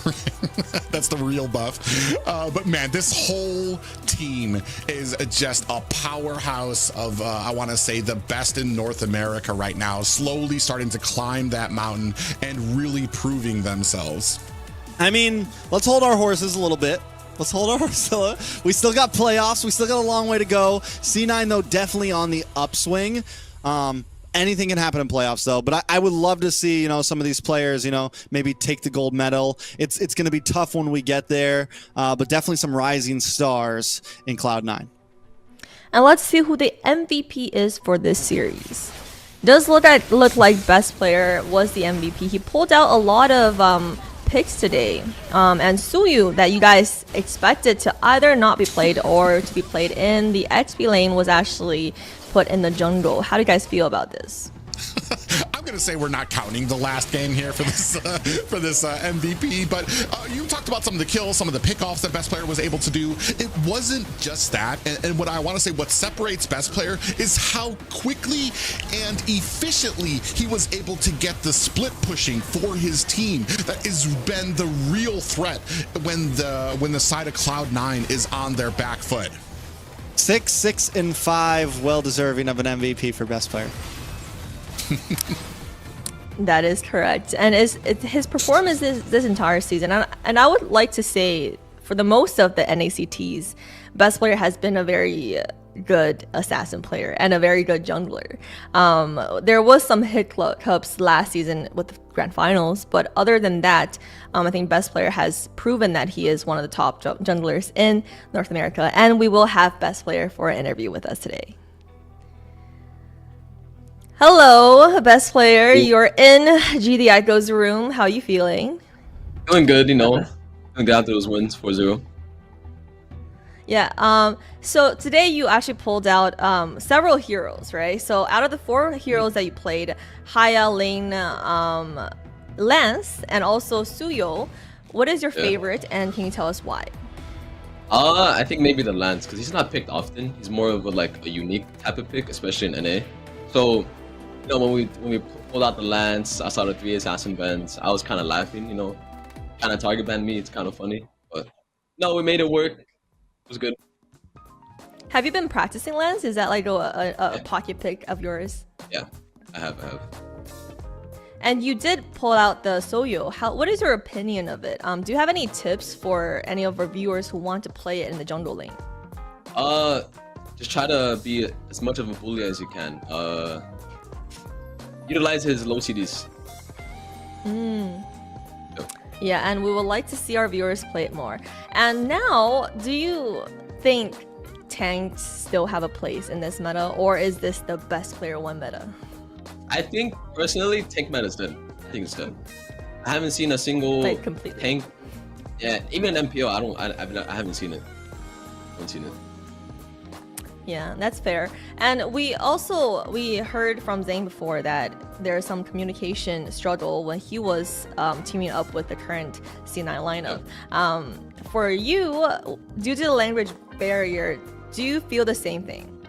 B: That's the real buff. But man, this whole team is just a powerhouse of, I want to say, the best in North America right now, slowly starting to climb that mountain and really proving themselves.
C: I mean, let's hold our horses a little bit. Let's hold our horses. We still got playoffs. We still got a long way to go. C9, though, definitely on the upswing. Anything can happen in playoffs, though. But I would love to see, some of these players, maybe take the gold medal. It's going to be tough when we get there, but definitely some rising stars in Cloud9.
A: And let's see who the MVP is for this series. Does look like best player was the MVP. He pulled out a lot of picks today, and Suyu, that you guys expected to either not be played or to be played in the XP lane, was actually put in the jungle. How do you guys feel about this?
B: I'm going to say we're not counting the last game here for this MVP, but you talked about some of the kills, some of the pickoffs that best player was able to do. It wasn't just that, and what I want to say, what separates best player is how quickly and efficiently he was able to get the split pushing for his team. That has been the real threat when the side of Cloud9 is on their back foot.
C: 6, and 5, well deserving of an MVP for best player.
A: That is correct, and his performance this entire season, and I would like to say for the most of the NACTs, best player has been a very good assassin player and a very good jungler. There was some hiccups last season with the grand finals, but other than that, I think best player has proven that he is one of the top junglers in North America, and we will have best player for an interview with us today. Hello, best player. You're in GD Echo's room. How are you feeling?
D: Feeling good, Feeling good after those wins, 4-0.
A: Yeah, so today you actually pulled out several heroes, right? So out of the 4 heroes that you played, Haya, Lane, Lance, and also Suyo, what is your favorite, and can you tell us why?
D: I think maybe the Lance, because he's not picked often. He's more of a unique type of pick, especially in NA. So, when we pulled out the Lance, I saw the 3 assassin bands. I was kind of laughing, kind of target banned me. It's kind of funny, but no, we made it work. It was good.
A: Have you been practicing Lance? Is that like a pocket pick of yours?
D: Yeah, I have.
A: And you did pull out the Soyo. What is your opinion of it? Do you have any tips for any of our viewers who want to play it in the jungle lane?
D: Just try to be as much of a bully as you can. Utilize his low CDs.
A: Yeah, and we would like to see our viewers play it more. And now, do you think tanks still have a place in this meta, or is this the best player 1 meta?
D: I think personally, tank meta is dead. I think it's dead. I haven't seen a single tank. Yeah, even in MPO, I haven't seen it.
A: Yeah, that's fair. And we heard from Zane before that there's some communication struggle when he was teaming up with the current C9 lineup. Yeah. For you, due to the language barrier, do you feel the same thing?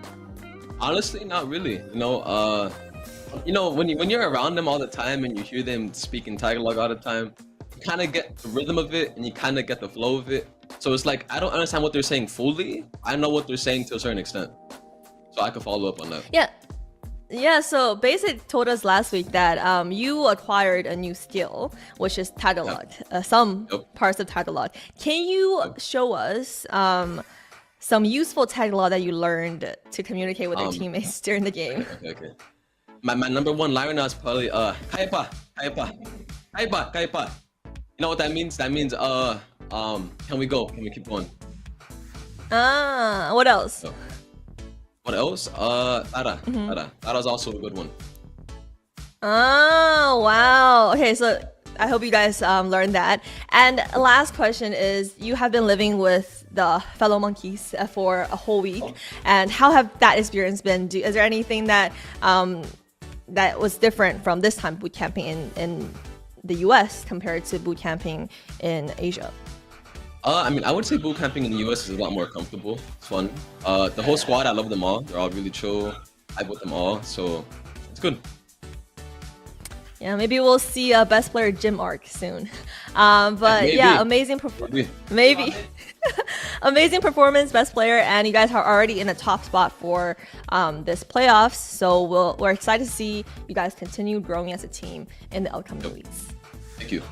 D: Honestly, not really. When you're around them all the time and you hear them speaking Tagalog all the time, you kind of get the rhythm of it and you kind of get the flow of it. So it's like, I don't understand what they're saying fully. I know what they're saying to a certain extent. So I could follow up on that.
A: Yeah, so Basic told us last week that you acquired a new skill, which is Tagalog, parts of Tagalog. Can you show us some useful Tagalog that you learned to communicate with your teammates during the game?
D: Okay. My number 1 line right now is probably kaya pa. You know what that means? That means can we go? Can we keep going?
A: What else?
D: What else? Tara. Tara's also a good one.
A: Oh, wow. Okay, so I hope you guys learned that. And last question is, you have been living with the fellow monkeys for a whole week, and how have that experience been? Is there anything that that was different from this time boot camping in the US compared to boot camping in Asia?
D: I would say boot camping in the US is a lot more comfortable. It's fun. The whole squad, I love them all. They're all really chill. I with them all, so it's good.
A: Yeah, maybe we'll see a best player Jim arc soon. But yeah, amazing performance. Maybe. Amazing performance, best player, and you guys are already in a top spot for this playoffs. So we're excited to see you guys continue growing as a team in the upcoming weeks.
D: Thank you.